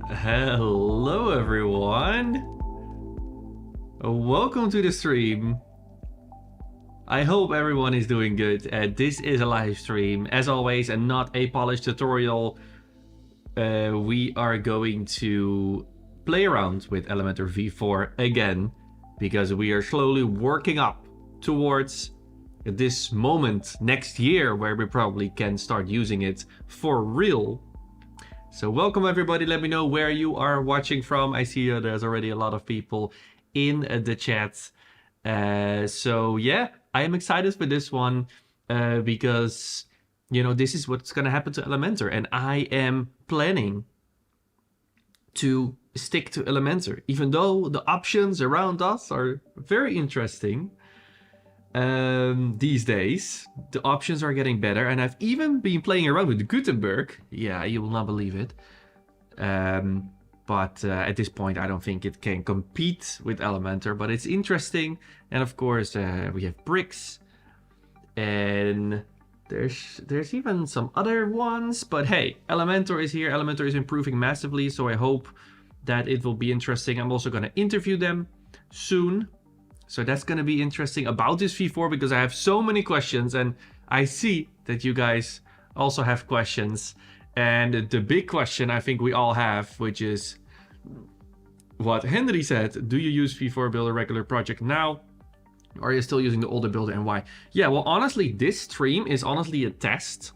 Hello everyone! Welcome to the stream. I hope everyone is doing good. This is a live stream, as always, and not a polished tutorial. We are going to play around with Elementor V4 again, because we are slowly working up towards this moment next year where we probably can start using it for real. So welcome everybody, let me know where you are watching from. I see there's already a lot of people in the chat. So yeah, I am excited for this one because, you know, this is what's going to happen to Elementor. And I am planning to stick to Elementor, even though the options around us are very interesting. These days, the options are getting better, and I've even been playing around with Gutenberg. Yeah, you will not believe it. But at this point, I don't think it can compete with Elementor, but it's interesting. And of course, we have bricks, and there's even some other ones. But hey, Elementor is here. Elementor is improving massively, so I hope that it will be interesting. I'm also going to interview them soon. So that's going to be interesting about this V4 because I have so many questions and I see that you guys also have questions. And the big question I think we all have, which is what Henry said, do you use V4 build a regular project now? Or are you still using the older builder and why? Yeah, well, honestly, this stream is honestly a test.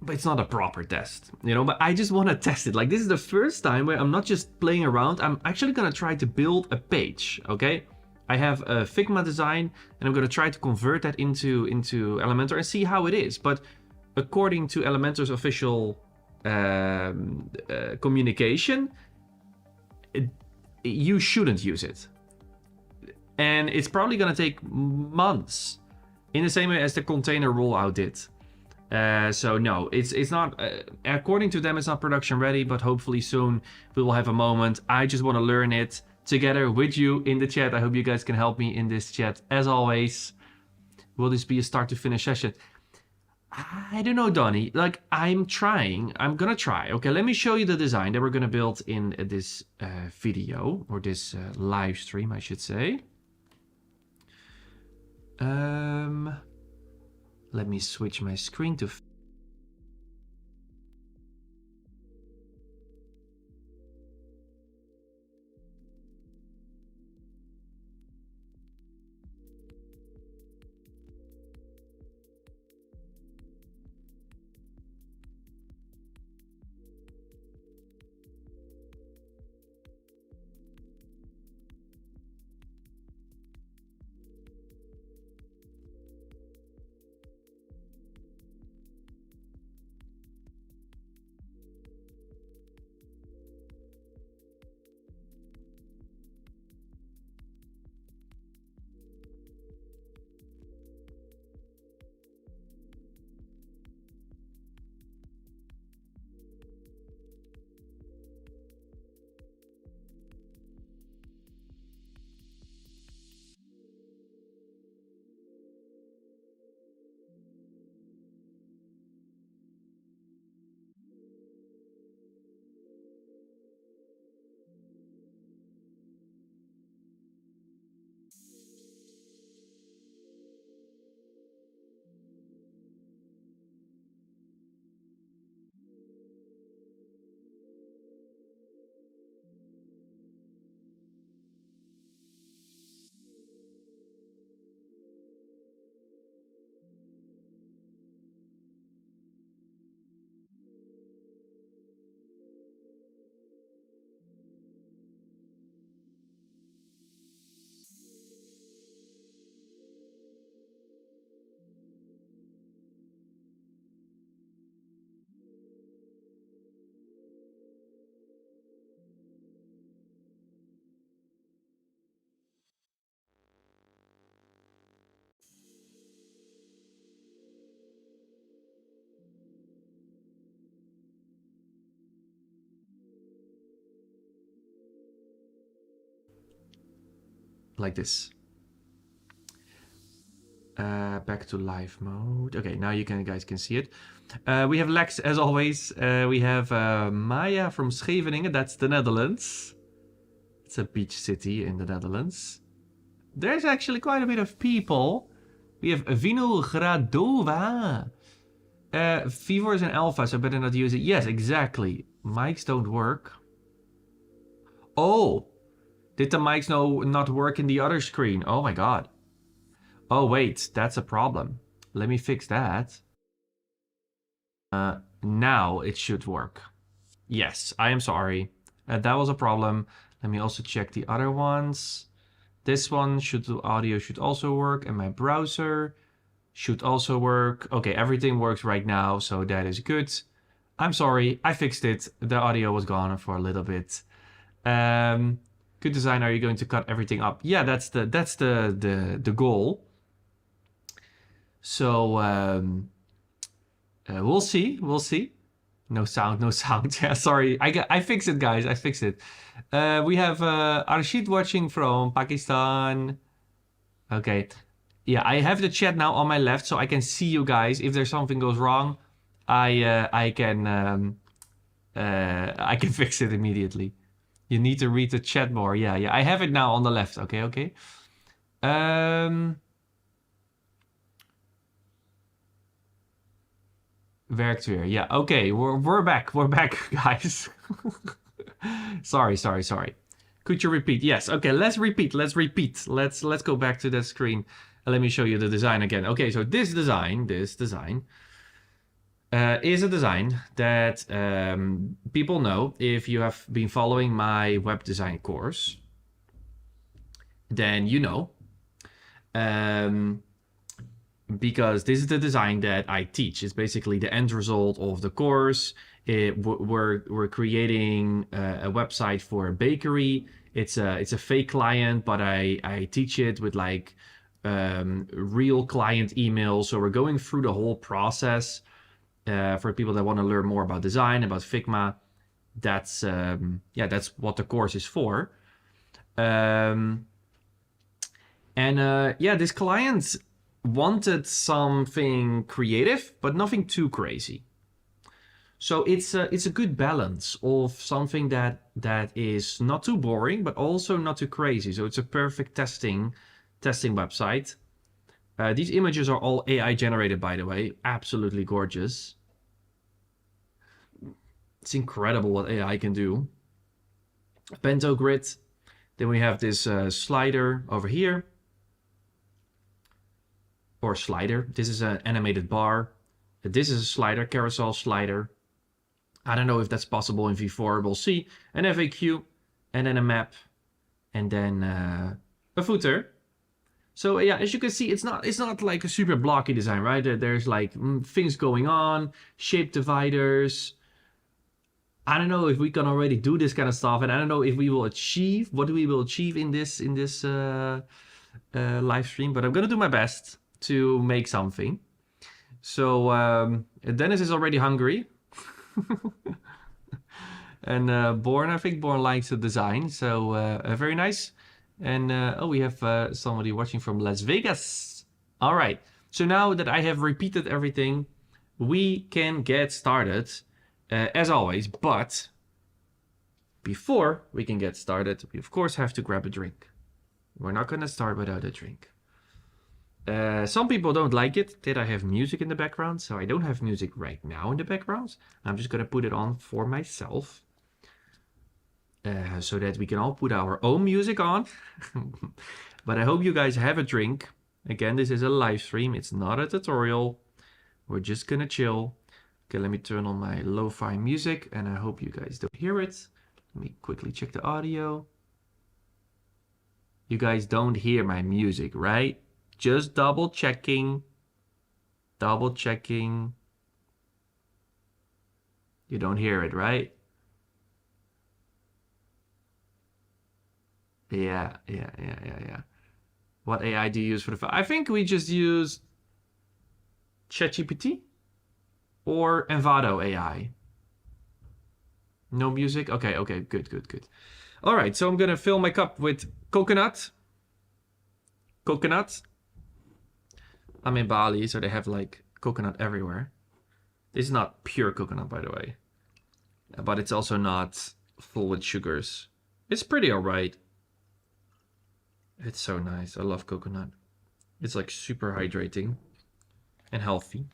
But it's not a proper test, you know, but I just want to test it. Like, this is the first time where I'm not just playing around. I'm actually going to try to build a page, okay? I have a Figma design and I'm going to try to convert that into Elementor and see how it is. But according to Elementor's official communication, you shouldn't use it. And it's probably going to take months in the same way as the container rollout did. So no, it's not, according to them, it's not production ready, but hopefully soon we will have a moment. I just want to learn it together with you in the chat. I hope you guys can help me in this chat. As always, will this be a start to finish session? I don't know, Donnie. Like, I'm trying. I'm gonna try. Okay, let me show you the design that we're gonna build in this video, or this live stream, I should say. Let me switch my screen to... like this. Back to live mode. Okay, now you guys can see it. We have Lex as always. We have Maya from Scheveningen. That's the Netherlands. It's a beach city in the Netherlands. There's actually quite a bit of people. We have Vinogradova. V4 is an alpha, so better not use it. Yes, exactly. Mics don't work. Oh, did the mics not work in the other screen? Oh my god. Oh wait, that's a problem. Let me fix that. Now it should work. Yes, I am sorry. That was a problem. Let me also check the other ones. This one audio should also work, and my browser should also work. Okay, everything works right now, so that is good. I'm sorry, I fixed it. The audio was gone for a little bit. Good design. Are you going to cut everything up? Yeah, that's the goal. So we'll see. We'll see. No sound, no sound. Yeah, sorry. I fixed it, guys. I fixed it. We have Arshid watching from Pakistan. Okay. Yeah, I have the chat now on my left, so I can see you guys. If there's something goes wrong, I can fix it immediately. You need to read the chat more. Yeah. I have it now on the left. Okay. Werkt weer. Yeah, okay, we're back. We're back, guys. Sorry. Could you repeat? Yes, okay, let's repeat. Let's go back to that screen. And let me show you the design again. Okay, so this design is a design that people know. If you have been following my web design course, then you know. Because this is the design that I teach. It's basically the end result of the course. We're creating a website for a bakery. It's a fake client, but I teach it with like real client emails. So we're going through the whole process for people that want to learn more about design, about Figma. That's what the course is for. This client wanted something creative, but nothing too crazy. So it's a good balance of something that is not too boring, but also not too crazy. So it's a perfect testing website. These images are all AI generated, by the way. Absolutely gorgeous. It's incredible what AI can do. Bento grid. Then we have this slider over here. Or slider. This is an animated bar. This is a slider, carousel slider. I don't know if that's possible in V4. We'll see. An FAQ, and then a map, and then a footer. So yeah, as you can see, it's not like a super blocky design, right? There's like things going on, shape dividers. I don't know if we can already do this kind of stuff, and I don't know if we will achieve what we will achieve in this live stream. But I'm gonna do my best to make something. So Dennis is already hungry. And Born, I think Born likes the design, so very nice. And we have somebody watching from Las Vegas. All right, so now that I have repeated everything, we can get started as always. But before we can get started, we of course have to grab a drink. We're not gonna start without a drink. Some people don't like it that I have music in the background, so I don't have music right now in the background. I'm just gonna put it on for myself, so that we can all put our own music on. But I hope you guys have a drink. Again, this is a live stream, it's not a tutorial. We're just gonna chill. Okay, let me turn on my lo-fi music, and I hope you guys don't hear it. Let me quickly check the audio. You guys don't hear my music, right? Just double checking. Double checking. You don't hear it, right? Yeah. What AI do you use for the... I think we just use ChatGPT or Envato AI. No music? Okay, good. All right, so I'm gonna fill my cup with coconut. coconut. I'm in Bali, so they have like coconut everywhere. This is not pure coconut, by the way. But it's also not full with sugars. It's pretty alright. It's so nice. I love coconut. It's like super hydrating and healthy.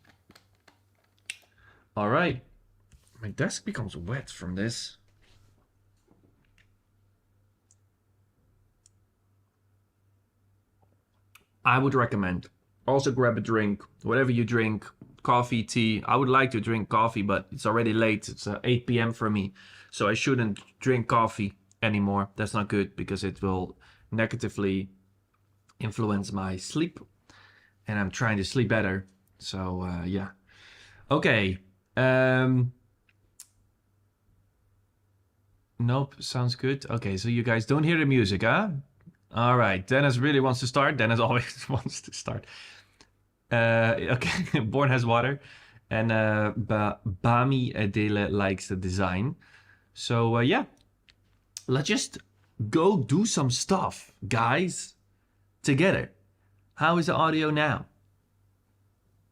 Alright. My desk becomes wet from this. I would recommend. Also grab a drink, whatever you drink, coffee, tea. I would like to drink coffee, but it's already late. It's 8 p.m. for me. So I shouldn't drink coffee anymore. That's not good because it will negatively influence my sleep. And I'm trying to sleep better. So yeah. Okay. Nope, sounds good. Okay, so you guys don't hear the music, huh? All right, Dennis really wants to start. Dennis always wants to start. Okay, Born has water. And Bami Adele likes the design. So yeah, let's just go do some stuff, guys, together. How is the audio now?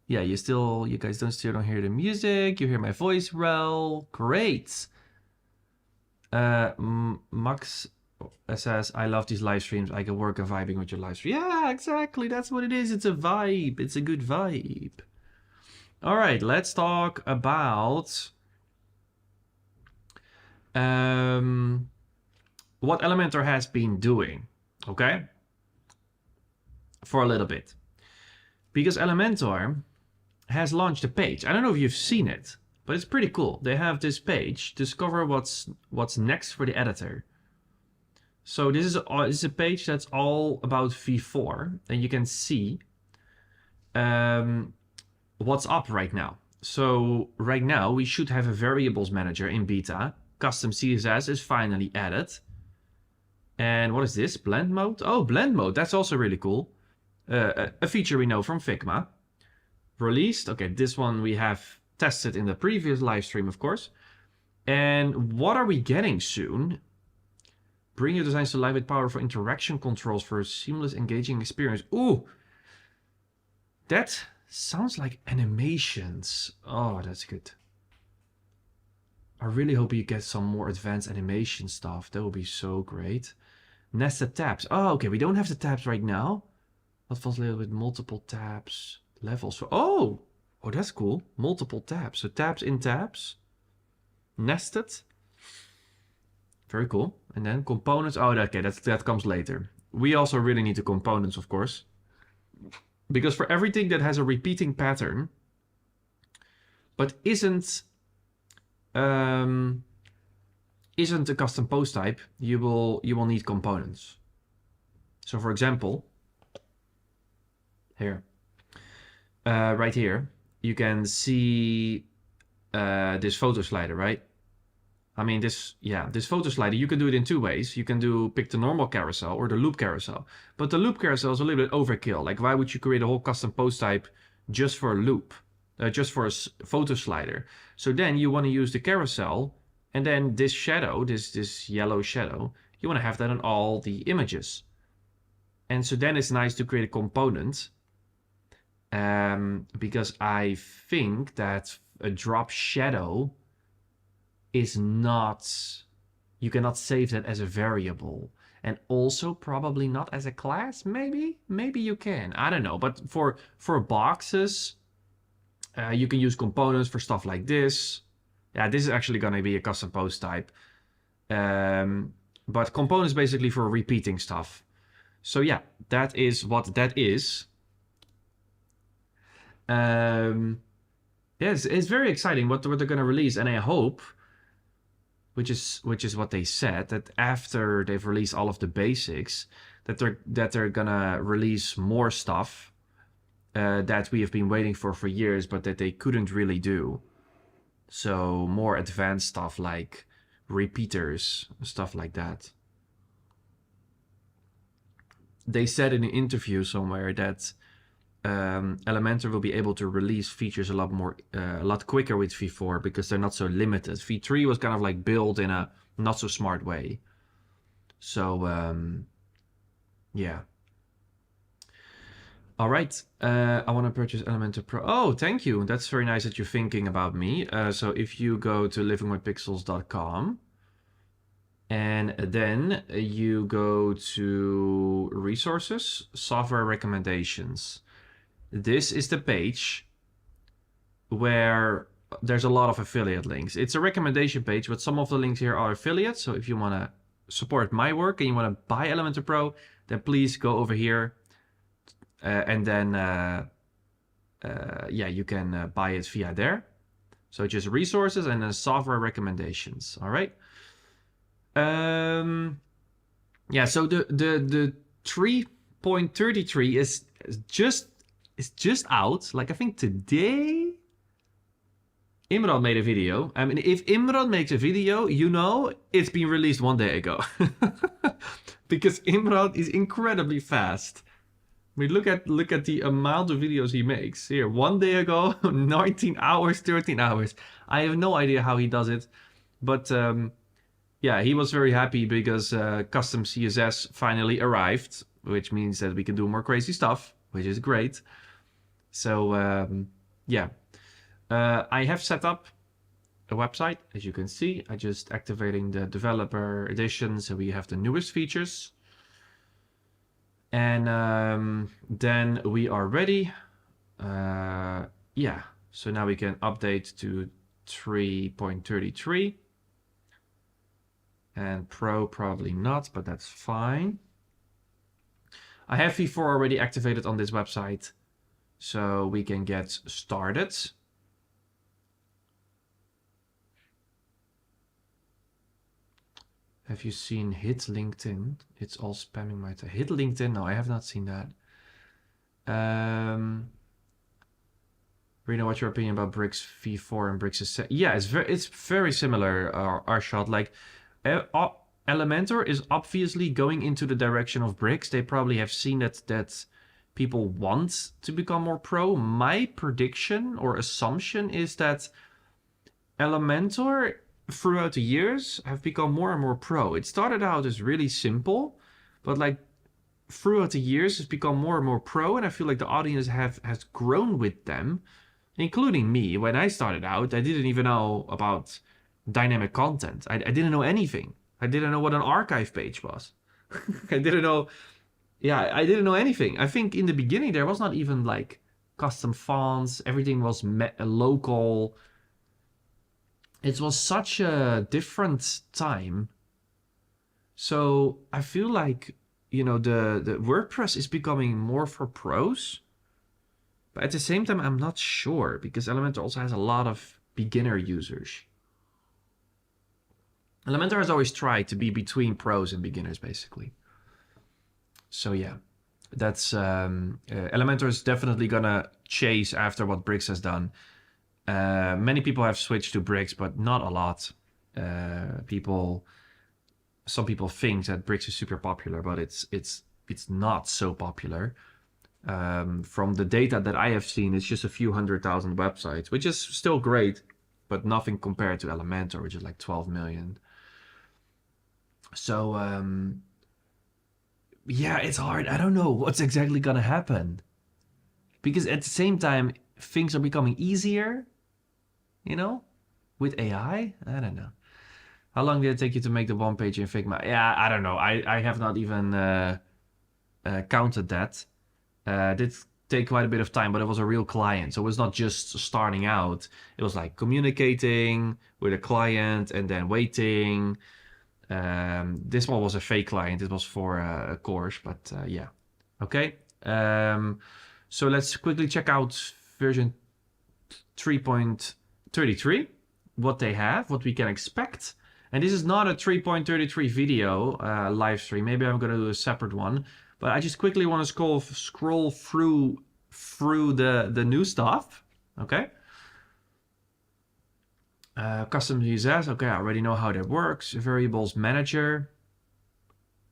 Yeah, you guys still don't hear the music. You hear my voice well. Great. Max says, I love these live streams. I can work on vibing with your live stream. Yeah, exactly. That's what it is. It's a vibe. It's a good vibe. All right, let's talk about what Elementor has been doing. Okay? For a little bit. Because Elementor has launched a page. I don't know if you've seen it, but it's pretty cool. They have this page, discover what's next for the editor. So this is a page that's all about V4, and you can see what's up right now. So right now we should have a variables manager in beta. Custom CSS is finally added. And what is this? Blend mode? Oh, blend mode. That's also really cool. A feature we know from Figma. Released. Okay, this one we have tested in the previous live stream, of course. And what are we getting soon? Bring your designs to life with powerful interaction controls for a seamless, engaging experience. Ooh! That sounds like animations. Oh, that's good. I really hope you get some more advanced animation stuff. That would be so great. Nested tabs. Oh, okay, we don't have the tabs right now. What falls later with multiple tabs? Levels. Oh, that's cool. Multiple tabs. So tabs in tabs. Nested. Very cool. And then components. Oh, okay, that comes later. We also really need the components, of course. Because for everything that has a repeating pattern, but isn't a custom post type, you will need components. So for example, here. Right here, you can see this photo slider, right? I mean, this photo slider, you can do it in two ways. You can pick the normal carousel or the loop carousel. But the loop carousel is a little bit overkill. Like, why would you create a whole custom post type just for a loop? Just for a photo slider? So then you want to use the carousel, and then this shadow, this yellow shadow, you want to have that on all the images. And so then it's nice to create a component. Because I think that a drop shadow is not, you cannot save that as a variable, and also probably not as a class. Maybe you can, I don't know. But for boxes, you can use components for stuff like this. Yeah, this is actually going to be a custom post type, but components basically for repeating stuff. So yeah, that is what that is. Yes, it's very exciting what they're going to release, and I hope, which is what they said, that after they've released all of the basics, that they're gonna release more stuff that we have been waiting for years, but that they couldn't really do. So more advanced stuff like repeaters, stuff like that. They said in an interview somewhere that Elementor will be able to release features a lot quicker with V4 because they're not so limited. V3 was kind of like built in a not so smart way. So yeah. All right, I want to purchase Elementor Pro. Oh, thank you. That's very nice that you're thinking about me. So if you go to livingwithpixels.com and then you go to resources, software recommendations. This is the page where there's a lot of affiliate links. It's a recommendation page, but some of the links here are affiliates. So if you want to support my work and you want to buy Elementor Pro, then please go over here. And then, yeah, you can buy it via there. So just resources and then software recommendations. All right. Yeah. So the 3.33 is just out. Like I think today, Imran made a video. I mean, if Imran makes a video, you know it's been released 1 day ago, because Imran is incredibly fast. I mean, look at the amount of videos he makes. Here, 1 day ago, 19 hours, 13 hours. I have no idea how he does it. But yeah, he was very happy because custom CSS finally arrived, which means that we can do more crazy stuff, which is great. So yeah, I have set up a website, as you can see. I just activating the developer edition, so we have the newest features. And then we are ready. Yeah, so now we can update to 3.33. And Pro probably not, but that's fine. I have V4 already activated on this website, so we can get started. Have you seen Hit LinkedIn? It's all spamming my time. Hit LinkedIn? No, I have not seen that. Reno, what's your opinion about Bricks V4 and Bricks? Yeah, it's very similar. Arshad, like Elementor is obviously going into the direction of Bricks. They probably have seen that people want to become more pro. My prediction or assumption is that Elementor throughout the years have become more and more pro. It started out as really simple, but like throughout the years it's become more and more pro, and I feel like the audience has grown with them, including me. When I started out, I didn't even know about dynamic content. I didn't know anything. I didn't know what an archive page was. I didn't know anything. I think in the beginning there was not even like custom fonts. Everything was local. It was such a different time. So I feel like, you know, the WordPress is becoming more for pros. But at the same time, I'm not sure, because Elementor also has a lot of beginner users. Elementor has always tried to be between pros and beginners, basically. So yeah, that's Elementor is definitely gonna chase after what Bricks has done. Many people have switched to Bricks, but not a lot. Some people think that Bricks is super popular, but it's not so popular. From the data that I have seen, it's just a few 100,000 websites, which is still great, but nothing compared to Elementor, which is like 12 million. So yeah, it's hard. I don't know what's exactly gonna happen, because at the same time things are becoming easier, you know, with AI. I don't know. How long did it take you to make the one page in Figma? Yeah, I don't know. I have not even counted that. Did take quite a bit of time, but it was a real client, so it was not just starting out. It was like communicating with a client and then waiting. This one was a fake client. It was for a course, but yeah. Okay. So let's quickly check out version 3.33, what they have, what we can expect. And this is not a 3.33 video live stream. Maybe I'm going to do a separate one. But I just quickly want to scroll through the new stuff. Okay. Custom CSS. Okay, I already know how that works. Variables manager.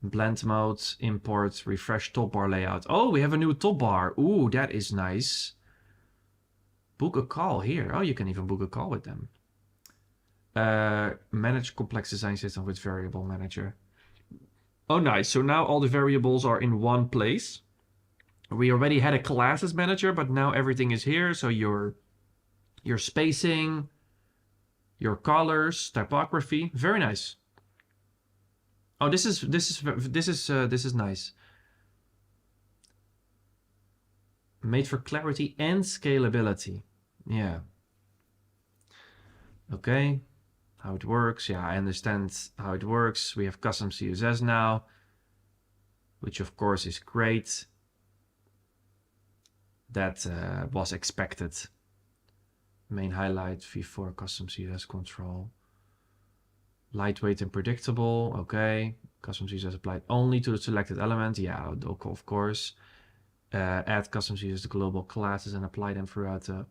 Blend modes, imports, refresh top bar layout. Oh, we have a new top bar. Ooh, that is nice. Book a call here. Oh, you can even book a call with them. Manage complex design system with variable manager. Oh, nice. So now all the variables are in one place. We already had a classes manager, but now everything is here. So your spacing, your colors, typography, very nice. Oh, this is nice. Made for clarity and scalability. Yeah. Okay. How it works. Yeah, I understand how it works. We have custom CSS now, which of course is great. That was expected. Main highlight, V4 custom CSS control. Lightweight and predictable. Okay. Custom CSS applied only to the selected element. Yeah, of course. Add custom CSS to global classes and apply them throughout the...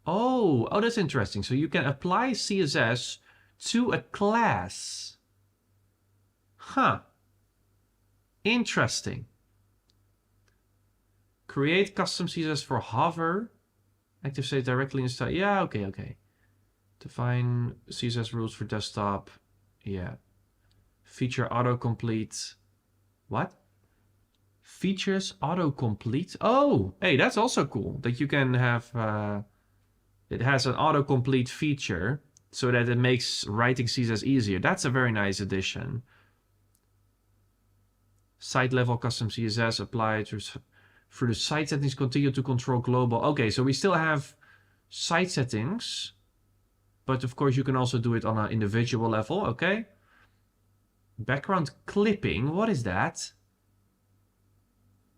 Oh, that's interesting. So you can apply CSS to a class. Huh. Interesting. Create custom CSS for hover. Active state directly in style. Yeah, okay. Define CSS rules for desktop. Yeah. Feature autocomplete. What? Features autocomplete. Oh, hey, that's also cool. That you can have... it has an autocomplete feature so that it makes writing CSS easier. That's a very nice addition. Site level custom CSS applied through the site settings, continue to control global. Okay, so we still have site settings, but of course you can also do it on an individual level. Okay. Background clipping, what is that?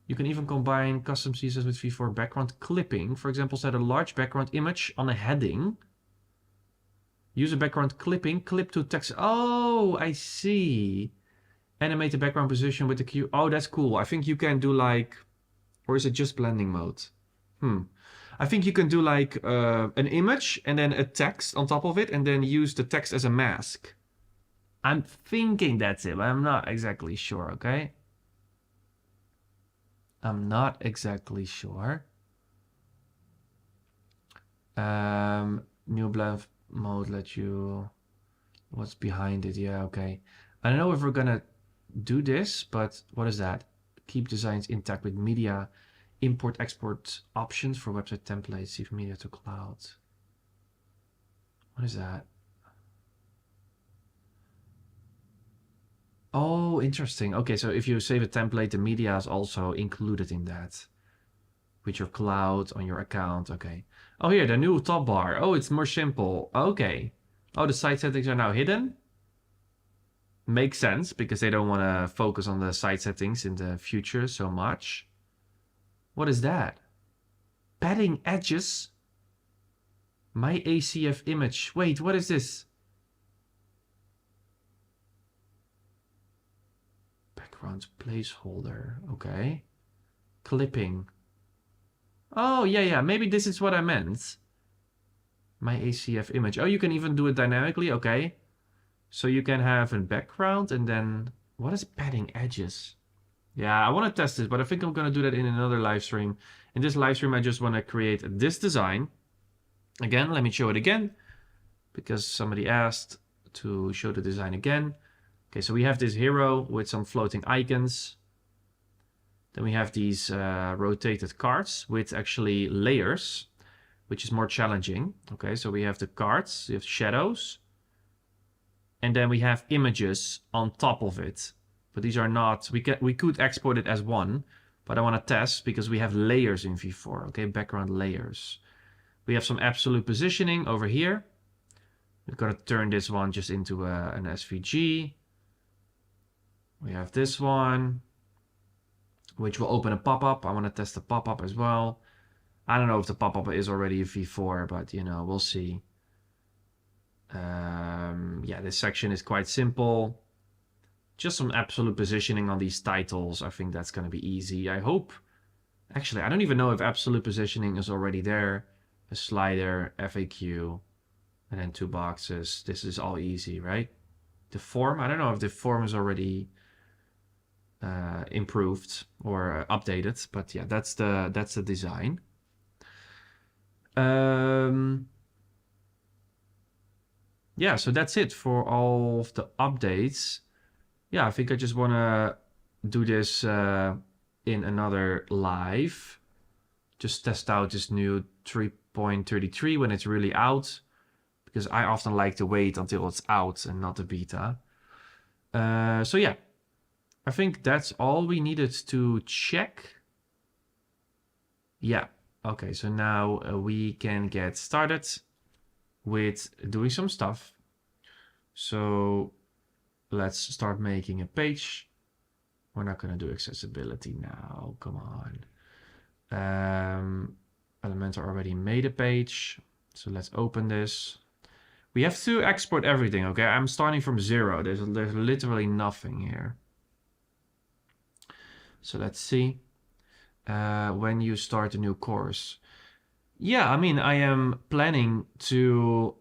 You can even combine custom CSS with V4 background clipping. For example, set a large background image on a heading. Use a background clipping, clip to text. Oh, I see. Animate the background position with the Q. Oh, that's cool. I think you can do like, or is it just blending mode? I think you can do like an image and then a text on top of it and then use the text as a mask. I'm thinking that's it, but I'm not exactly sure, okay? I'm not exactly sure. New blend mode let you... What's behind it? Yeah, okay. I don't know if we're gonna do this, but what is that? Keep designs intact with media import export options for website templates. Save media to cloud. What is that? Oh, interesting. Okay, so if you save a template, the media is also included in that. With your cloud on your account. Okay. Oh, here, the new top bar. Oh, it's more simple. Okay. Oh, the site settings are now hidden. Makes sense because they don't want to focus on the site settings in the future so much. What is that? Padding edges? My ACF image. Wait, what is this? Background placeholder. Okay. Clipping. Oh, yeah. Maybe this is what I meant. My ACF image. Oh, you can even do it dynamically. Okay. So you can have a background and then... What is padding edges? Yeah, I want to test this, but I think I'm going to do that in another live stream. In this live stream, I just want to create this design. Again, let me show it again. Because somebody asked to show the design again. Okay, so we have this hero with some floating icons. Then we have these rotated cards with actually layers, which is more challenging. Okay, so we have the cards, we have shadows. And then we have images on top of it. But these are not, we could export it as one, but I want to test because we have layers in V4, okay, background layers. We have some absolute positioning over here. We're going to turn this one just into an SVG. We have this one, which will open a pop-up. I want to test the pop-up as well. I don't know if the pop-up is already a V4, but you know, we'll see. Yeah, this section is quite simple. Just some absolute positioning on these titles. I think that's going to be easy. I hope. Actually, I don't even know if absolute positioning is already there. A slider, FAQ, and then 2 boxes. This is all easy, right? The form, I don't know if the form is already improved or updated, but yeah, that's the design. Yeah, so that's it for all of the updates. Yeah, I think I just want to do this in another live. Just test out this new 3.33 when it's really out, because I often like to wait until it's out and not the beta. So yeah, I think that's all we needed to check. Yeah, okay, so now we can get started with doing some stuff. So let's start making a page. We're not gonna do accessibility now, come on. Elementor already made a page, so let's open this. We have to export everything, okay? I'm starting from 0. There's literally nothing here. So let's see. When you start a new course. Yeah, I mean, I am planning to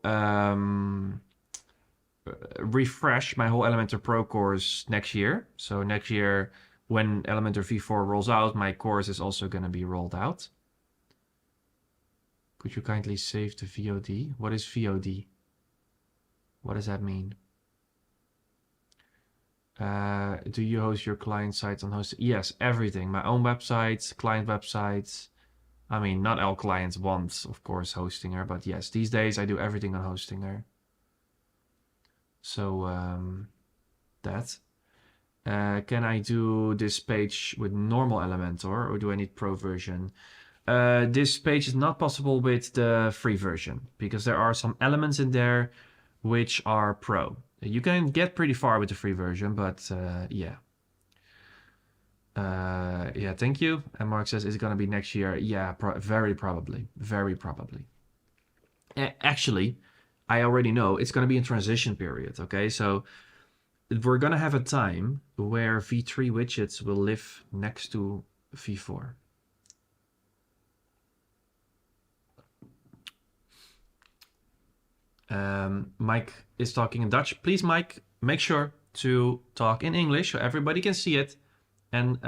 refresh my whole Elementor Pro course next year. So next year, when Elementor V4 rolls out, my course is also going to be rolled out. Could you kindly save the VOD? What is VOD? What does that mean? Do you host your client sites on hosting? Yes, everything. My own websites, client websites. I mean, not all clients want, of course, Hostinger, but yes, these days I do everything on Hostinger. So that. Can I do this page with normal Elementor, or do I need Pro version? This page is not possible with the free version, because there are some elements in there which are Pro. You can get pretty far with the free version, but yeah. Yeah, thank you. And Mark says, is it going to be next year? Yeah, very probably. Very probably. Actually, I already know it's going to be in transition period, okay? So we're going to have a time where V3 widgets will live next to V4. Mike is talking in Dutch. Please, Mike, make sure to talk in English so everybody can see it and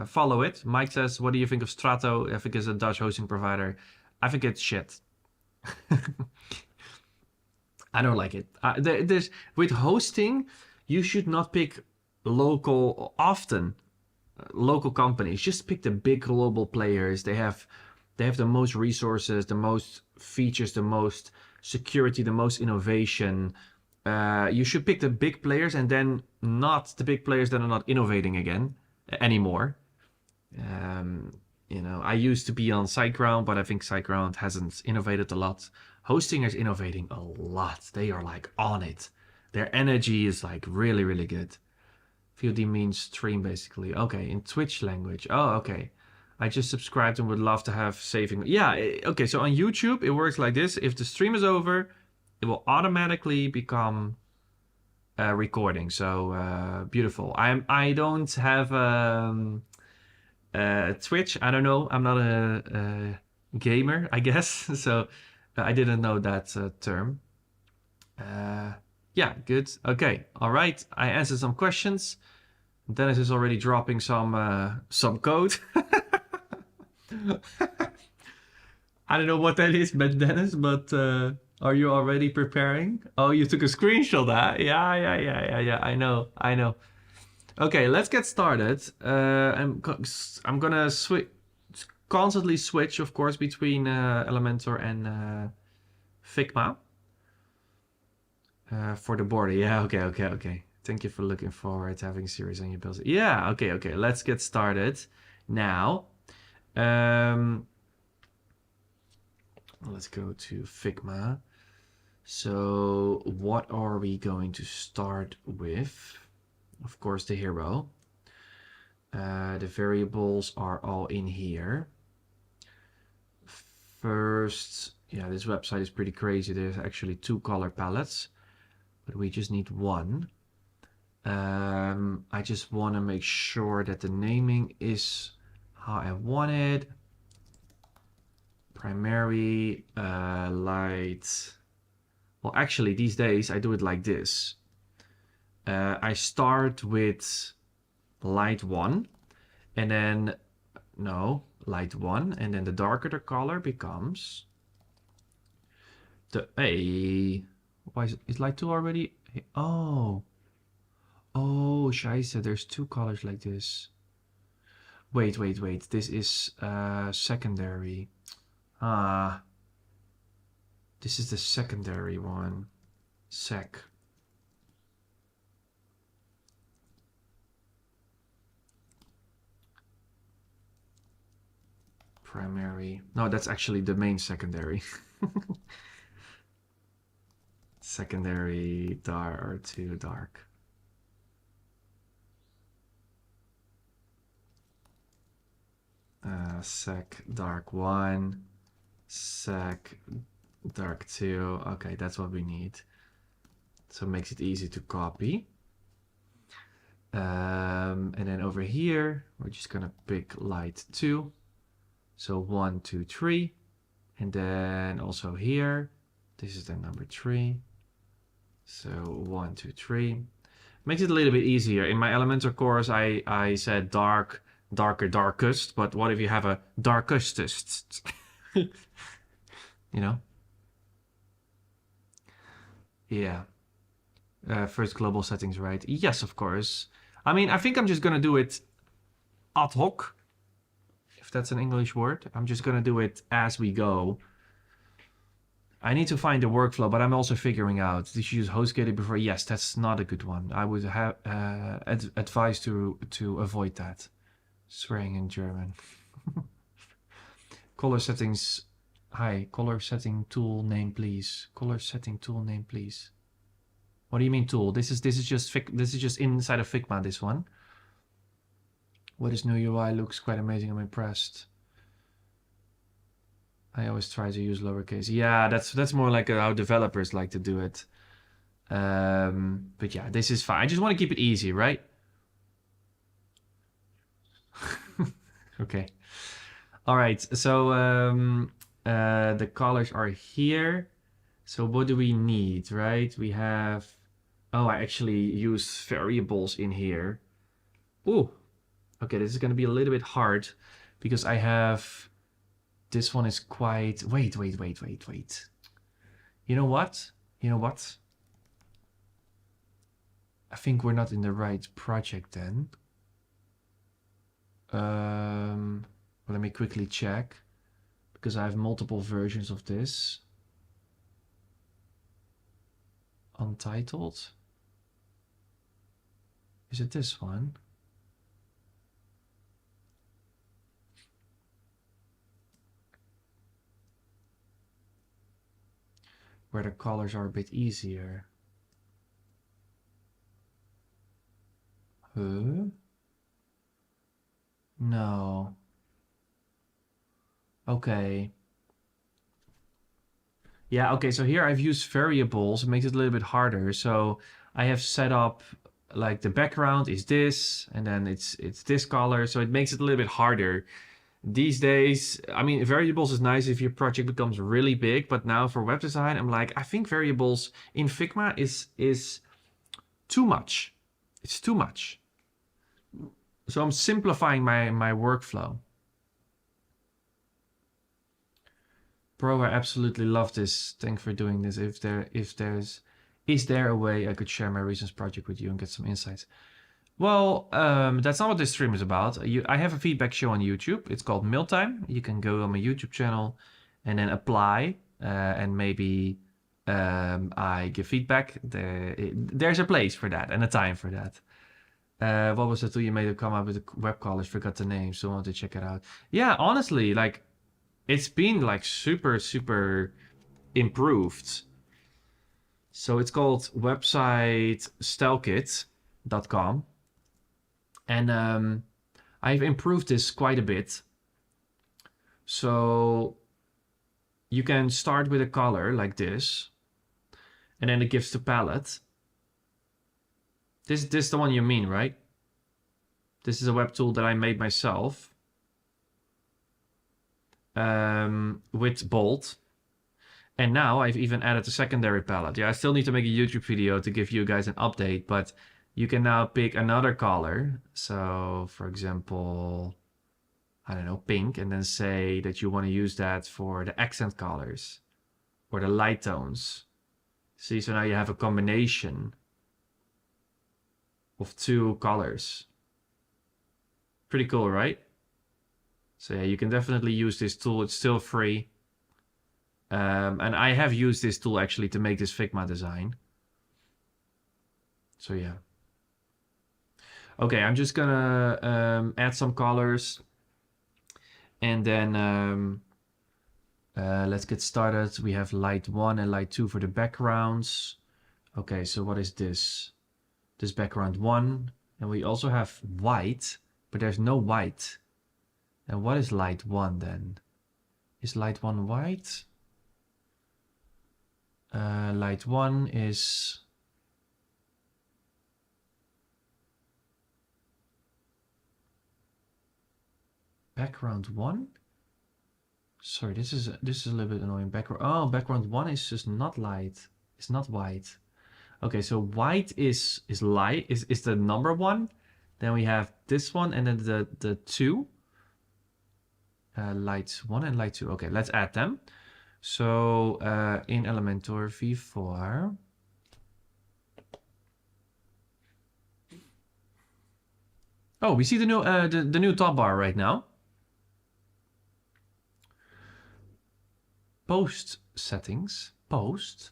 follow it. Mike says, what do you think of Strato? I think it's a Dutch hosting provider. I think it's shit. I don't like it. With hosting, you should not pick local companies. Just pick the big global players. They have the most resources, the most features, the most security, the most innovation. You should pick the big players and then not the big players that are not innovating anymore. I used to be on SiteGround, but I think SiteGround hasn't innovated a lot. Hosting is innovating a lot. They are like on it. Their energy is like really, really good. VOD means stream basically. Okay, in Twitch language. Oh, okay. I just subscribed and would love to have saving. Yeah, okay, so on YouTube, it works like this. If the stream is over, it will automatically become recording. So beautiful. I don't have Twitch. I don't know. I'm not a gamer, I guess. So I didn't know that term. Yeah, good. Okay, all right. I answered some questions. Dennis is already dropping some code. I don't know what that is, Dennis, but are you already preparing? Oh, you took a screenshot, huh? Yeah. I know. Okay, let's get started. I'm gonna constantly switch, of course, between Elementor and Figma for the border. Yeah, okay. Thank you for looking forward to having series on your builds. Yeah, okay. Let's get started now. Let's go to Figma. So what are we going to start with? Of course, the hero. The variables are all in here. First, yeah, this website is pretty crazy. There's actually 2 color palettes, but we just need 1. I just want to make sure that the naming is how I want it. Primary, light. Well, actually, these days I do it like this. I start with light 1, and then, no, light 1, and then the darker the color becomes, why is light 2 already? Oh, scheisse, there's 2 colors like this. Wait. This is secondary. Ah. This is the secondary one. Sec. Primary. No, that's actually the main secondary. Secondary dark or too dark. Sec dark 1. Sec dark 2. Okay, that's what we need. So it makes it easy to copy. And then over here, we're just gonna pick light 2. So 1, 2, 3. And then also here, this is the number 3. So 1, 2, 3. Makes it a little bit easier. In my Elementor course, I said dark, darker, darkest. But what if you have a darkestest? You know? Yeah. First global settings, right? Yes, of course. I mean, I think I'm just gonna do it ad hoc. If that's an English word. I'm just gonna do it as we go. I need to find the workflow, but I'm also figuring out. Did you use HostGator before? Yes, that's not a good one. I would have advise to avoid that. Swearing in German. Color settings. Hi, color setting tool name, please. Color setting tool name, please. What do you mean tool? This is just inside of Figma. This one. What is new UI? Looks quite amazing. I'm impressed. I always try to use lowercase. Yeah, that's more like how developers like to do it. But yeah, this is fine. I just want to keep it easy, right? Okay. All right. So the colors are here. So what do we need, right? We have. Oh, I actually used variables in here. Ooh. Okay, this is going to be a little bit hard because I have. This one is quite... Wait. You know what? I think we're not in the right project then. Let me quickly check. Because I have multiple versions of this. Untitled. Is it this one? Where the colors are a bit easier. Huh? No. Okay. Yeah, okay, so here I've used variables. It makes it a little bit harder. So I have set up like the background is this, and then it's this color. So it makes it a little bit harder. These days, I mean, variables is nice if your project becomes really big, but now for web design, I'm like, I think variables in Figma is too much. It's too much. So I'm simplifying my workflow. Bro, I absolutely love this. Thanks for doing this. Is there a way I could share my recent project with you and get some insights? Well, that's not what this stream is about. I have a feedback show on YouTube. It's called Mealtime. You can go on my YouTube channel and then apply, and maybe I give feedback. There's a place for that and a time for that. What was the tool you made to come up with the web colors? Forgot the name, so I want to check it out. Yeah, honestly, like it's been like super improved. So it's called website stylekit.com. And I've improved this quite a bit. So you can start with a color like this, and then it gives the palette. This is the one you mean, right? This is a web tool that I made myself with Bold. And now I've even added a secondary palette. Yeah, I still need to make a YouTube video to give you guys an update, but you can now pick another color. So, for example, I don't know, pink, and then say that you want to use that for the accent colors or the light tones. See, so now you have a combination of two colors. Pretty cool, right? So yeah, you can definitely use this tool. It's still free. And I have used this tool actually to make this Figma design. So yeah. Okay, I'm just gonna add some colors. And then let's get started. We have light 1 and light 2 for the backgrounds. Okay, so what is this? This background 1. And we also have white, but there's no white. And what is light 1 then? Is light 1 white? Light 1 is... background 1? Sorry, this is a little bit annoying. Background 1 is just not light. It's not white. Okay, so white is light, is the number 1. Then we have this one and then the 2. Light 1 and light 2. Okay, let's add them. So in Elementor V4. Oh, we see the new the new top bar right now. Post settings. Post.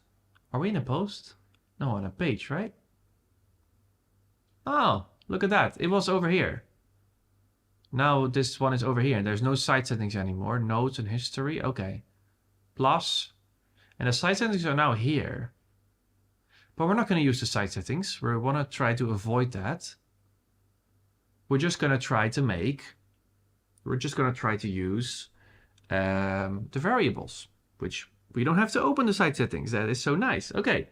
Are we in a post? No, on a page, right? Oh, look at that. It was over here. Now this one is over here. And there's no site settings anymore. Notes and history. Okay. Plus. And the site settings are now here. But we're not going to use the site settings. We want to try to avoid that. We're just going to try to use the variables, which we don't have to open the site settings. That is so nice. Okay.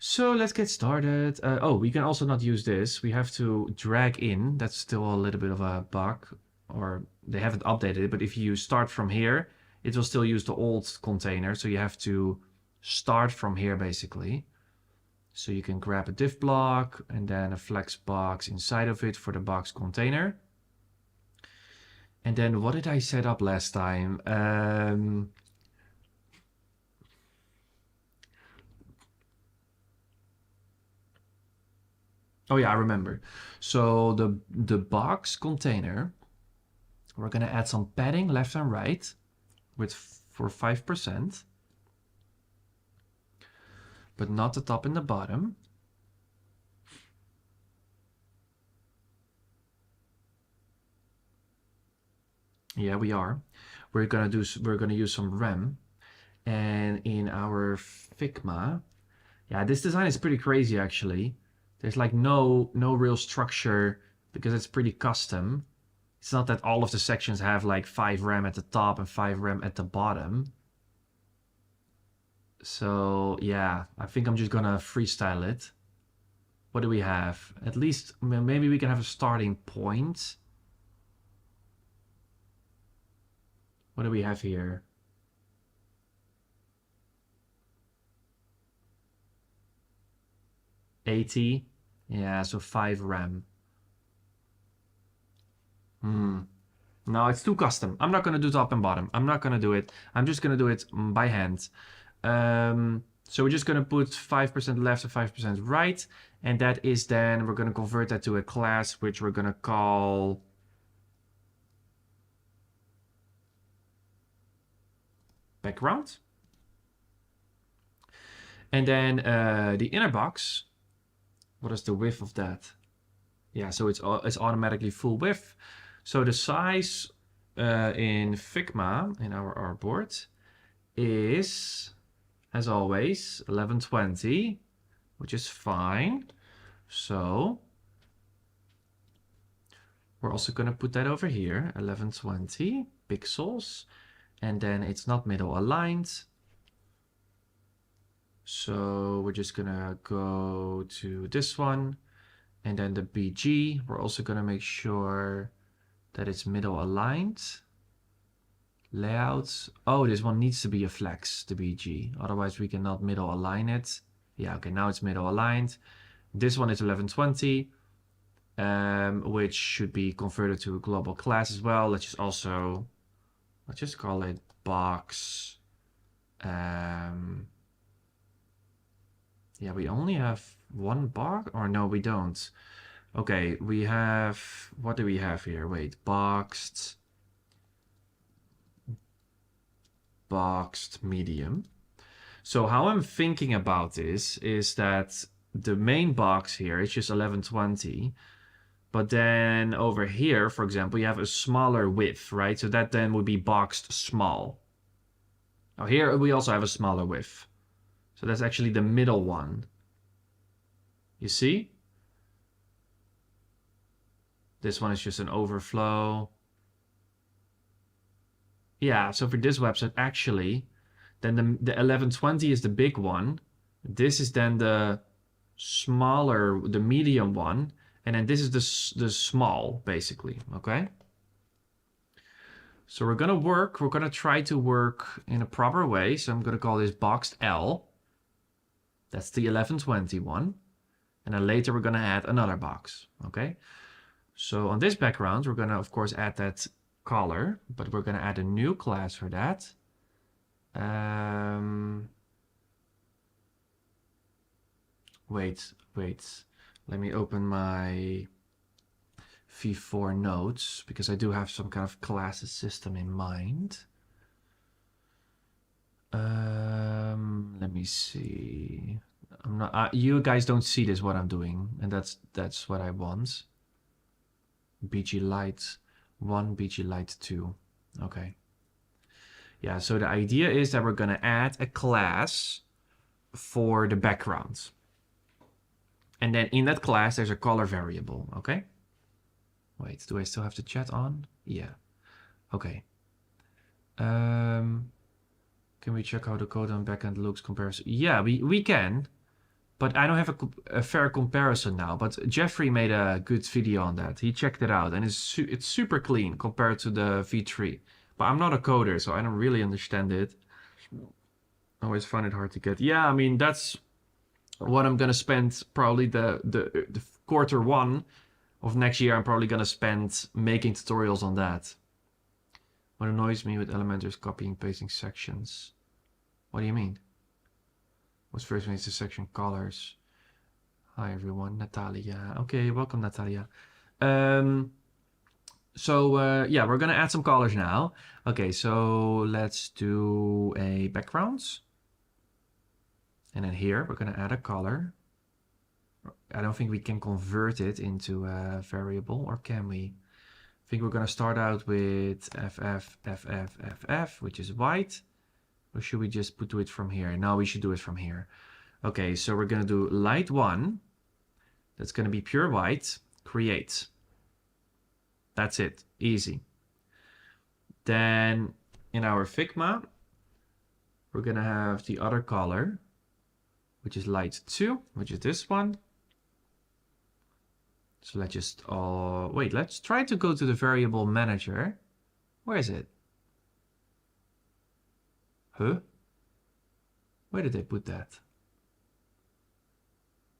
So let's get started. We can also not use this. We have to drag in. That's still a little bit of a bug, or they haven't updated it. But if you start from here, it will still use the old container. So you have to start from here basically. So you can grab a div block and then a flex box inside of it for the box container. And then what did I set up last time? Oh yeah, I remember. So the box container, we're gonna add some padding left and right for 5%, but not the top and the bottom. Yeah, we are. We're gonna use some rem, and in our Figma, yeah, this design is pretty crazy actually. There's like no real structure because it's pretty custom. It's not that all of the sections have like 5 rem at the top and 5 rem at the bottom. So yeah, I think I'm just gonna freestyle it. What do we have? At least maybe we can have a starting point. What do we have here? $80. Yeah, so 5 rem. No, it's too custom. I'm not gonna do top and bottom. I'm not gonna do it. I'm just gonna do it by hand. So we're just gonna put 5% left and 5% right. And that is then, we're gonna convert that to a class, which we're gonna call background. And then the inner box, what is the width of that? Yeah, so it's automatically full width. So the size in Figma, in our artboard, is, as always, 1120, which is fine. So we're also going to put that over here, 1120 pixels. And then it's not middle aligned. So we're just going to go to this one. And then the BG, we're also going to make sure that it's middle aligned. Layouts. Oh, this one needs to be a flex, the BG. Otherwise we cannot middle align it. Yeah, okay, now it's middle aligned. This one is 1120, which should be converted to a global class as well. Let's just call it box. Yeah, we only have one box, or no, we don't. Okay, we have, what do we have here? Wait, boxed medium. So how I'm thinking about this is that the main box here is just 1120. But then over here, for example, you have a smaller width, right? So that then would be boxed small. Now here we also have a smaller width. So that's actually the middle one. You see? This one is just an overflow. Yeah, so for this website, actually, then the 1120 is the big one. This is then the smaller, the medium one. And then this is the small, basically, okay? So we're gonna try to work in a proper way. So I'm gonna call this boxed L. That's the 1120 one. And then later we're gonna add another box, okay? So on this background, we're gonna, of course, add that color, but we're gonna add a new class for that. Wait. Let me open my V4 notes because I do have some kind of classes system in mind. Let me see. I'm not. You guys don't see this what I'm doing, and that's what I want. BG Light 1, BG Light 2. Okay. Yeah. So the idea is that we're gonna add a class for the background. And then in that class, there's a color variable, okay? Wait, do I still have the chat on? Yeah. Okay. Can we check how the code on backend looks comparison? Yeah, we can, but I don't have a fair comparison now. But Jeffrey made a good video on that. He checked it out, and it's super clean compared to the V3. But I'm not a coder, so I don't really understand it. I always find it hard to get. Yeah, I mean, that's what I'm gonna spend probably the quarter one of next year. I'm probably gonna spend making tutorials on that. What annoys me with Elementor is copying pasting sections. What do you mean? What's first makes the section colors? Hi everyone, Natalia. Okay, welcome Natalia. Yeah, we're gonna add some colors now. Okay, so let's do a background. And then here we're gonna add a color. I don't think we can convert it into a variable, or can we? I think we're gonna start out with FF, which is white. Or should we just do it from here? No, we should do it from here. Okay, so we're gonna do light 1. That's gonna be pure white. Create. That's it. Easy. Then in our Figma, we're gonna have the other color, which is light 2, which is this one. So let's just, wait, let's try to go to the variable manager. Where is it? Huh? Where did they put that?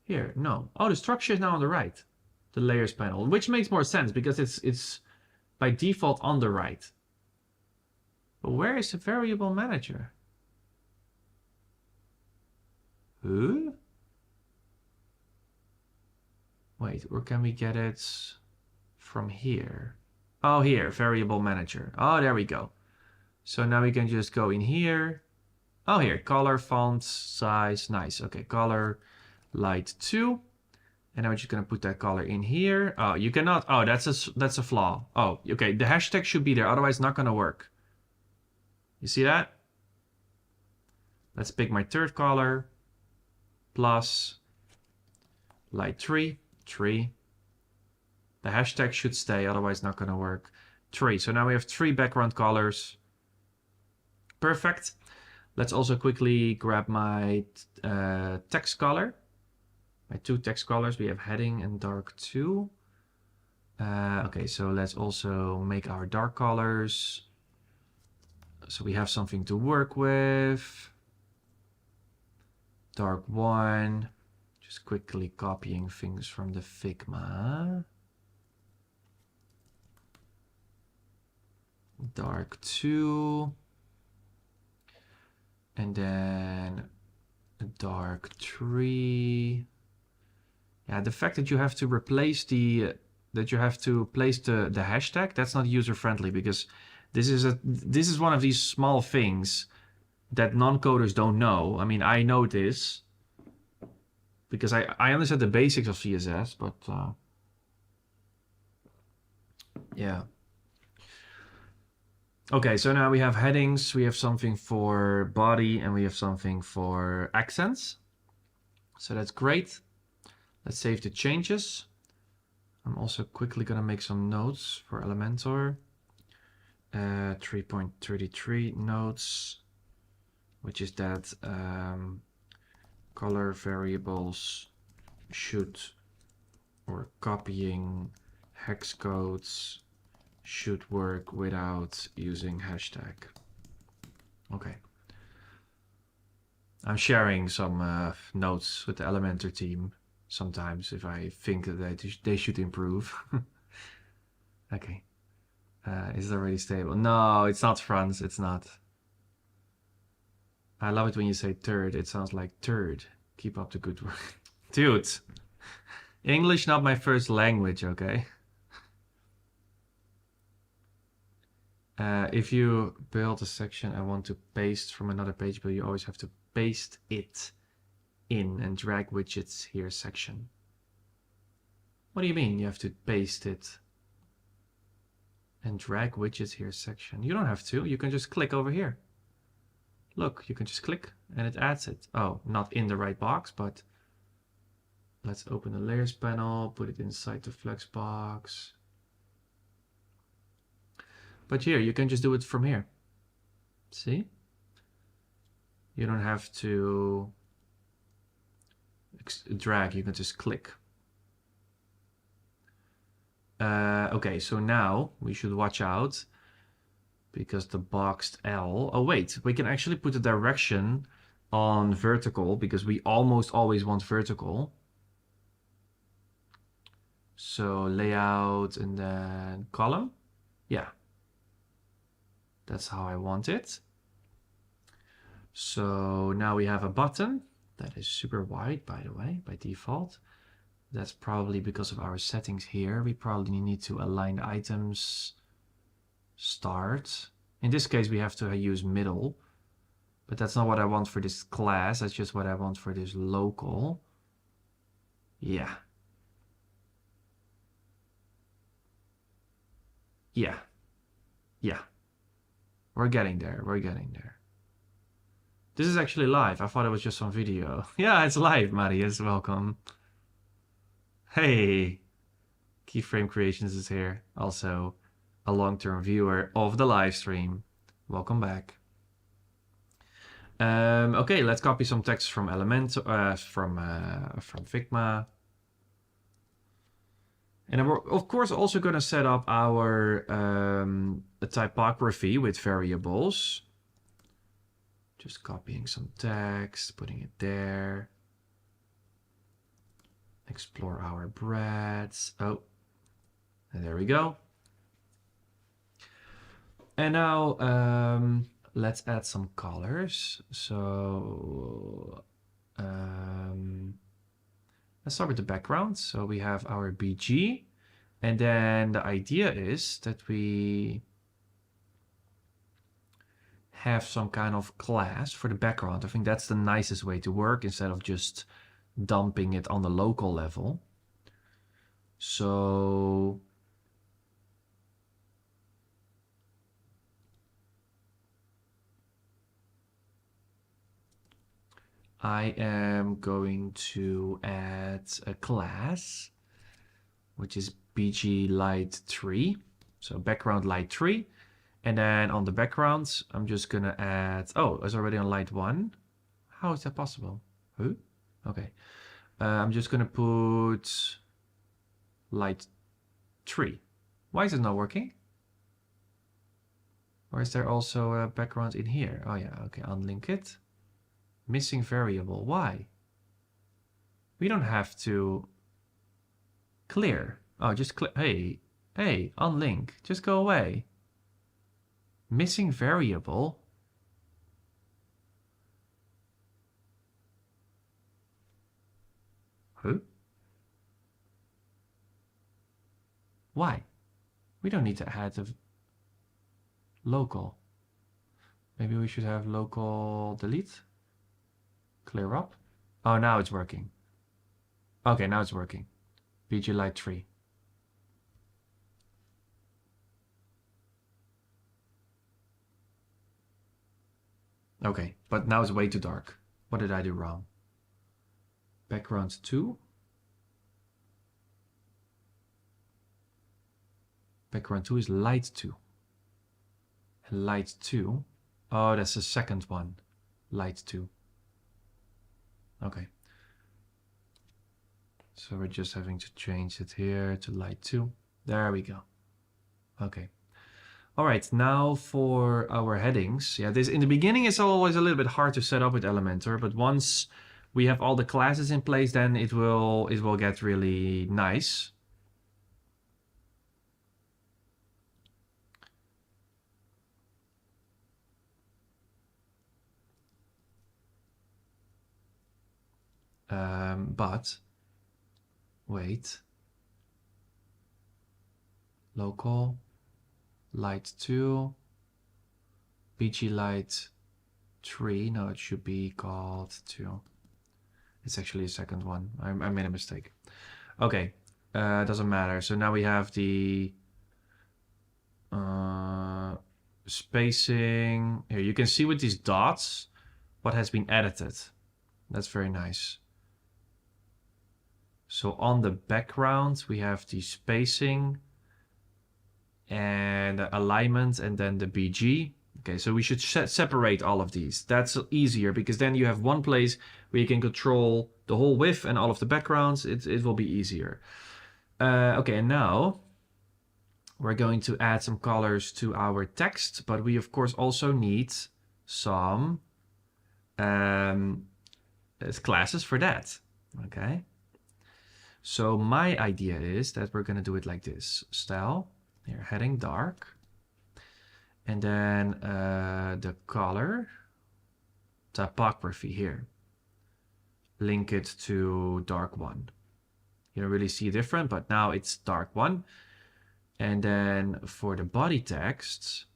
Here, no. Oh, the structure is now on the right. The layers panel, which makes more sense because it's by default on the right. But where is the variable manager? Huh? Wait, or can we get it from here? Oh, here, variable manager. Oh, there we go. So now we can just go in here. Oh, here, color, font, size, nice. Okay, color, light 2. And now we're just gonna put that color in here. Oh, you cannot, oh, that's a flaw. Oh, okay, the hashtag should be there, otherwise it's not gonna work. You see that? Let's pick my third color, plus light 3. The hashtag should stay, otherwise not gonna work. 3, so now we have 3 background colors. Perfect. Let's also quickly grab my text color. My 2 text colors, we have heading and dark 2. Okay, so let's also make our dark colors. So we have something to work with. Dark 1. Just quickly copying things from the Figma. Dark 2. And then dark 3. Yeah, the fact that you have to replace the that you have to place the hashtag, that's not user friendly, because this is one of these small things that non-coders don't know. I mean, I know this because I understand the basics of CSS, but yeah. Okay, so now we have headings, we have something for body, and we have something for accents. So that's great. Let's save the changes. I'm also quickly gonna make some notes for Elementor. 3.33 notes, which is that color variables should, or copying hex codes should work without using hashtag. Okay. I'm sharing some notes with the Elementor team sometimes if I think that they should improve. Okay. Is it already stable? No, it's not, Franz. It's not. I love it when you say third. It sounds like turd. Keep up the good work. Dude. English not my first language, okay? If you build a section I want to paste from another page, but you always have to paste it in and drag widgets here section. What do you mean you have to paste it and drag widgets here section? You don't have to. You can just click over here. Look, you can just click and it adds it. Oh, not in the right box, but let's open the layers panel, put it inside the flex box. But here, you can just do it from here. See? You don't have to drag, you can just click. Okay, so now we should watch out because the boxed L, oh wait, we can actually put the direction on vertical because we almost always want vertical. So layout and then column. Yeah. That's how I want it. So now we have a button that is super wide, by the way, by default. That's probably because of our settings here. We probably need to align the items start. In this case, we have to use middle, but that's not what I want for this class. That's just what I want for this local. Yeah. Yeah. Yeah. We're getting there. We're getting there. This is actually live. I thought it was just on video. Yeah, it's live, Marius. Welcome. Hey. Keyframe Creations is here. Also a long-term viewer of the live stream. Welcome back. Okay, let's copy some text from Elementor, from Figma. And we're of course also going to set up our typography with variables. Just copying some text, putting it there. Explore our breads. Oh, and there we go. And now let's add some colors. So let's start with the background. So we have our BG, and then the idea is that we have some kind of class for the background. I think that's the nicest way to work instead of just dumping it on the local level. So I am going to add a class, which is BG light 3. So background light 3. And then on the background, I'm just gonna add, oh, it's already on light 1. How is that possible? Huh? Okay. I'm just gonna put light 3. Why is it not working? Or is there also a background in here? Oh yeah, okay, unlink it. Missing variable, why? We don't have to clear. Oh, just click, hey, unlink, just go away. Missing variable. Huh? Why? We don't need to add the local. Maybe we should have local delete. Clear up. Oh, now it's working. Okay, now it's working. BG light 3. Okay, but now it's way too dark. What did I do wrong? Background 2. Background 2 is light 2. And light 2. Oh, that's the second one. Light 2. Okay. So we're just having to change it here to light 2. There we go. Okay. All right, now for our headings. Yeah, this in the beginning it's always a little bit hard to set up with Elementor, but once we have all the classes in place, then it will get really nice. But wait. Local light 2, BG light 3. No, it should be called 2. It's actually a second one. I made a mistake. Okay, doesn't matter. So now we have the spacing. Here you can see with these dots what has been edited. That's very nice. So on the background we have the spacing and the alignment and then the BG. Okay, so we should separate all of these. That's easier because then you have one place where you can control the whole width and all of the backgrounds. It will be easier. Okay, and now we're going to add some colors to our text, but we of course also need some classes for that. Okay. So my idea is that we're going to do it like this. Style, here, heading dark. And then the color, typography here. Link it to dark 1. You don't really see a difference, but now it's dark 1. And then for the body text,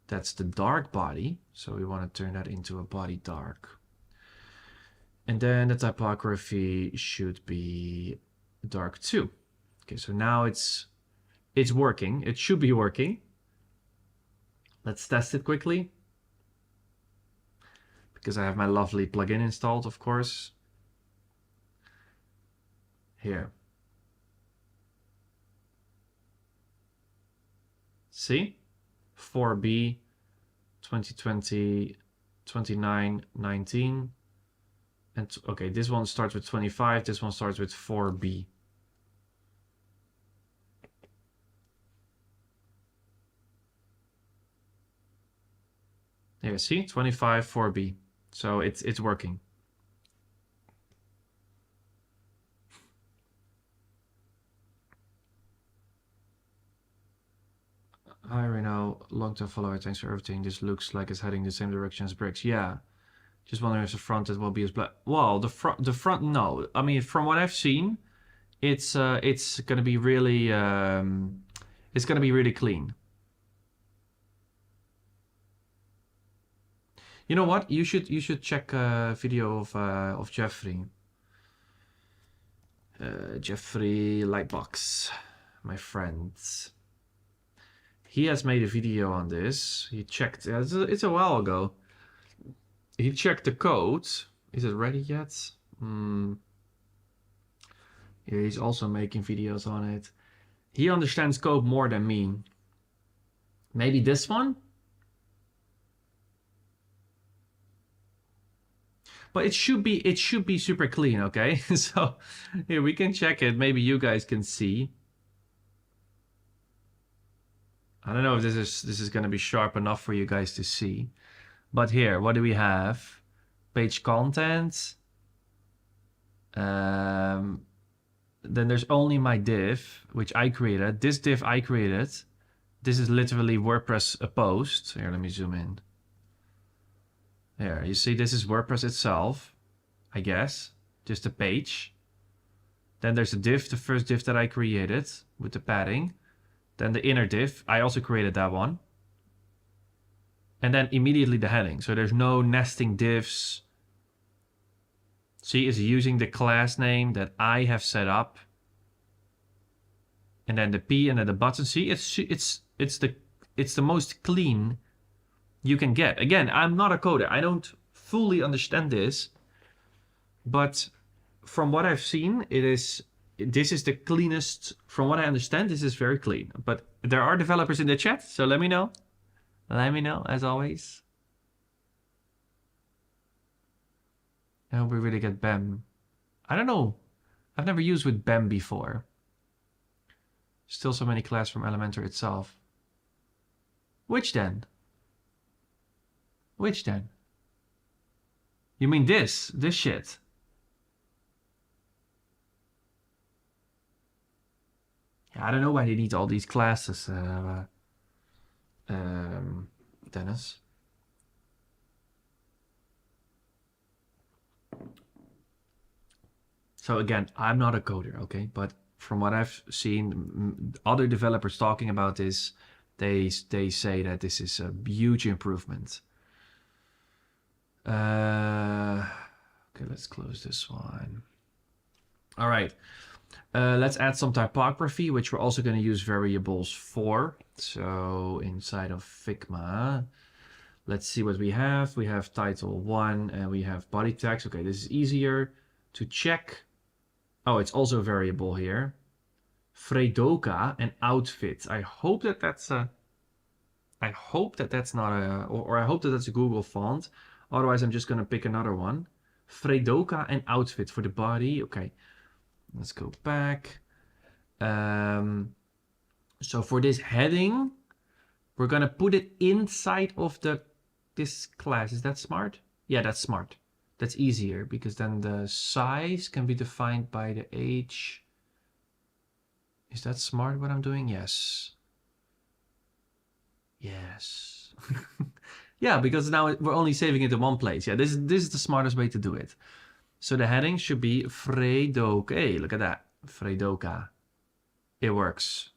that's the dark body. So we want to turn that into a body dark. And then the typography should be dark 2. Okay, so now it's working. It should be working. Let's test it quickly. Because I have my lovely plugin installed, of course. Here. See? 4B, 2020, 29, 19. And okay, this one starts with 25, this one starts with 4B. Here, see? 25, 4B. So it's working. Hi Reno, long-term follower, thanks for everything. This looks like it's heading the same direction as bricks. Yeah. Just wondering if the front it will be as black. Well, the front, no. I mean, from what I've seen, it's gonna be really it's gonna be really clean. You know what? You should check a video of Jeffrey. Jeffrey Lightbox, my friend. He has made a video on this. He checked. It's a while ago. He checked the code. Is it ready yet? Yeah, he's also making videos on it. He understands code more than me. Maybe this one? But it should be super clean, okay? So here we can check it. Maybe you guys can see. I don't know if this is gonna be sharp enough for you guys to see. But here, what do we have? Page content. Then there's only my div, which I created. This div I created. This is literally WordPress a post. Here, let me zoom in. There, you see this is WordPress itself, I guess. Just a page. Then there's a div, the first div that I created with the padding. Then the inner div, I also created that one. And then immediately the heading. So there's no nesting divs. See, it's using the class name that I have set up. And then the P and then the button. See, it's the most clean you can get. Again, I'm not a coder. I don't fully understand this. But from what I've seen, this is the cleanest. From what I understand, this is very clean. But there are developers in the chat, so let me know. Let me know, as always. I hope we really get BEM. I don't know. I've never used with BEM before. Still so many classes from Elementor itself. Which then? Which then? You mean this? This shit? Yeah, I don't know why they need all these classes, Dennis. So again, I'm not a coder, okay? But from what I've seen, other developers talking about this, they say that this is a huge improvement. Okay, let's close this one. All right. Let's add some typography, which we're also going to use variables for. So inside of Figma, let's see what we have. We have title 1 and we have body text. Okay, this is easier to check. Oh, it's also a variable here. Fredoka and outfit. I hope that that's a... I hope that that's not a... Or I hope that that's a Google font. Otherwise, I'm just going to pick another one. Fredoka and outfit for the body. Okay. Let's go back. So for this heading, we're going to put it inside of this class. Is that smart? Yeah, that's smart. That's easier because then the size can be defined by the age. Is that smart what I'm doing? Yes. Yes. Yeah, because now we're only saving it in one place. Yeah, this is the smartest way to do it. So the heading should be Fredoka. Hey, look at that. Fredoka. It works.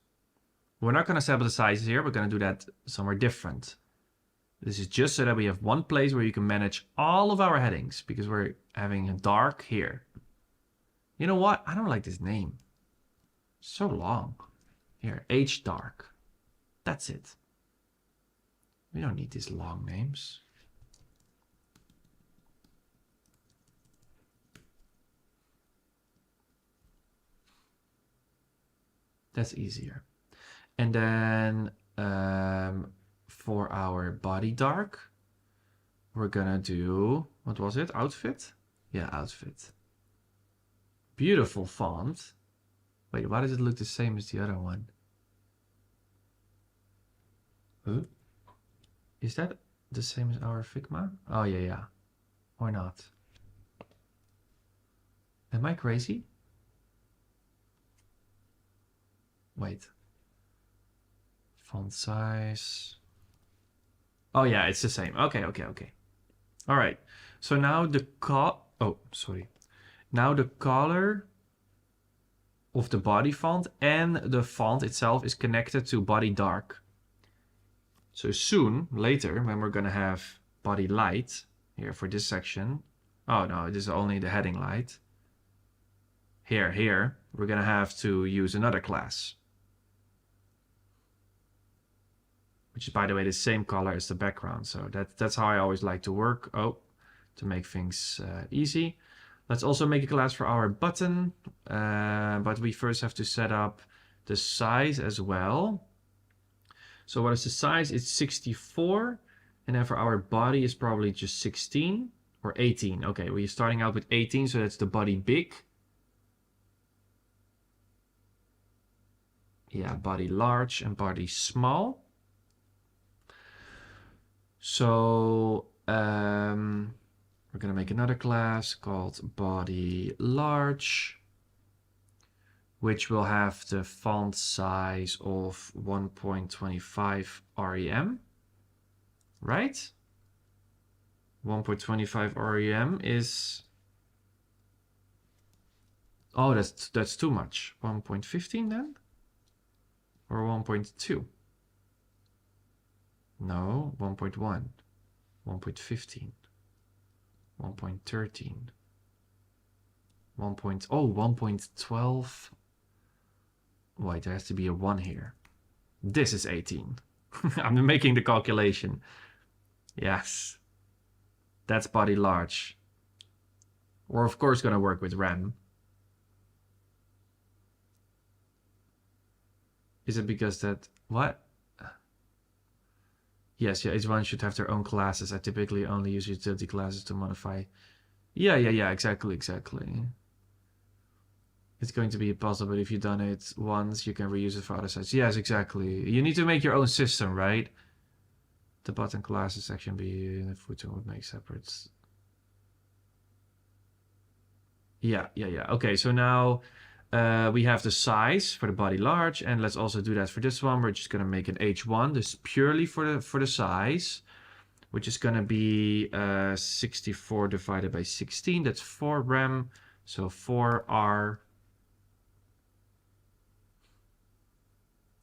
We're not going to set up the sizes here. We're going to do that somewhere different. This is just so that we have one place where you can manage all of our headings because we're having a dark here. You know what? I don't like this name. So long. Here, H dark. That's it. We don't need these long names. That's easier. And then for our body dark, we're gonna do, what was it? Outfit? Yeah, outfit. Beautiful font. Wait, why does it look the same as the other one? Huh? Is that the same as our Figma? Oh, yeah. Or not? Am I crazy? Wait. Font size. Oh, yeah, it's the same. Okay. All right. So now now the color of the body font and the font itself is connected to body dark. So soon, later, when we're going to have body light here for this section. Oh, no, this is only the heading light. Here, we're going to have to use another class. Which is, by the way, the same color as the background. So that's how I always like to work. Oh, to make things easy. Let's also make a class for our button. But we first have to set up the size as well. So what is the size? It's 64. And then for our body is probably just 16 or 18. Okay, we're starting out with 18. So that's the body big. Yeah, body large and body small. So we're going to make another class called body large, which will have the font size of 1.25 rem, right? 1.25 rem is Oh, that's too much. 1.15 then? Or 1.2? No, 1.1. 1.15. 1.13. 1.12. Wait, there has to be a 1 here. This is 18. I'm making the calculation. Yes. That's body large. We're of course gonna work with RAM. Is it because that... What? Yes, yeah, each one should have their own classes. I typically only use utility classes to modify. Yeah, exactly. It's going to be possible if you've done it once, you can reuse it for other sites. Yes, exactly. You need to make your own system, right? The button classes section be in the footer would make separate. Yeah. Okay, so now we have the size for the body large, and let's also do that for this one. We're just gonna make an H1, this purely for the size, which is gonna be 64 divided by 16. That's 4 rem, so 4R.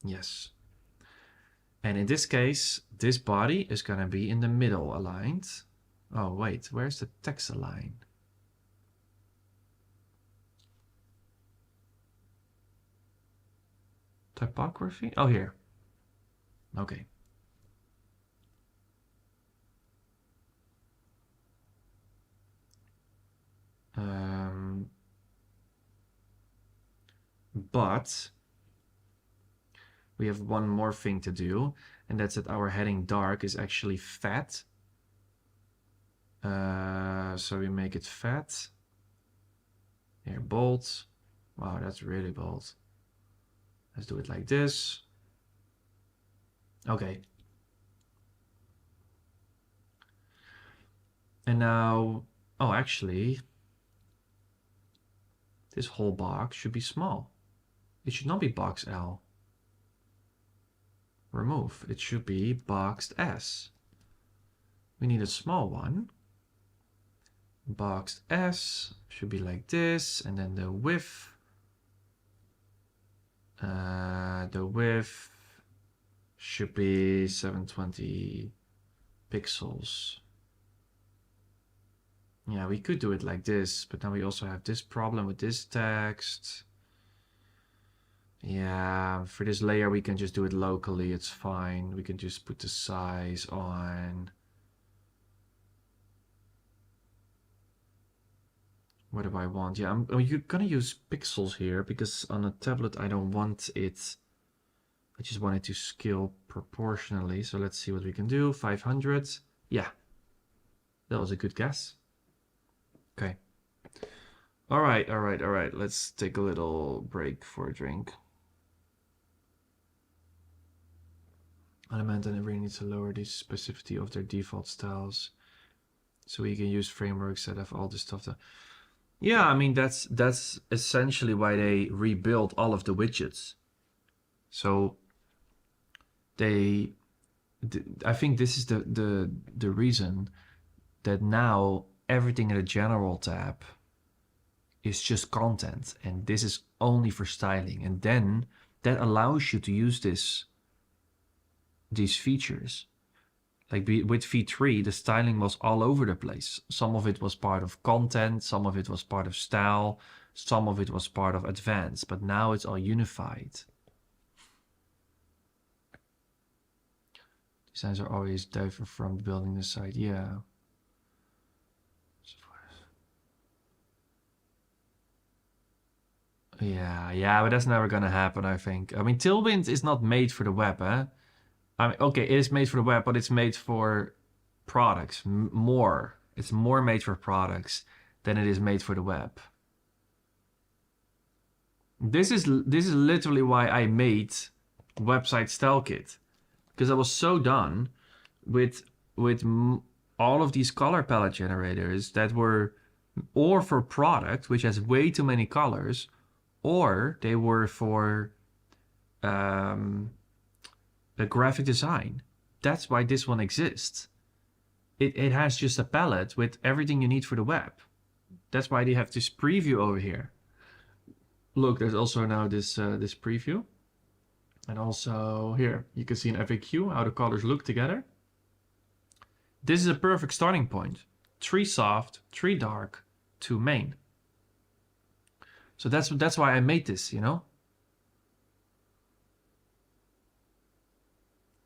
Yes. And in this case, this body is gonna be in the middle aligned. Oh wait, where's the text align? Typography? Oh, here. Okay. But we have one more thing to do, and that's that our heading dark is actually fat. So we make it fat. Here, bold. Wow, that's really bold. Let's do it like this. Okay. And now, oh, actually, this whole box should be small. It should not be box L. Remove. It should be boxed S. We need a small one. Boxed S should be like this, and then the width. The width should be 720 pixels. Yeah, we could do it like this, but then we also have this problem with this text. Yeah, for this layer we can just do it locally, it's fine. We can just put the size on. What do I want? Yeah, you're gonna use pixels here because on a tablet I don't want it. I just want it to scale proportionally. So let's see what we can do. 500. Yeah, that was a good guess. Okay. All right. Let's take a little break for a drink. Elementor really needs to lower the specificity of their default styles, so we can use frameworks that have all this stuff. Yeah, I mean that's essentially why they rebuilt all of the widgets. So I think this is the reason that now everything in the general tab is just content, and this is only for styling, and then that allows you to use these features. Like with V3, the styling was all over the place. Some of it was part of content, some of it was part of style, some of it was part of advanced, but now it's all unified. Designs are always different from building the site, yeah. Yeah, but that's never gonna happen, I think. I mean, Tailwind is not made for the web, eh? I mean, okay, it is made for the web, but it's made for products more. It's more made for products than it is made for the web. This is literally why I made website style kit, because I was so done with all of these color palette generators that were or for product, which has way too many colors, or they were for the graphic design. That's why this one exists. It has just a palette with everything you need for the web. That's why they have this preview over here. Look, there's also now this this preview. And also here, you can see an FAQ, how the colors look together. This is a perfect starting point. 3 soft, 3 dark, 2 main. So that's why I made this, you know?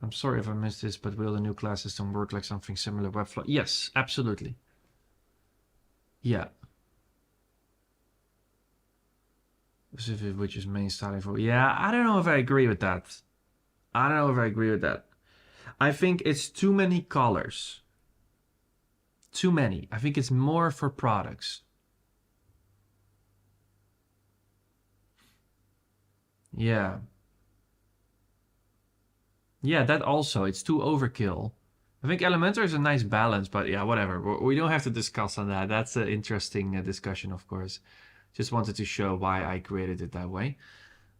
I'm sorry if I missed this, but will the new class system work like something similar Webflow? Yes, absolutely. Yeah. Specific, which is main styling for. Yeah, I don't know if I agree with that. I don't know if I agree with that. I think it's too many colors. Too many. I think it's more for products. Yeah. Yeah, that also. It's too overkill. I think Elementor is a nice balance, but yeah, whatever. We don't have to discuss on that. That's an interesting discussion, of course. Just wanted to show why I created it that way.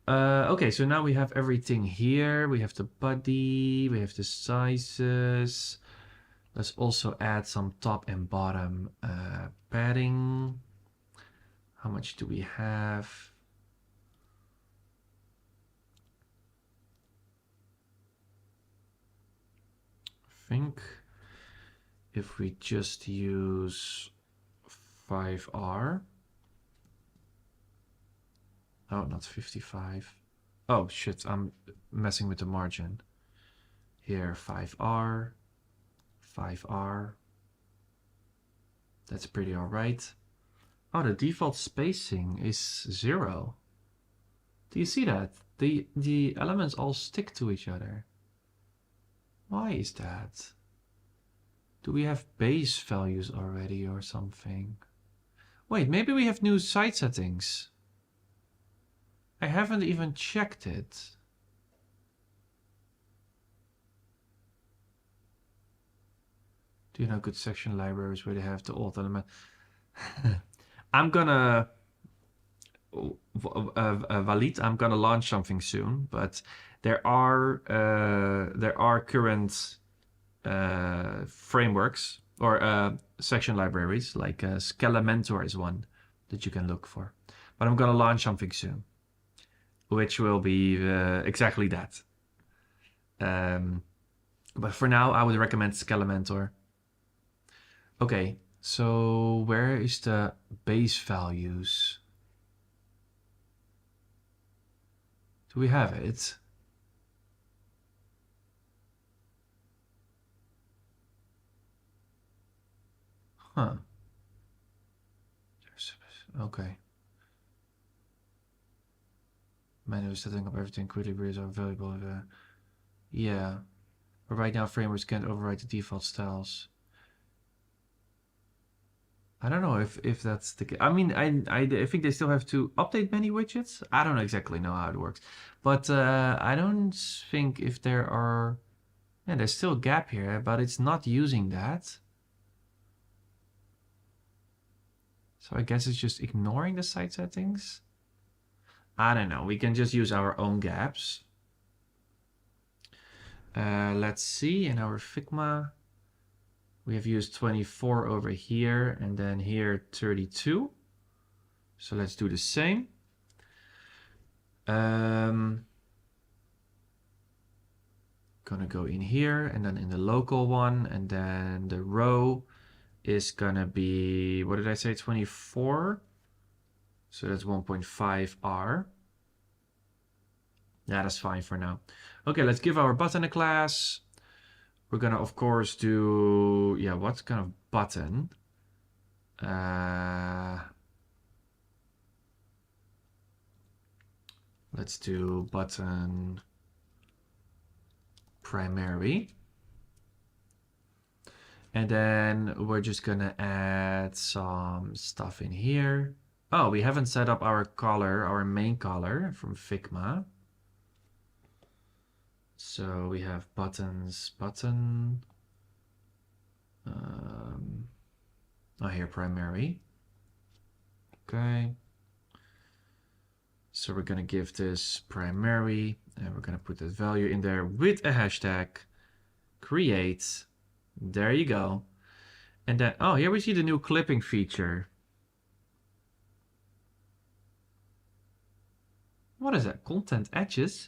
Okay, so now we have everything here. We have the body, we have the sizes. Let's also add some top and bottom padding. How much do we have? I think if we just use 5R. Oh, not 55. Oh, shit, I'm messing with the margin. Here, 5R, 5R. That's pretty alright. Oh, the default spacing is 0. Do you see that? The elements all stick to each other. Why is that? Do we have base values already or something? Wait, maybe we have new site settings. I haven't even checked it. Do you know good section libraries where they have the old element? I'm gonna Walid, I'm gonna launch something soon, but there are current frameworks or section libraries, like Elementor is one that you can look for. But I'm gonna launch something soon, which will be exactly that. But for now, I would recommend Elementor. Okay, so where is the base values? Do we have it? Huh. Okay. Menu setting up everything quickly is available. Yeah. But right now, frameworks can't override the default styles. I don't know if that's the case. I mean, I think they still have to update many widgets. I don't exactly know how it works. But I don't think if there are... Yeah, there's still a gap here, but it's not using that. So I guess it's just ignoring the site settings. I don't know. We can just use our own gaps. Let's see, in our Figma, we have used 24 over here, and then here 32. So let's do the same. Gonna go in here, and then in the local one, and then the row is gonna be, what did I say, 24? So that's 1.5 R. Yeah, that's fine for now. Okay, let's give our button a class. We're gonna, of course, do, yeah, what kind of button? Let's do button primary. And then we're just gonna add some stuff in here. Oh, we haven't set up our color, our main color from Figma. So we have buttons, button. Oh, here, primary. Okay. So we're gonna give this primary, and we're gonna put that value in there with a hashtag, create. There you go. And then, oh, here we see the new clipping feature. What is that? Content edges?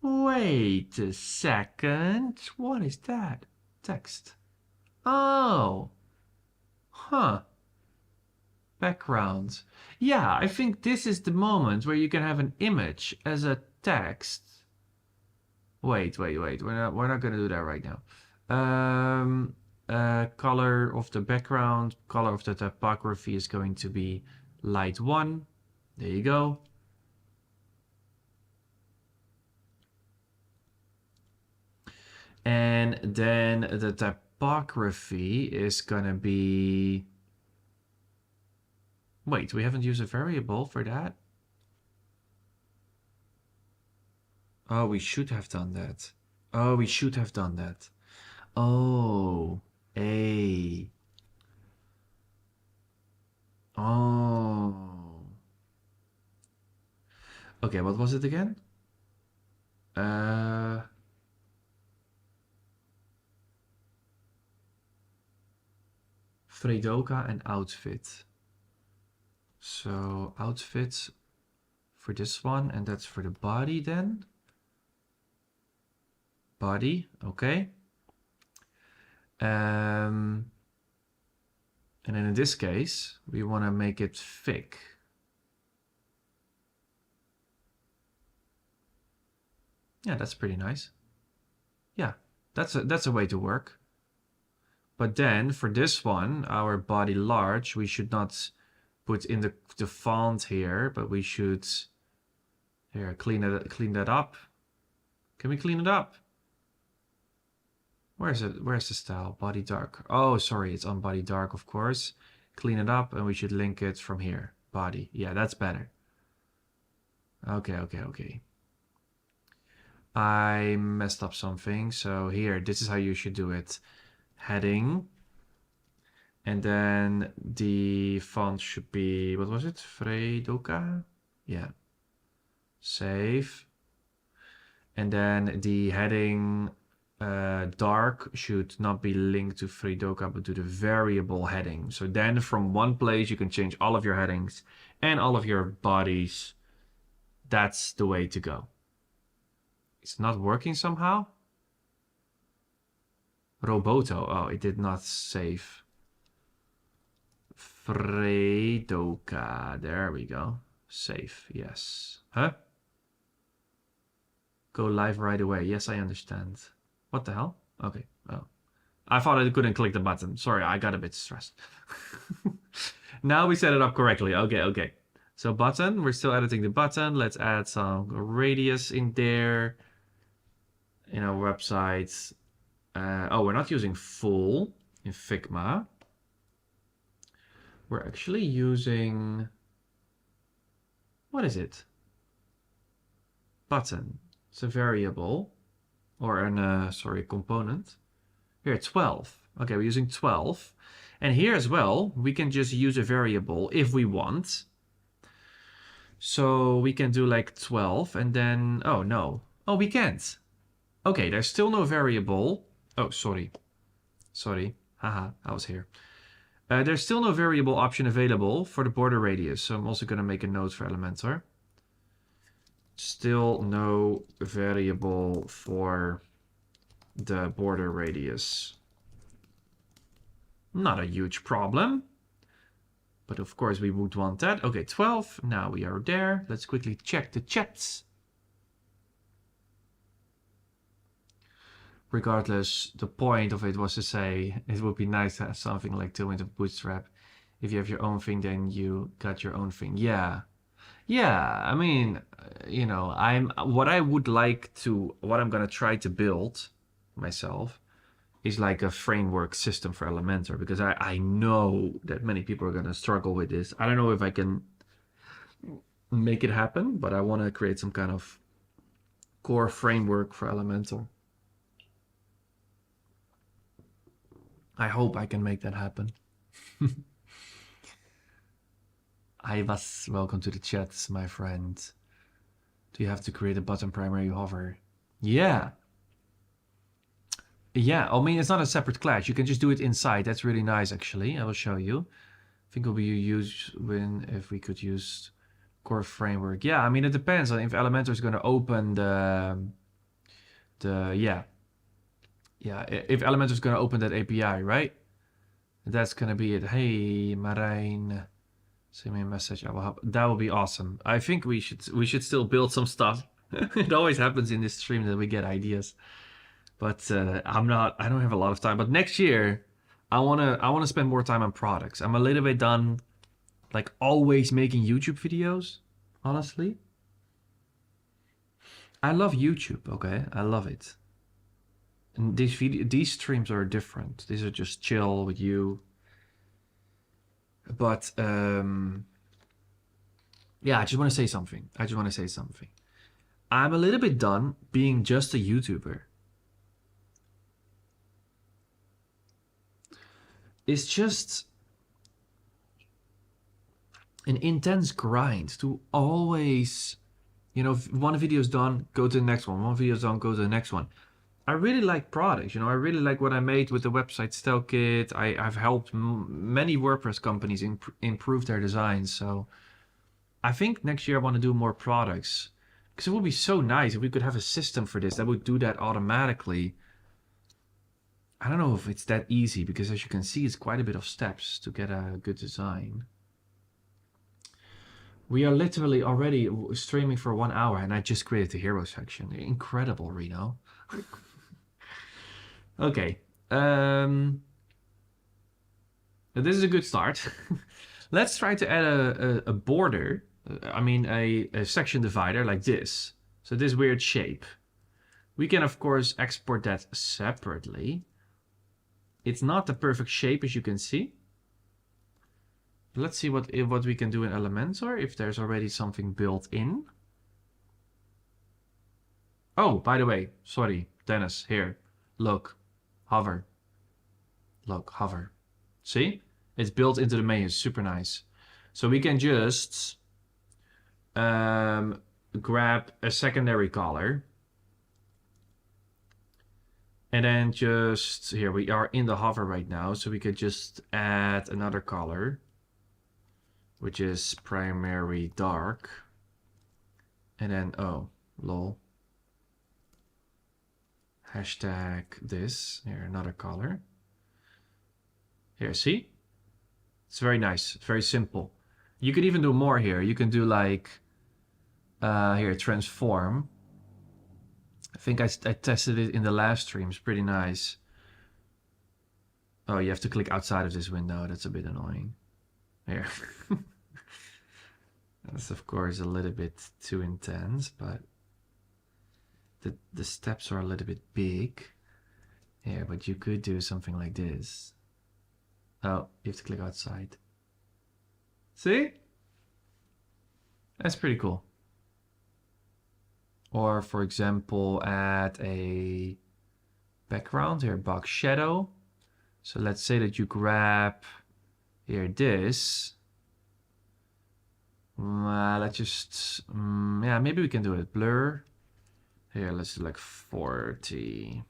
Wait a second. What is that? Text. Oh. Huh. Background. Yeah, I think this is the moment where you can have an image as a text. Wait. We're not gonna do that right now. Color of the background, color of the typography is going to be light 1. There you go. And then the typography is gonna be... Wait, we haven't used a variable for that? Oh, we should have done that. Oh, we should have done that. Oh, A. Oh. Okay, what was it again? Fredoka and outfit. So outfit for this one, and that's for the body then. Body, okay. And then in this case, we want to make it thick. Yeah, that's pretty nice. Yeah, that's a way to work. But then for this one, our body large, we should not put in the font here, but we should here clean that up. Can we clean it up? Where's it? Where's the style? Body dark. Oh, sorry, it's on body dark, of course. Clean it up, and we should link it from here. Body. Yeah, that's better. Okay. I messed up something. So here, this is how you should do it. Heading. And then the font should be, what was it? Fredoka? Yeah. Save. And then the heading dark should not be linked to Fredoka, but to the variable heading. So then from one place you can change all of your headings and all of your bodies. That's the way to go. It's not working somehow. Roboto. Oh, it did not save. Fredoka. There we go. Save. Yes. Huh? Go live right away. Yes, I understand. What the hell? Okay. Oh. I thought I couldn't click the button. Sorry, I got a bit stressed. Now we set it up correctly. Okay. So button, we're still editing the button. Let's add some radius in there. In our website. Oh, we're not using full in Figma. We're actually using... What is it? Button. It's a variable. Or an, component. Here, 12. Okay, we're using 12. And here as well, we can just use a variable if we want. So we can do like 12 and then... Oh, no. Oh, we can't. Okay, there's still no variable. Oh, sorry. Haha, I was here. There's still no variable option available for the border radius. So I'm also going to make a note for Elementor. Still no variable for the border radius. Not a huge problem. But of course we would want that. Okay, 12. Now we are there. Let's quickly check the chats. Regardless, the point of it was to say it would be nice to have something like Tailwind of Bootstrap. If you have your own thing, then you got your own thing. Yeah. I mean, you know, what I'm gonna try to build myself is like a framework system for Elementor, because I know that many people are gonna struggle with this. I don't know if I can make it happen, but I want to create some kind of core framework for Elementor. I hope I can make that happen. Hi Vas, welcome to the chat, my friend. Do you have to create a button primary hover? Yeah, I mean, it's not a separate class. You can just do it inside. That's really nice, actually. I will show you. I think it will be used if we could use core framework. Yeah, I mean, it depends on if Elementor is going to open yeah, if Elementor is going to open that API, right? That's going to be it. Hey, Marijn, send me a message. I will help. That would be awesome. I think we should still build some stuff. It always happens in this stream that we get ideas, but I don't have a lot of time. But next year, I wanna spend more time on products. I'm a little bit done, like always making YouTube videos. Honestly, I love YouTube. Okay, I love it. And these streams are different. These are just chill with you. But yeah, I just want to say something. I'm a little bit done being just a YouTuber. It's just an intense grind to always, if one video is done, go to the next one. One video is done, go to the next one. I really like products, I really like what I made with the website StelKit. I've helped many WordPress companies improve their designs. So I think next year I want to do more products, because it would be so nice if we could have a system for this that would do that automatically. I don't know if it's that easy, because as you can see, it's quite a bit of steps to get a good design. We are literally already streaming for 1 hour, and I just created the hero section. Incredible, Reno. Okay. This is a good start. Let's try to add a border. I mean, a section divider like this. So this weird shape. We can, of course, export that separately. It's not the perfect shape, as you can see. Let's see what we can do in Elementor, if there's already something built in. Oh, by the way, sorry, Dennis, here. Look, hover. Look, hover. See? It's built into the menu, super nice. So we can just grab a secondary color. And then just, here we are in the hover right now, so we could just add another color, which is primary dark. And then, oh, lol. Hashtag this, here, another color. Here, see? It's very nice, it's very simple. You could even do more here. You can do like, here, transform. I think I tested it in the last stream, it's pretty nice. Oh, you have to click outside of this window, that's a bit annoying. Here. That's of course a little bit too intense, but the steps are a little bit big. Here, but you could do something like this. Oh, you have to click outside. See? That's pretty cool. Or for example, add a background here, box shadow. So let's say that you grab here this. Let's just, yeah, maybe we can do it. Blur. Here, let's do like 40.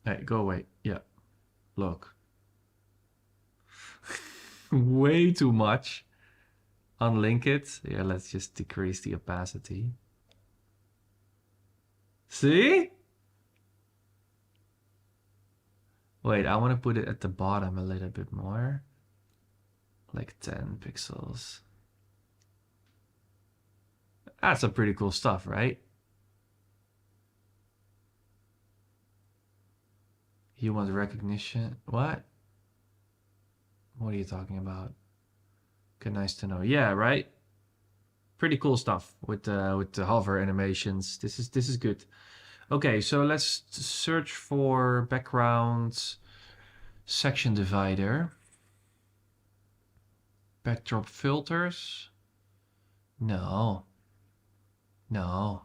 Hey, go away. Yeah. Look. Way too much. Unlink it. Yeah, let's just decrease the opacity. See? Wait, I want to put it at the bottom a little bit more. Like 10 pixels. That's some pretty cool stuff, right? You want recognition? What? What are you talking about? Okay, nice to know. Yeah, right? Pretty cool stuff with the hover animations. This is good. Okay, so let's search for background section divider. Backdrop filters. No. No.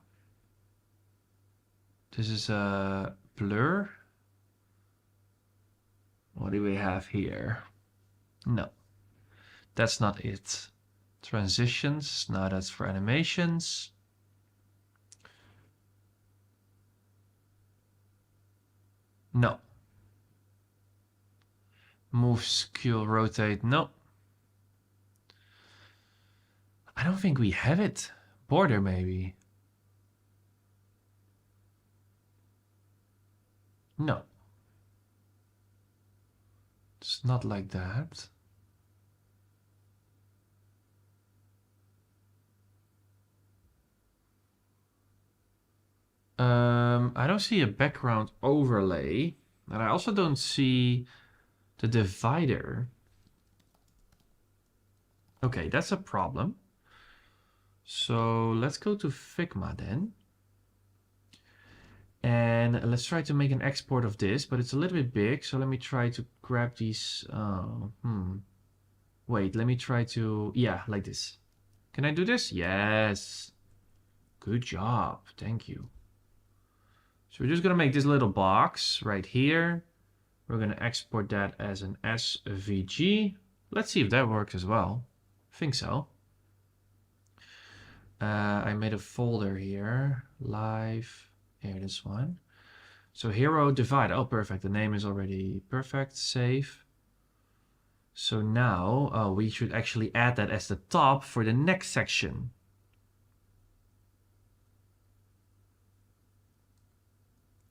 This is a blur. What do we have here? No. That's not it. Transitions. No, that's for animations. No. Move, skew, rotate. No. I don't think we have it. Border maybe. No. It's not like that. I don't see a background overlay. And I also don't see the divider. Okay, that's a problem. So let's go to Figma then. And let's try to make an export of this, but it's a little bit big. So let me try to grab these. Wait, let me try to, yeah, like this. Can I do this? Yes. Good job. Thank you. So we're just going to make this little box right here. We're going to export that as an SVG. Let's see if that works as well. I think so. I made a folder here. Live. Here, this one. So hero divide. Oh, perfect. The name is already perfect. Save. So now we should actually add that as the top for the next section.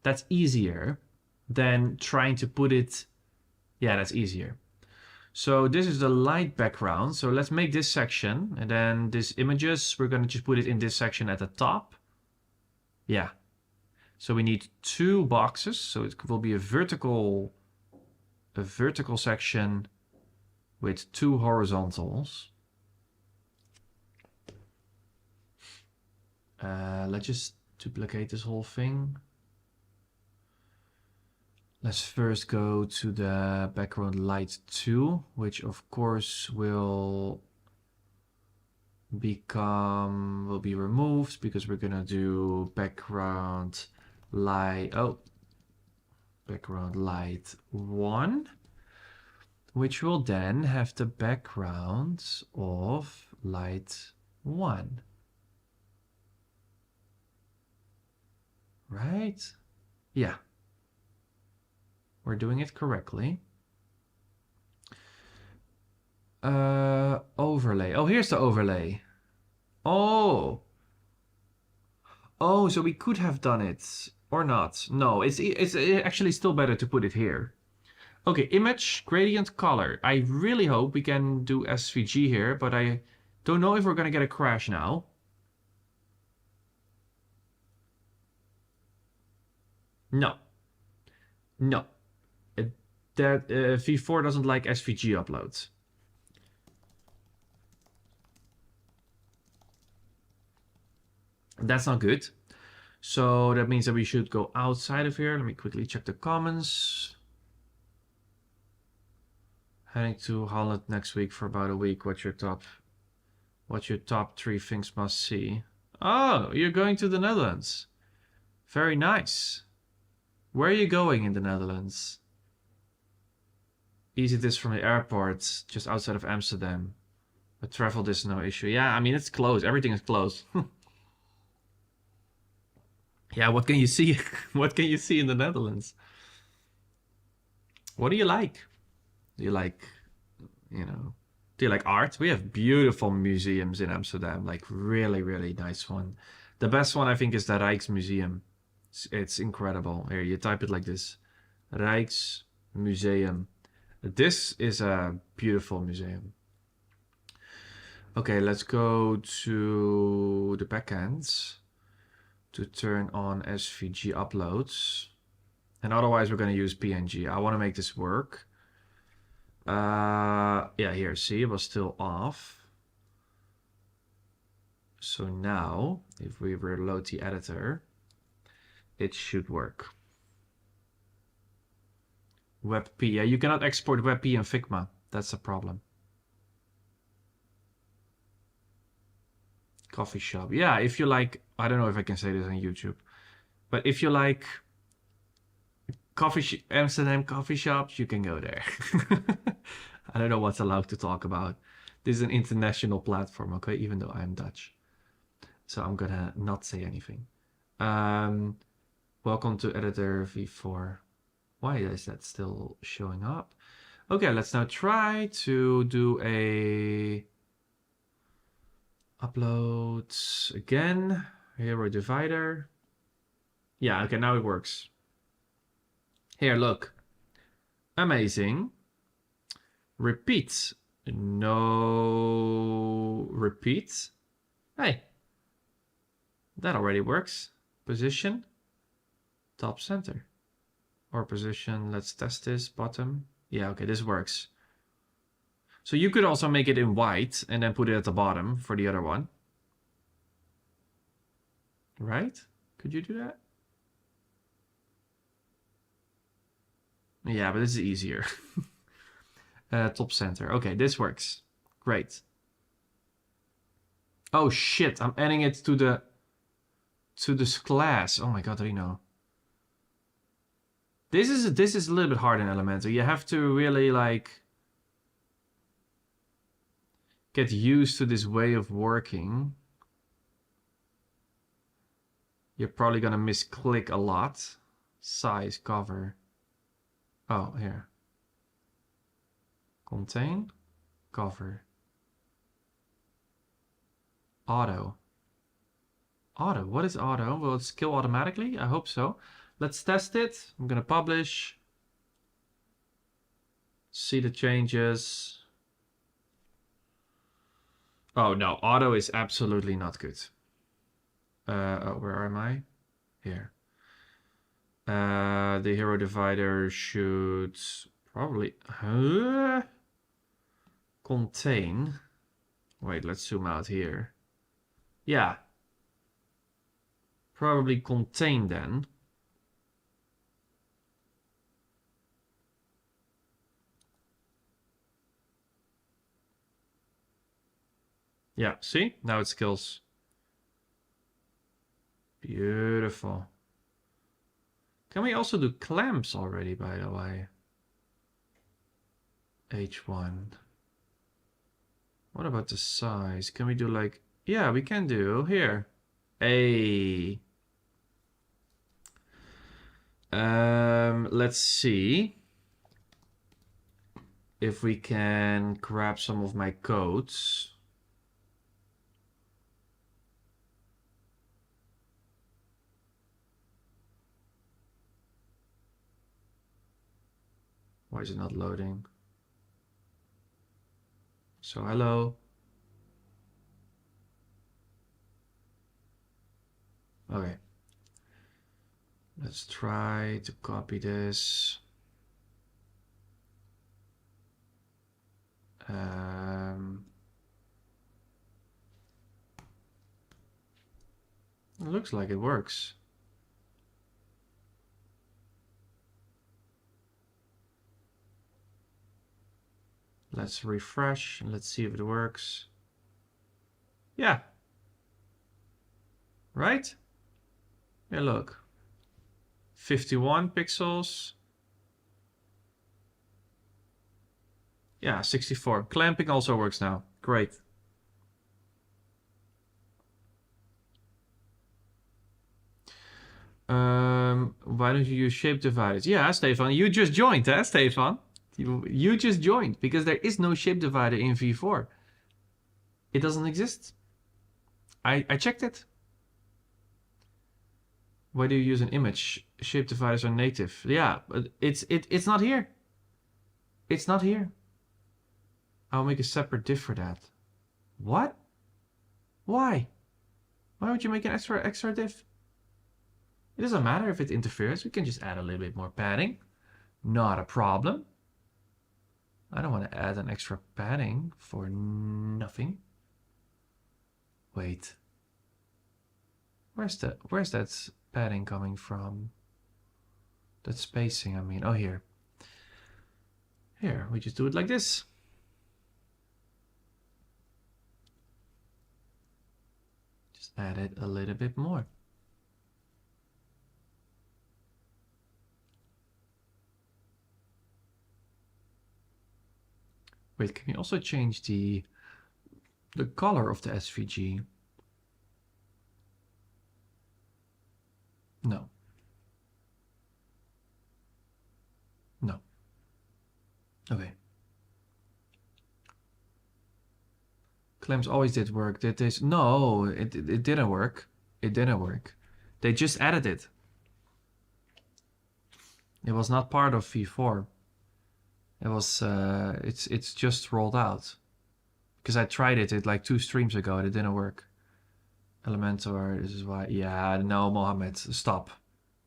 That's easier than trying to put it. Yeah, that's easier. So this is the light background. So let's make this section, and then this images, we're going to just put it in this section at the top. Yeah. So we need 2 boxes. So it will be a vertical section with 2 horizontals. Let's just duplicate this whole thing. Let's first go to the background light 2, which of course will be removed because we're gonna do background light background light 1, which will then have the background of light 1. Right? Yeah. We're doing it correctly. Overlay. Oh, here's the overlay. Oh. Oh, so we could have done it or not. No, it's actually still better to put it here. Okay, image, gradient, color. I really hope we can do SVG here, but I don't know if we're gonna get a crash now. No. No. That V4 doesn't like SVG uploads. That's not good. So that means that we should go outside of here. Let me quickly check the comments. Heading to Holland next week for about a week. What's your top 3 things must see? Oh, you're going to the Netherlands. Very nice. Where are you going in the Netherlands? Easy this from the airport, just outside of Amsterdam. But travel is no issue. Yeah, I mean, it's close. Everything is close. Yeah, what can you see? What can you see in the Netherlands? What do you like? Do you like, do you like art? We have beautiful museums in Amsterdam, like really, really nice one. The best one, I think, is the Rijksmuseum. It's incredible. Here, you type it like this. Rijksmuseum. This is a beautiful museum. Okay, let's go to the backends to turn on SVG uploads. And otherwise we're going to use PNG. I want to make this work. Yeah, here, see, it was still off. So now, if we reload the editor, it should work. WebP, yeah, you cannot export WebP in Figma. That's the problem. Coffee shop. Yeah, if you like, I don't know if I can say this on YouTube, but if you like Amsterdam coffee shops, you can go there. I don't know what's allowed to talk about. This is an international platform, okay, even though I'm Dutch. So I'm gonna not say anything. Welcome to editor V4. Why is that still showing up? Okay, let's now try to do a Upload again. Hero divider. Yeah, okay, now it works. Here, look. Amazing. Repeat. No repeat. Hey. That already works. Position. Top center. Or position, let's test this. Bottom. Yeah, okay, this works. So you could also make it in white and then put it at the bottom for the other one. Right? Could you do that? Yeah, but this is easier. Top center. Okay, this works. Great. Oh shit, I'm adding it to this class. Oh my god, Reno. This is a little bit hard in Elementor. You have to really like get used to this way of working. You're probably gonna misclick a lot. Size, cover. Oh, here. Contain, cover. Auto. Auto, what is auto? Will it skill automatically? I hope so. Let's test it. I'm gonna publish. See the changes. Oh no, auto is absolutely not good. Oh, where am I? Here. The hero divider should probably contain. Wait, let's zoom out here. Yeah. Probably contain then. Yeah, see? Now it skills. Beautiful. Can we also do clamps already, by the way? H1. What about the size? Can we do like... Yeah, we can do here. A. Let's see if we can grab some of my codes. Why is it not loading? So hello. Okay. Let's try to copy this. It looks like it works. Let's refresh and let's see if it works. Yeah. Right? Yeah, look. 51 pixels. Yeah, 64. Clamping also works now. Great. Why don't you use shape dividers? Yeah, Stefan, you just joined, eh, Stefan? You just joined because there is no shape divider in V4. It doesn't exist. I checked it. Why do you use an image? Shape dividers are native. Yeah, but it's not here. It's not here. I'll make a separate div for that. What? Why? Why would you make an extra div? It doesn't matter if it interferes. We can just add a little bit more padding. Not a problem. I don't want to add an extra padding for nothing. Wait. Where's that padding coming from? That spacing, I mean. Oh, here. Here, we just do it like this. Just add it a little bit more. Wait, can you also change the color of the SVG? No. No. Okay. Claims always did work. Did this? No, it didn't work. It didn't work. They just added it. It was not part of V4. It was it's just rolled out. Because I tried it like 2 streams ago and it didn't work. Elementor, this is why. Yeah, no, Mohammed, stop.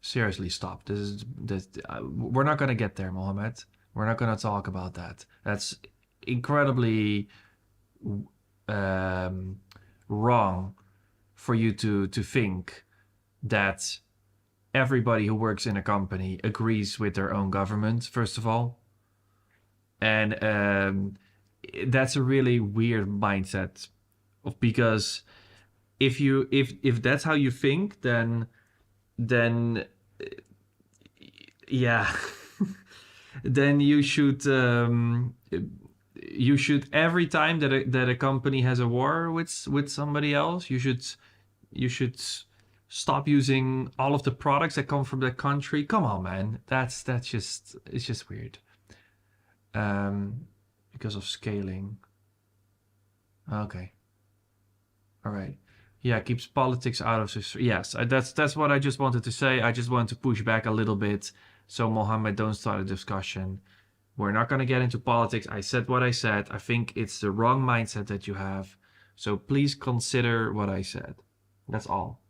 Seriously, stop. We're not gonna get there, Mohammed. We're not gonna talk about that. That's incredibly wrong for you to think that everybody who works in a company agrees with their own government, first of all. And that's a really weird mindset, because if that's how you think, then yeah, then you should every time that a company has a war with somebody else, you should stop using all of the products that come from that country. Come on, man, it's just weird. Because of scaling. Okay. All right. Yeah, keeps politics out of this. Yes, that's what I just wanted to say. I just want to push back a little bit, so Mohammed, don't start a discussion. We're not going to get into politics. I said what I said. I think it's the wrong mindset that you have. So please consider what I said. That's all.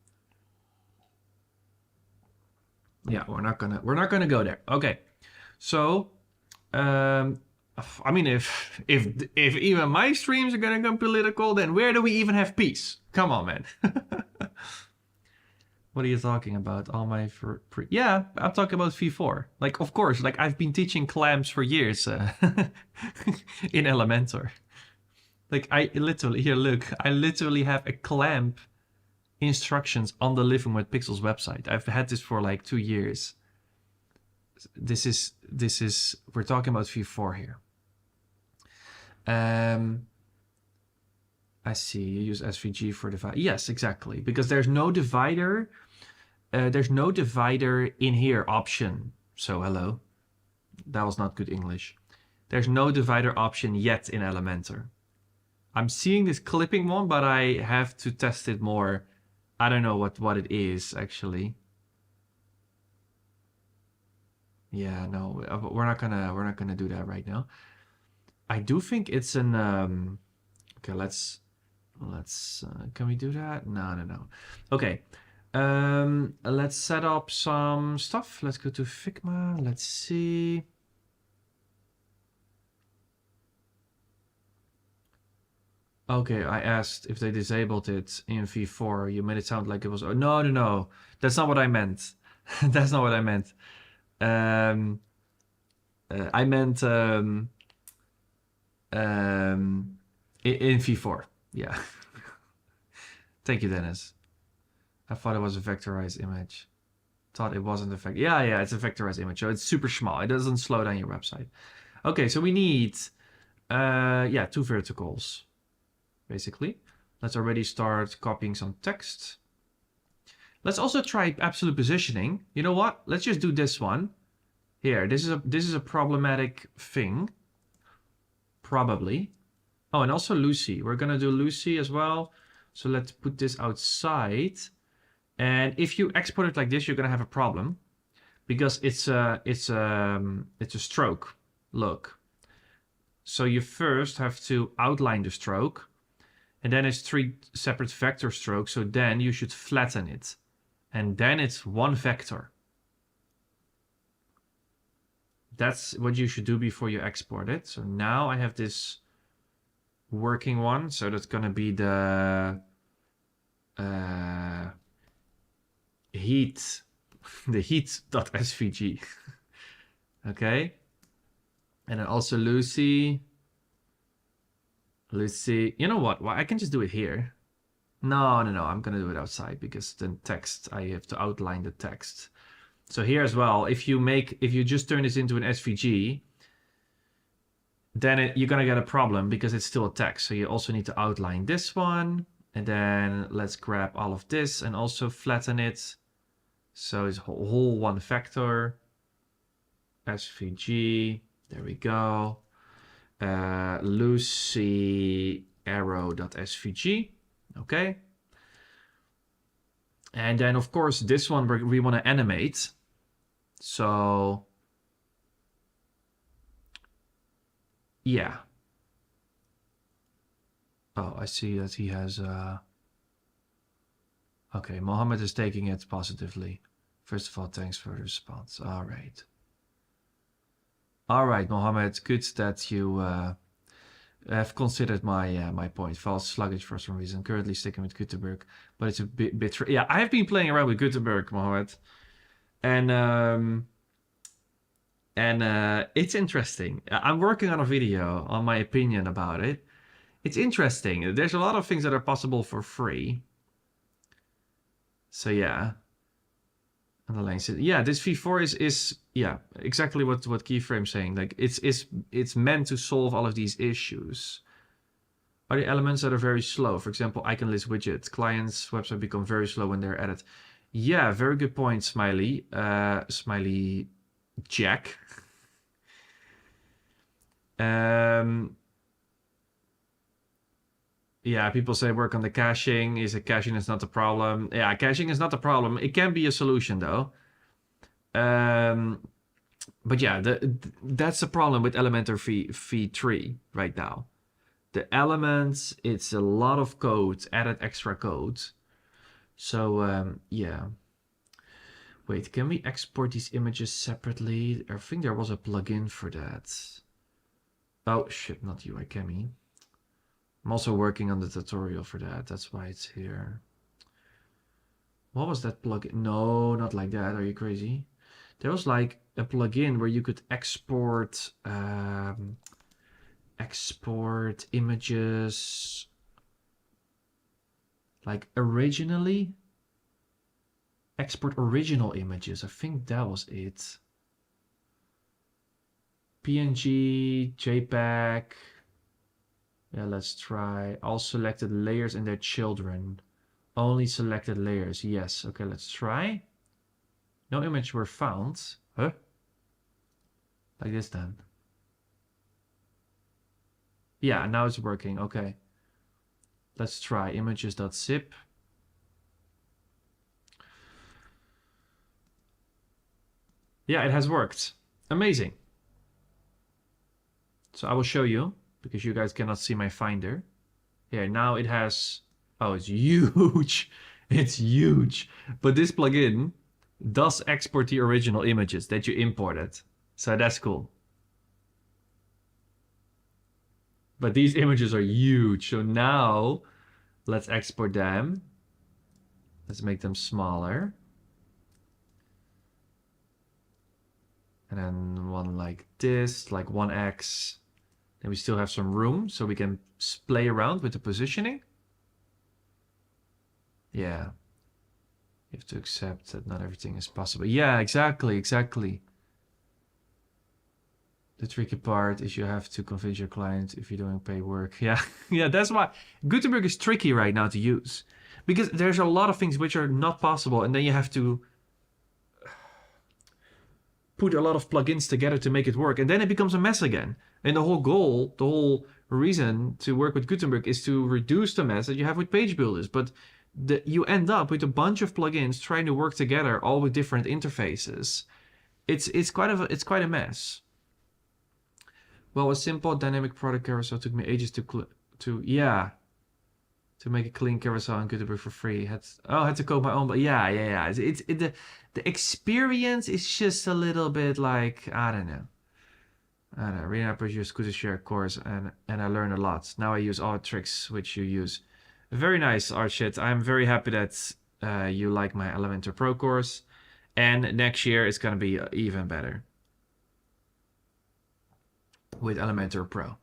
Yeah, we're not gonna go there. Okay. So, I mean, if even my streams are gonna go political, then where do we even have peace? Come on, man. What are you talking about? All my yeah, I'm talking about V4. Like, of course, like I've been teaching clamps for years in Elementor. Like I literally have a clamp instructions on the Living with Pixels website. I've had this for like 2 years. This is we're talking about V4 here. I see you use SVG for divide. Yes, exactly, because there's no divider. There's no divider in here option. So hello, that was not good English. There's no divider option yet in Elementor. I'm seeing this clipping one, but I have to test it more. I don't know what it is actually. Yeah, no, we're not gonna do that right now. I do think it's an okay, let's can we do that? No. Okay. Let's set up some stuff. Let's go to Figma. Let's see. Okay, I asked if they disabled it in V4. You made it sound like it was... Oh, no. That's not what I meant. That's not what I meant. I meant in V4. Yeah. Thank you, Dennis. I thought it was a vectorized image. Thought it wasn't a vector. Yeah, it's a vectorized image. So it's super small. It doesn't slow down your website. Okay, so we need 2 verticals. Basically, let's already start copying some text. Let's also try absolute positioning. You know what? Let's just do this one. Here, this is a problematic thing. Probably. Oh, and also Lucy. We're gonna do Lucy as well. So let's put this outside. And if you export it like this, you're gonna have a problem because it's a stroke. Look. So you first have to outline the stroke. And then it's 3 separate vector strokes, so then you should flatten it. And then it's 1 vector. That's what you should do before you export it. So now I have this working one, so that's gonna be the heat, the heat.svg. Okay. And then also Lucy, you know what? Well, I can just do it here. No, I'm gonna do it outside because the text, I have to outline the text. So here as well, if you just turn this into an SVG, then you're gonna get a problem because it's still a text. So you also need to outline this one, and then let's grab all of this and also flatten it. So it's whole 1 vector, SVG. There we go. Lucy arrow.svg. Okay. And then, of course, this one we want to animate. So, yeah. Oh, I see that he has... Okay, Mohammed is taking it positively. First of all, thanks for the response. All right. All right, Mohammed, good that you have considered my point. False sluggish for some reason. Currently sticking with Gutenberg, but it's a bit yeah, I have been playing around with Gutenberg, Mohammed. And it's interesting. I'm working on a video on my opinion about it. It's interesting. There's a lot of things that are possible for free. So yeah. And the length, yeah, this V4 is yeah, exactly what Keyframe's saying. Like it's meant to solve all of these issues. Are the elements that are very slow? For example, icon list widget. Clients' website become very slow when they're added. Yeah, very good point, Smiley. Smiley Jack. Yeah, people say work on the caching. Caching is not the problem? Yeah, caching is not the problem. It can be a solution though. But yeah, that's the problem with Elementor V3 right now. The elements, it's a lot of code, added extra code. So yeah. Wait, can we export these images separately? I think there was a plugin for that. Oh shit, not UI Chemi. I'm also working on the tutorial for that. That's why it's here. What was that plugin? No, not like that. Are you crazy? There was like a plugin where you could export export images like originally. Export original images. I think that was it. PNG, JPEG. Yeah, let's try. All selected layers and their children. Only selected layers. Yes. Okay, let's try. No image were found. Huh? Like this then. Yeah, now it's working. Okay. Let's try images.zip. Yeah, it has worked. Amazing. So I will show you because you guys cannot see my Finder. Yeah, now it has... Oh, it's huge. It's huge. But this plugin does export the original images that you imported. So that's cool. But these images are huge. So now let's export them. Let's make them smaller. And then one like this, like 1x. Then we still have some room so we can play around with the positioning. Yeah. You have to accept that not everything is possible. Yeah, exactly. The tricky part is you have to convince your client if you're doing paid work. Yeah, yeah, that's why Gutenberg is tricky right now to use. Because there's a lot of things which are not possible, and then you have to put a lot of plugins together to make it work, and then it becomes a mess again. And the whole goal, the whole reason to work with Gutenberg is to reduce the mess that you have with page builders. But you end up with a bunch of plugins trying to work together, all with different interfaces. It's quite a mess. Well, a simple dynamic product carousel took me ages to make a clean carousel on Gutenberg for free. Had to code my own, but yeah. The experience is just a little bit like I don't know. Really, I use Skuttershare course and I learned a lot. Now I use all the tricks which you use. Very nice, Archit. I'm very happy that you like my Elementor Pro course, and next year it's gonna be even better with Elementor Pro.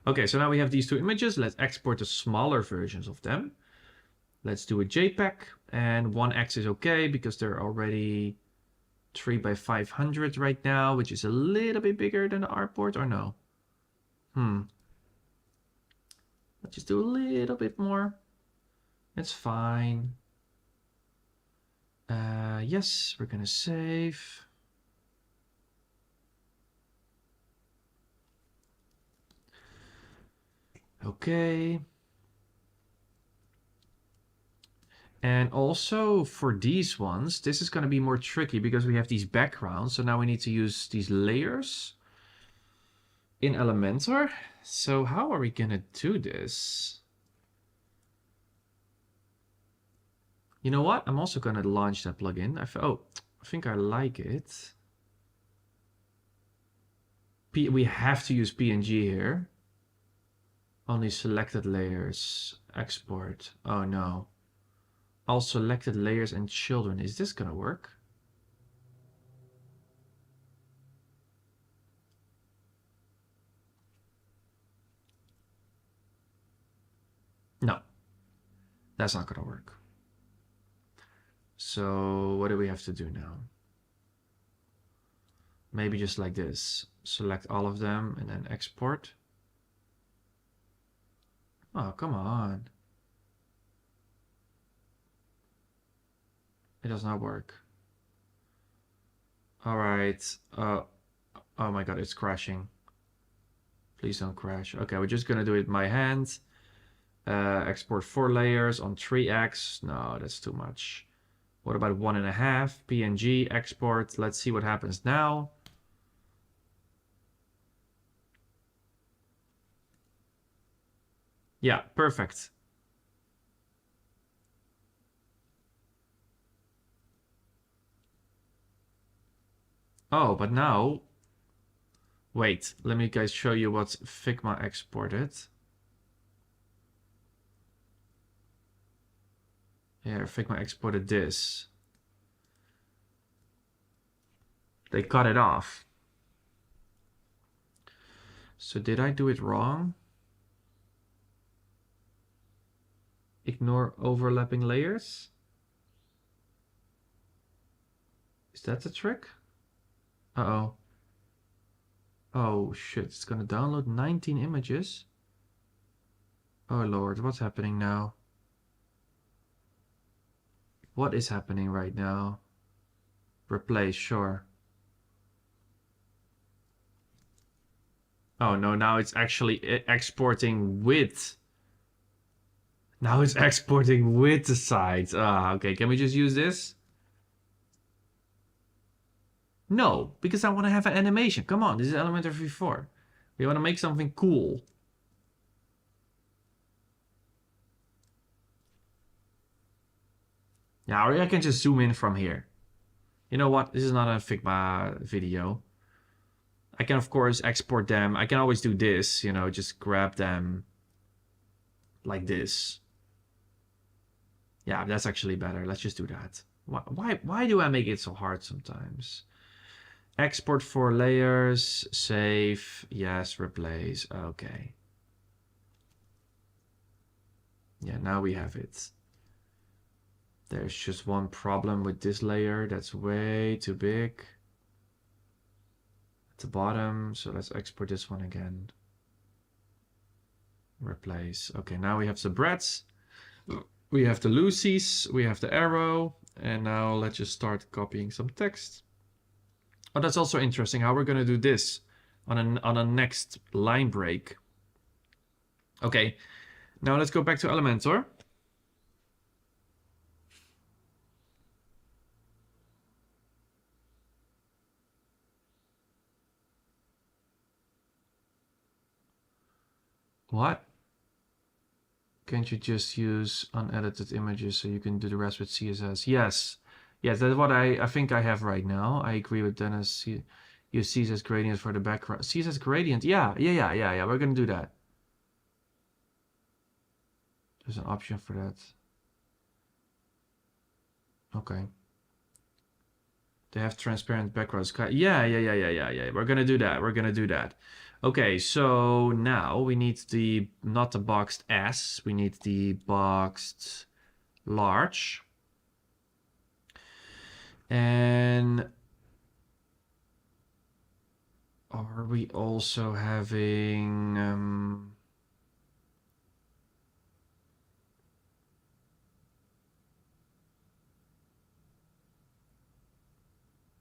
Okay, so now we have these two images. Let's export the smaller versions of them. Let's do a JPEG, and 1x is okay because they're already 3 by 500 right now, which is a little bit bigger than the artboard, or no? Let's just do a little bit more. It's fine. Yes, we're gonna save. Okay. And also for these ones, this is going to be more tricky because we have these backgrounds. So now we need to use these layers in Elementor. So how are we going to do this? You know what? I'm also going to launch that plugin. I think I like it. We have to use PNG here. Only selected layers. Export. Oh no. All selected layers and children. Is this gonna work? No. That's not gonna work. So what do we have to do now? Maybe just like this. Select all of them and then export. Oh, come on. It does not work. All right. Oh my god, it's crashing. Please don't crash. Okay, we're just gonna do it by hand. Export 4 layers on 3x. No, that's too much. What about 1.5? PNG export. Let's see what happens now. Yeah, perfect. Oh, but now... Wait, let me guys show you what Figma exported. Here, Figma exported this. They cut it off. So did I do it wrong? Ignore overlapping layers? Is that the trick? Uh-oh. Oh shit, it's gonna download 19 images. Oh lord, what's happening now? What is happening right now? Replace, sure. Oh no, now it's actually exporting with. Now it's exporting with the sides. Ah, okay, can we just use this? No, because I want to have an animation. Come on, this is Elementor V4. We want to make something cool. Yeah, or I can just zoom in from here. You know what? This is not a Figma video. I can, of course, export them. I can always do this, you know, just grab them like this. Yeah, that's actually better. Let's just do that. Why do I make it so hard sometimes? Export 4 layers, save, yes, replace, okay. Yeah, now we have it. There's just one problem with this layer. That's way too big. At the bottom, so let's export this one again. Replace. Okay, now we have the breadths. We have the loosies, we have the arrow, and now let's just start copying some text. Oh, that's also interesting how we're gonna do this on a next line break. Okay, now let's go back to Elementor. What? Can't you just use unedited images so you can do the rest with CSS? Yes. Yes, that's what I think I have right now. I agree with Dennis. Use CSS gradient for the background. CSS gradient? Yeah. We're gonna do that. There's an option for that. Okay. They have transparent backgrounds. Yeah. We're gonna do that. We're gonna do that. Okay, so now we need the, not the boxed S, we need the boxed large. And are we also having...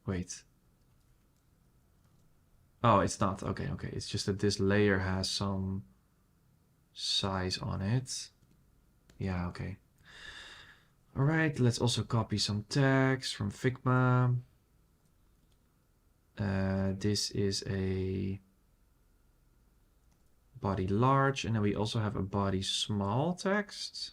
Wait. Oh, it's not. Okay. It's just that this layer has some size on it. Yeah, okay. All right, let's also copy some text from Figma. This is a body large, and then we also have a body small text.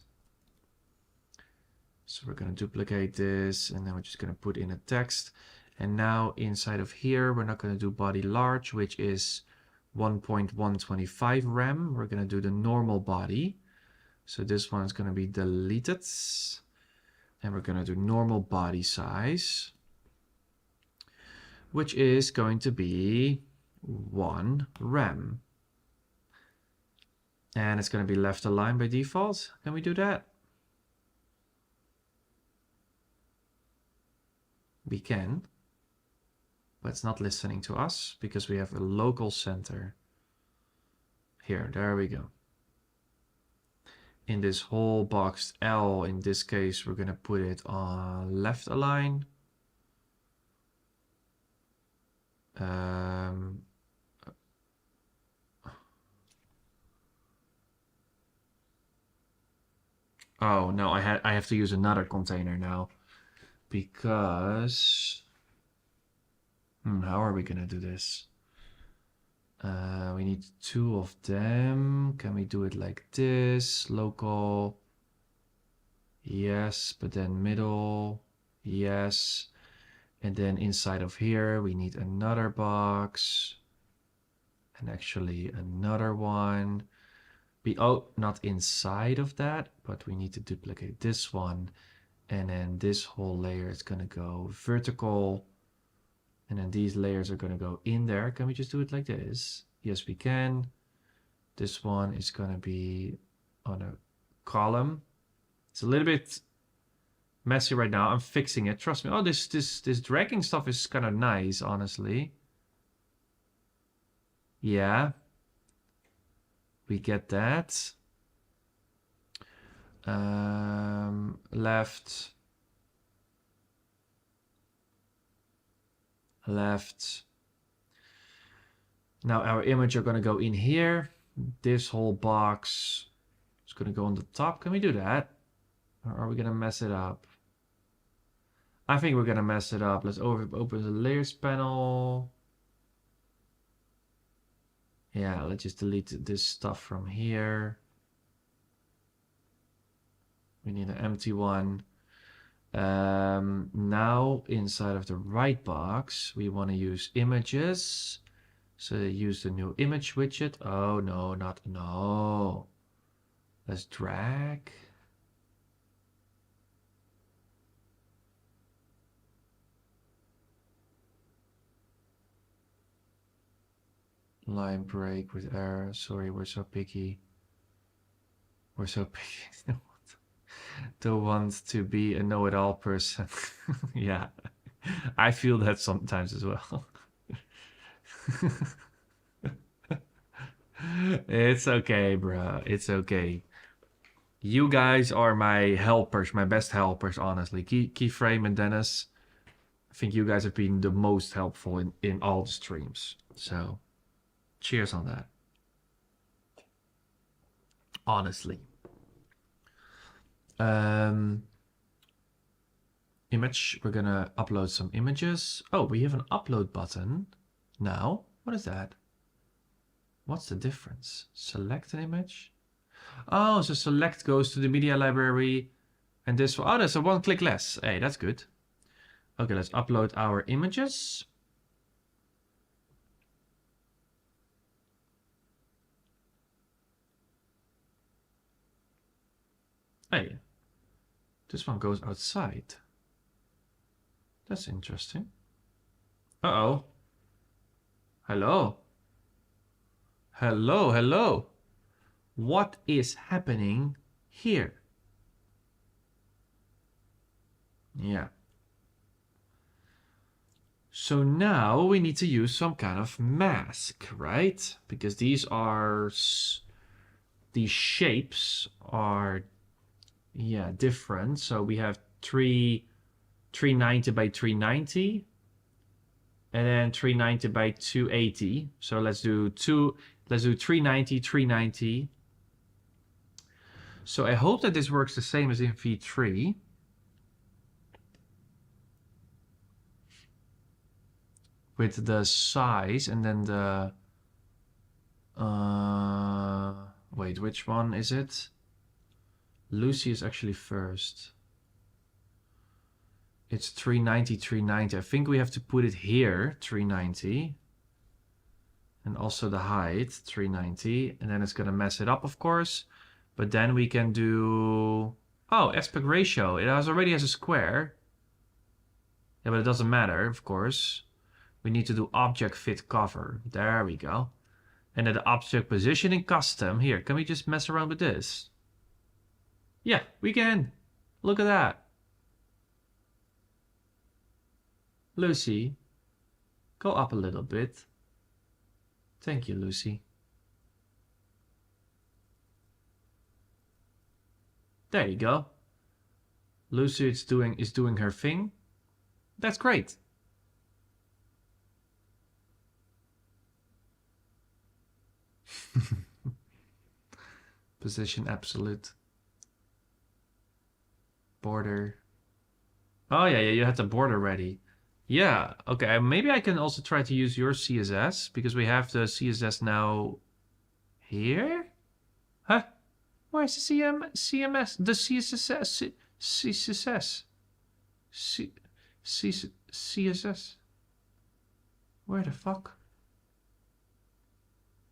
So we're going to duplicate this, and then we're just going to put in a text. And now inside of here, we're not going to do body large, which is 1.125 rem. We're going to do the normal body. So this one is going to be deleted. And we're going to do normal body size, which is going to be 1 rem. And it's going to be left aligned by default. Can we do that? We can, but it's not listening to us because we have a local center. Here, there we go. In this whole box L, in this case, we're going to put it on left align. Oh no, I have to use another container now because how are we gonna do this? We need 2 of them. Can we do it like this? Local. Yes, but then middle. Yes. And then inside of here, we need another box. And actually another one. Not inside of that, but we need to duplicate this one. And then this whole layer is going to go vertical. And then these layers are going to go in there. Can we just do it like this? Yes, we can. This one is going to be on a column. It's a little bit messy right now. I'm fixing it. Trust me. Oh, this dragging stuff is kind of nice, honestly. Yeah. We get that. Left. Now our image are going to go in here. This whole box is going to go on the top. Can we do that? Or are we going to mess it up? I think we're going to mess it up. Let's open the layers panel. Yeah, let's just delete this stuff from here. We need an empty one. Now inside of the right box, we want to use images. So use the new image widget. Oh no, no. Let's drag. Line break with error. Sorry, we're so picky. We're so picky. Don't want to be a know-it-all person. Yeah, I feel that sometimes as well. It's okay, bro. It's okay. You guys are my helpers, my best helpers, honestly. Keyframe and Dennis, I think you guys have been the most helpful in all the streams. So, cheers on that. Honestly. Image, we're gonna upload some images. Oh, we have an upload button now. What is that? What's the difference? Select an image? Oh, so select goes to the media library and this one. Oh, that's a one click less. Hey, that's good. Okay, let's upload our images. Hey, this one goes outside. That's interesting. Uh-oh. Hello. Hello. What is happening here? Yeah. So now we need to use some kind of mask, right? Because these shapes are, yeah, different. So we have 390 by 390 and then 390 by 280. So let's do 390, 390. So I hope that this works the same as in V3. With the size and then the... wait, which one is it? Lucy is actually first. It's 390, 390. I think we have to put it here, 390. And also the height, 390. And then it's going to mess it up, of course. But then we can do... Oh, aspect ratio. It already has a square. Yeah, but it doesn't matter, of course. We need to do object fit cover. There we go. And then the object position in custom. Here, can we just mess around with this? Yeah, we can. Look at that. Lucy, go up a little bit. Thank you, Lucy. There you go. Lucy is doing her thing. That's great. Position absolute. Border. Oh yeah, you had the border ready. Yeah, okay, maybe I can also try to use your CSS, because we have the CSS now here? Huh? Where's the CMS? The CSS? CSS? Where the fuck?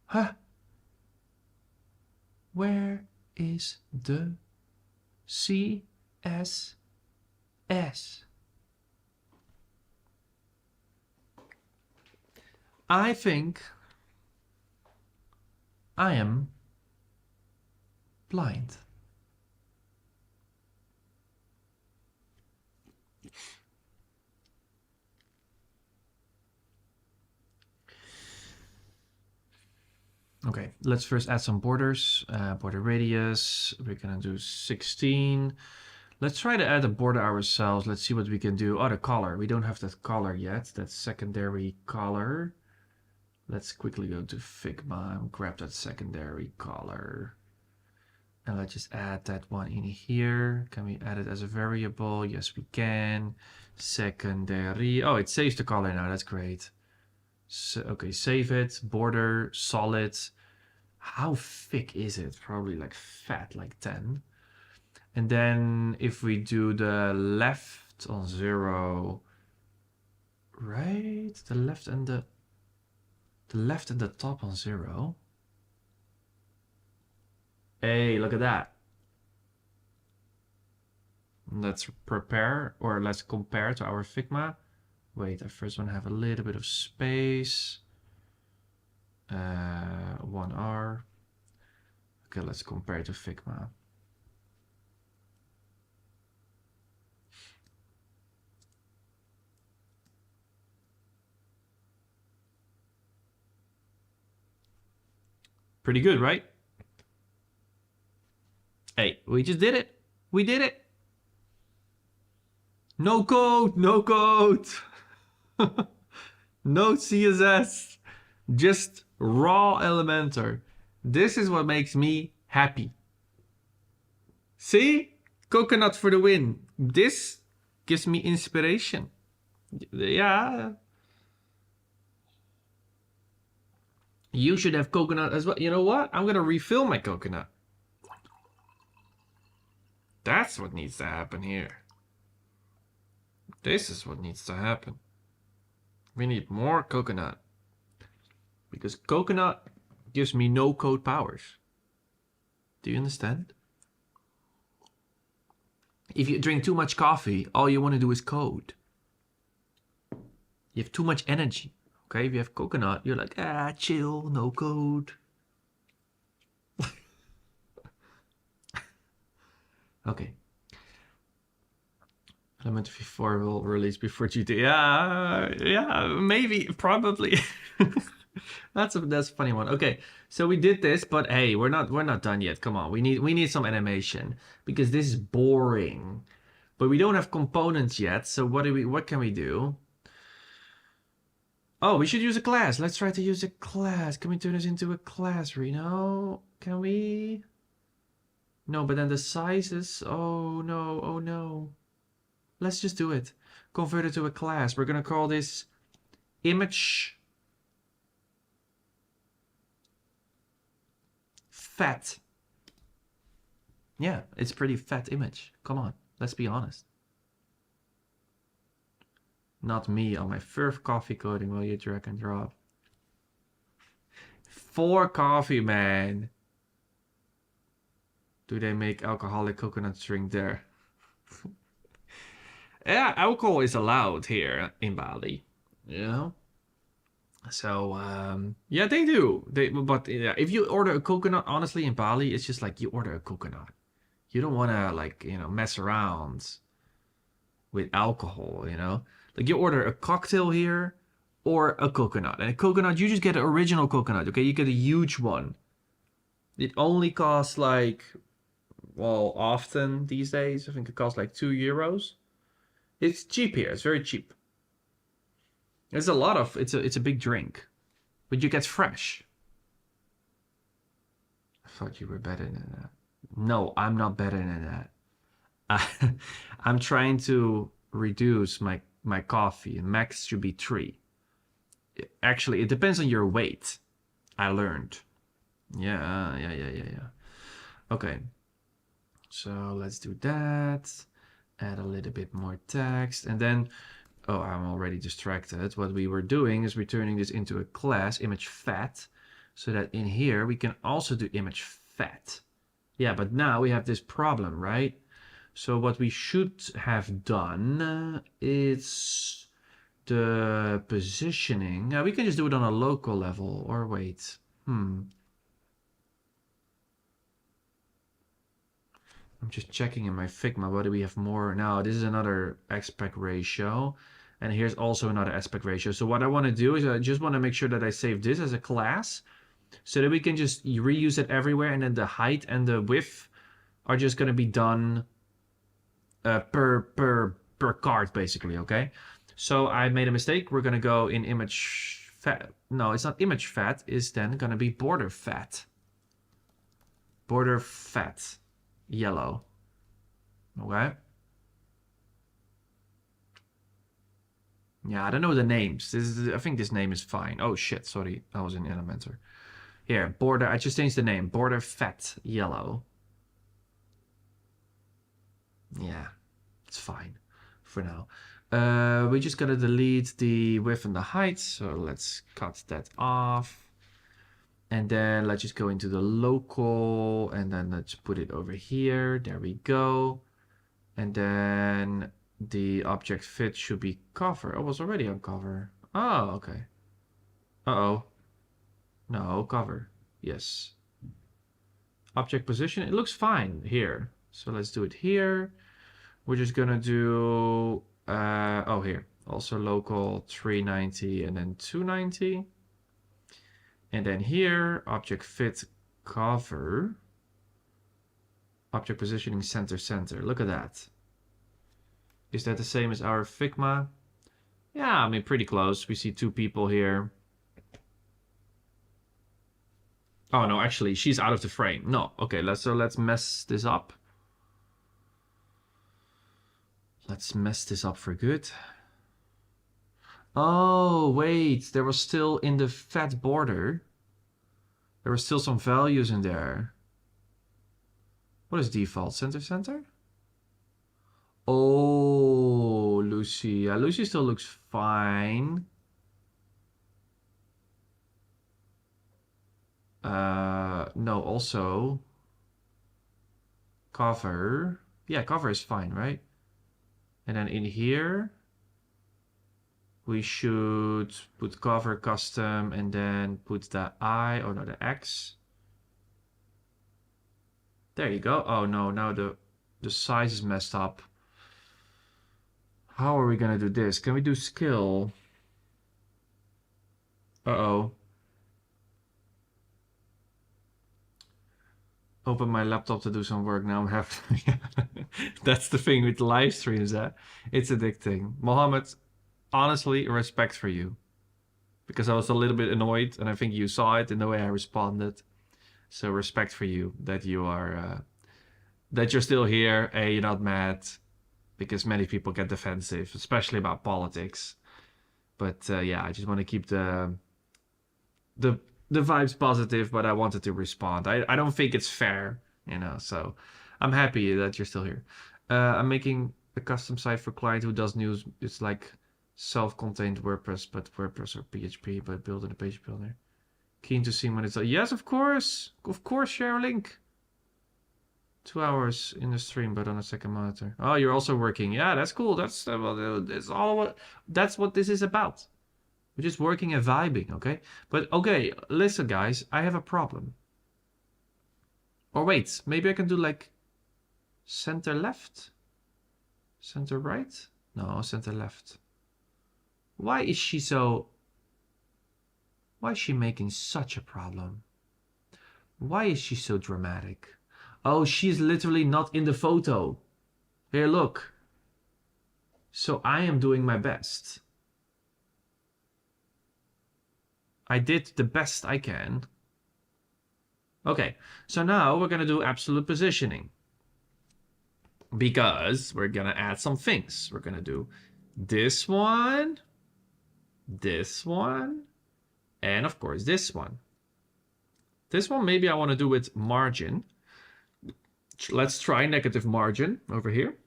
Huh? Where is the CSS? I think I am blind. Okay, let's first add some borders. Border radius, we're gonna do 16. Let's try to add a border ourselves. Let's see what we can do. Oh, the color. We don't have that color yet. That secondary color. Let's quickly go to Figma and grab that secondary color. And let's just add that one in here. Can we add it as a variable? Yes, we can. Secondary. Oh, it saves the color now. That's great. So, okay, save it. Border, solid. How thick is it? Probably like fat, like 10. And then if we do the left on 0, right? The left and the top on 0. Hey, look at that. Let's prepare, or let's compare to our Figma. Wait, I first want to have a little bit of space. 1R. Okay, let's compare to Figma. Pretty good, right? Hey, we just did it. We did it. No code, no code. No CSS. Just raw Elementor. This is what makes me happy. See? Coconut for the win. This gives me inspiration. Yeah. You should have coconut as well. You know what? I'm gonna refill my coconut. That's what needs to happen here. This is what needs to happen. We need more coconut. Because coconut gives me no code powers. Do you understand? If you drink too much coffee, all you want to do is code. You have too much energy. Okay, if you have coconut, you're like, chill, no code. Okay. Elementor V4 will release before GTA. Yeah, maybe, probably. That's a funny one. Okay, so we did this, but hey, we're not done yet. Come on, we need some animation because this is boring. But we don't have components yet. So what can we do? Oh, we should use a class. Let's try to use a class. Can we turn this into a class, Reno? Can we? No, but then the sizes. Oh no, oh no. Let's just do it. Convert it to a class. We're gonna call this image fat. Yeah, it's pretty fat image. Come on, let's be honest. Not me on my first coffee coding while you drag and drop. 4 coffee, man. Do they make alcoholic coconut drink there? Yeah, alcohol is allowed here in Bali. You know? So, yeah, they do. But yeah, if you order a coconut, honestly, in Bali, it's just like you order a coconut. You don't want to, like, you know, mess around with alcohol, you know? Like, you order a cocktail here or a coconut. And a coconut, you just get an original coconut, okay? You get a huge one. It only costs, like, well, often these days, I think it costs like €2. It's cheap here. It's very cheap. It's a big drink, but you get fresh. I thought you were better than that. No, I'm not better than that. I'm trying to reduce my coffee, and max should be 3. Actually, it depends on your weight. I learned. Yeah. Okay. So let's do that. Add a little bit more text, and then, oh, I'm already distracted. What we were doing is returning this into a class, image fat, so that in here we can also do image fat. Yeah, but now we have this problem, right? So what we should have done is the positioning. We can just do it on a local level, or wait. I'm just checking in my Figma. What do we have more? Now, this is another aspect ratio. And here's also another aspect ratio. So what I want to do is I just want to make sure that I save this as a class so that we can just reuse it everywhere. And then the height and the width are just going to be done per card, basically, okay? So I made a mistake. We're going to go in image fat. No, it's not image fat. It's then going to be border fat. Border fat. Yellow. Okay. Yeah, I don't know the names. I think this name is fine. Oh shit, sorry. I was in Elementor. Here, border. I just changed the name. Border fat yellow. Yeah, it's fine for now. We're just gonna delete the width and the height. So let's cut that off. And then let's just go into the local, and then let's put it over here. There we go. And then the object fit should be cover. Oh, it was already on cover. Oh, okay. Uh-oh. No, cover. Yes. Object position. It looks fine here. So let's do it here. We're just gonna do, oh, here. Also local 390 and then 290. And then here, object fit cover. Object positioning center center. Look at that. Is that the same as our Figma? Yeah, I mean, pretty close. We see 2 people here. Oh no, actually, she's out of the frame. No, okay, let's mess this up. Let's mess this up for good. Oh, wait, there was still in the fat border. There were still some values in there. What is default? Center center? Oh, Lucy. Yeah, Lucy still looks fine. No, also cover. Yeah, cover is fine, right? And then in here, we should put cover custom and then put the I, oh no, the X. There you go. Oh no, now the size is messed up. How are we gonna do this? Can we do skill? Uh-oh. Open my laptop to do some work. Now I'm having that's the thing with live streams, it's addicting. Mohammed, honestly, respect for you. Because I was a little bit annoyed, and I think you saw it in the way I responded. So respect for you that you are that you're still here. Hey, you're not mad, because many people get defensive, especially about politics. But yeah, I just want to keep the the vibes positive, but I wanted to respond. I don't think it's fair, you know. So I'm happy that you're still here. I'm making a custom site for client who does news. It's like self-contained WordPress, but WordPress or PHP, but built in a page builder. Keen to see when it's yes, of course, share a link. 2 hours in the stream, but on a second monitor. Oh, you're also working. Yeah, that's cool. That's all what that's what this is about. We're just working and vibing, okay? But okay, listen, guys, I have a problem. Or wait, maybe I can do like center left, center right. No, center left. Why is she so? Why is she making such a problem? Why is she so dramatic? Oh, she's literally not in the photo. Here, look. So I am doing my best. I did the best I can. Okay, so now we're going to do absolute positioning. Because we're going to add some things. We're going to do this one, and of course this one. This one maybe I want to do with margin. Let's try negative margin over here.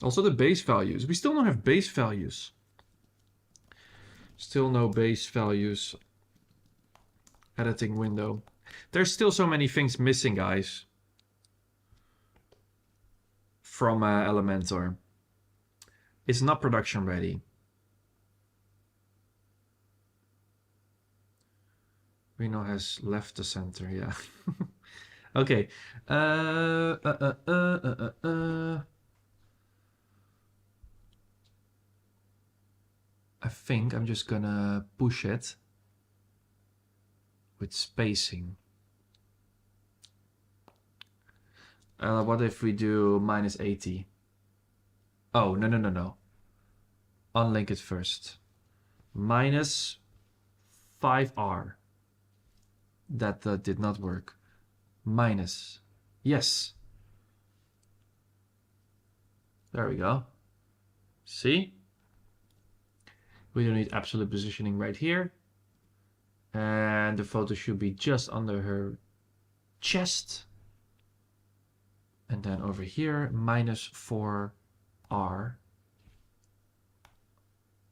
Also the base values. We still don't have base values. Still no base values. Editing window. There's still so many things missing, guys. From Elementor. It's not production ready. Reno has left the center, yeah. Okay. I think I'm just gonna push it with spacing. What if we do -80? Oh, no. Unlink it first. -5R. That did not work. Minus. Yes. There we go. See? We don't need absolute positioning right here. And the photo should be just under her chest. And then over here, -4R.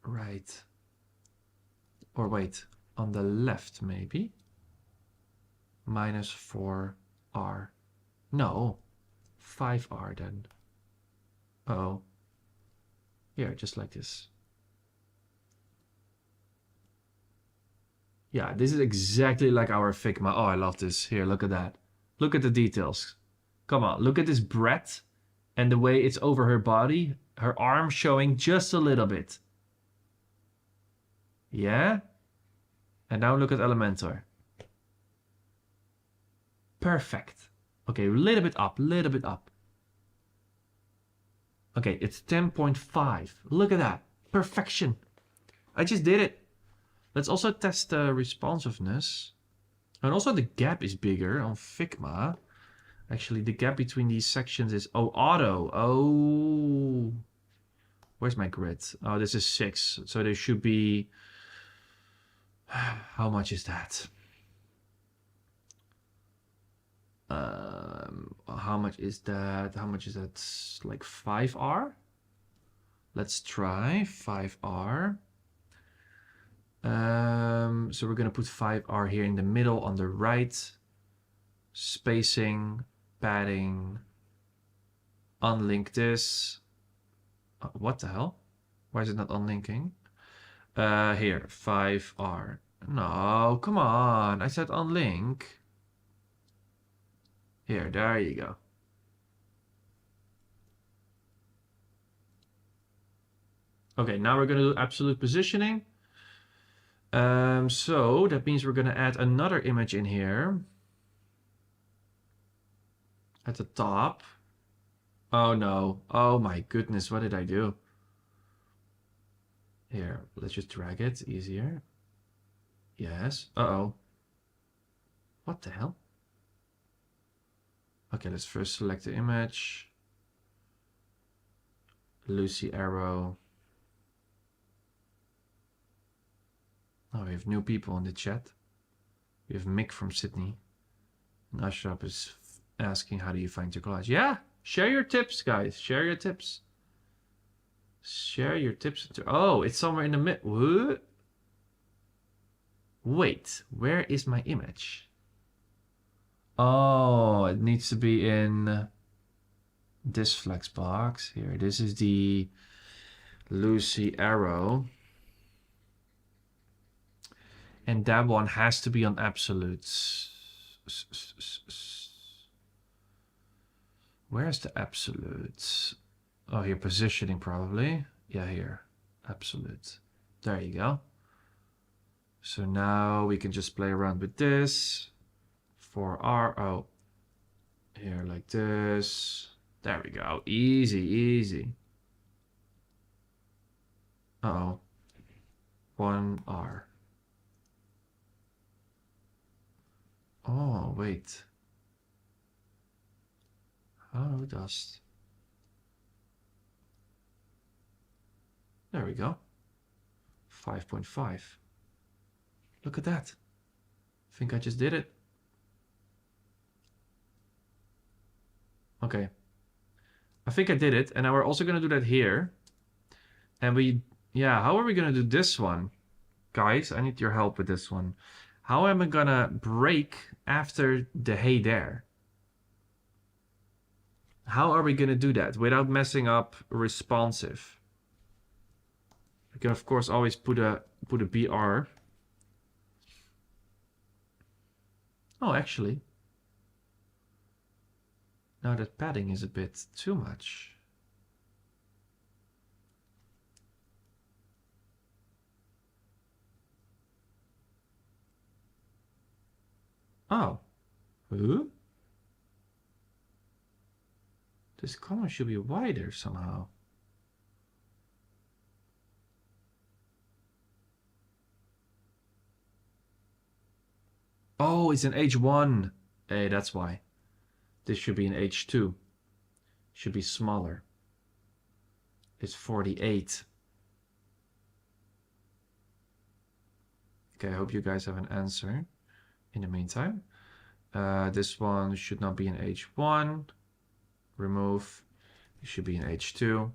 Right. Or wait, on the left maybe. -4R. No, 5R then. Uh-oh. Here, just like this. Yeah, this is exactly like our Figma. Oh, I love this. Here, look at that. Look at the details. Come on, look at this breadth and the way it's over her body. Her arm showing just a little bit. Yeah? And now look at Elementor. Perfect. Okay, a little bit up, Okay, it's 10.5. Look at that. Perfection. I just did it. Let's also test the responsiveness. And also the gap is bigger on Figma. Actually, the gap between these sections is... Oh, auto. Oh. Where's my grid? Oh, this is 6. So there should be... How much is that? How much is that? Like 5R? Let's try 5R. So we're gonna put 5R here in the middle on the right. Spacing, padding, unlink this. What the hell? Why is it not unlinking? Here, 5R. No, come on. I said unlink. Here, there you go. Okay, now we're going to do absolute positioning. So that means we're going to add another image in here. At the top. Oh no. Oh my goodness, what did I do? Here, let's just drag it easier. Yes. Uh-oh. What the hell? Okay, let's first select the image. Lucy arrow. Oh, we have new people in the chat. We have Mick from Sydney. And Ashraf is asking, how do you find your collage? Yeah, share your tips, guys. Share your tips. Share your tips. Oh, it's somewhere in the middle. Wait, where is my image? Oh, it needs to be in this flex box. Here, this is the Lucy arrow. And that one has to be on absolutes. Where's the absolutes? Oh, here, positioning probably. Yeah, here. Absolute. There you go. So now we can just play around with this. For our, oh, here like this. There we go. Easy, easy. Uh-oh. 1R. Oh, wait. How does... There we go. 5.5. Look at that. I think I just did it. Okay. I think I did it. And now we're also going to do that here. And we... Yeah, how are we going to do this one? Guys, I need your help with this one. How am I going to break after the hey there? How are we going to do that without messing up responsive? We can, of course, always put a BR. Oh, actually. Now that padding is a bit too much. Oh. Huh? This column should be wider somehow. Oh, it's an H1. Hey, that's why. This should be an H2. Should be smaller. It's 48. Okay, I hope you guys have an answer in the meantime. This one should not be an H1. Remove. It should be an H2.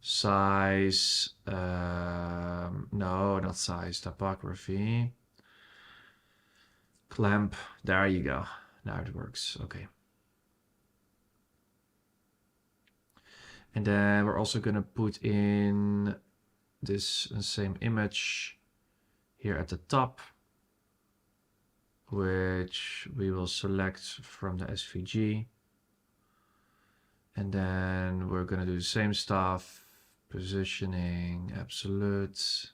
Size. No, not size. Topography. Clamp. There you go. Now it works. Okay. And then we're also going to put in this same image here at the top, which we will select from the SVG. And then we're going to do the same stuff, positioning, absolutes.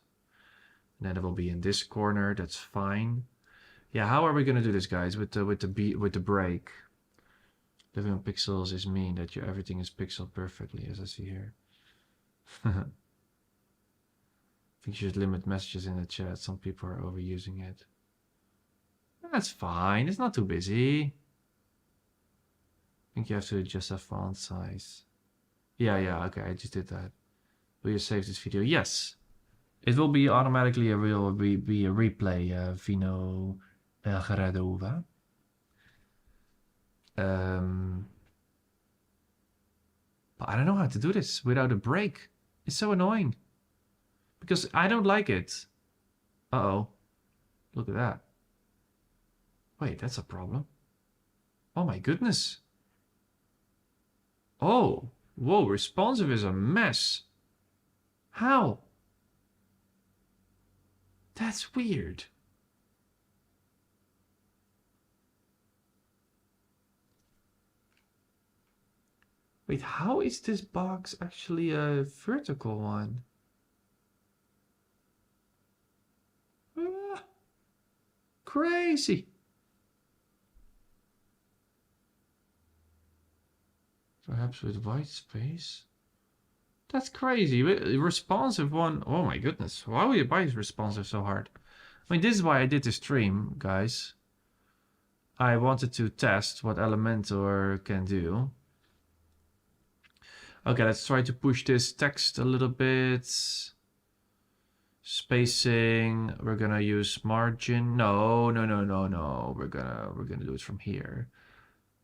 And then it will be in this corner. That's fine. Yeah, how are we going to do this, guys? With the break. Living on pixels is mean that everything is pixeled perfectly, as I see here. I think you should limit messages in the chat. Some people are overusing it. That's fine. It's not too busy. I think you have to adjust that font size. Yeah, okay, I just did that. Will you save this video? Yes. It will be automatically a replay, Vino Geradova. But I don't know how to do this without a break. It's so annoying. Because I don't like it. Uh-oh. Look at that. Wait, that's a problem. Oh my goodness. Oh, whoa, responsive is a mess. How? That's weird. Wait, how is this box actually a vertical one? Ah, crazy. Perhaps with white space? That's crazy. Responsive one. Oh my goodness. Why is responsive so hard? I mean, this is why I did the stream, guys. I wanted to test what Elementor can do. Okay, let's try to push this text a little bit. Spacing, we're gonna use margin. No. We're gonna do it from here.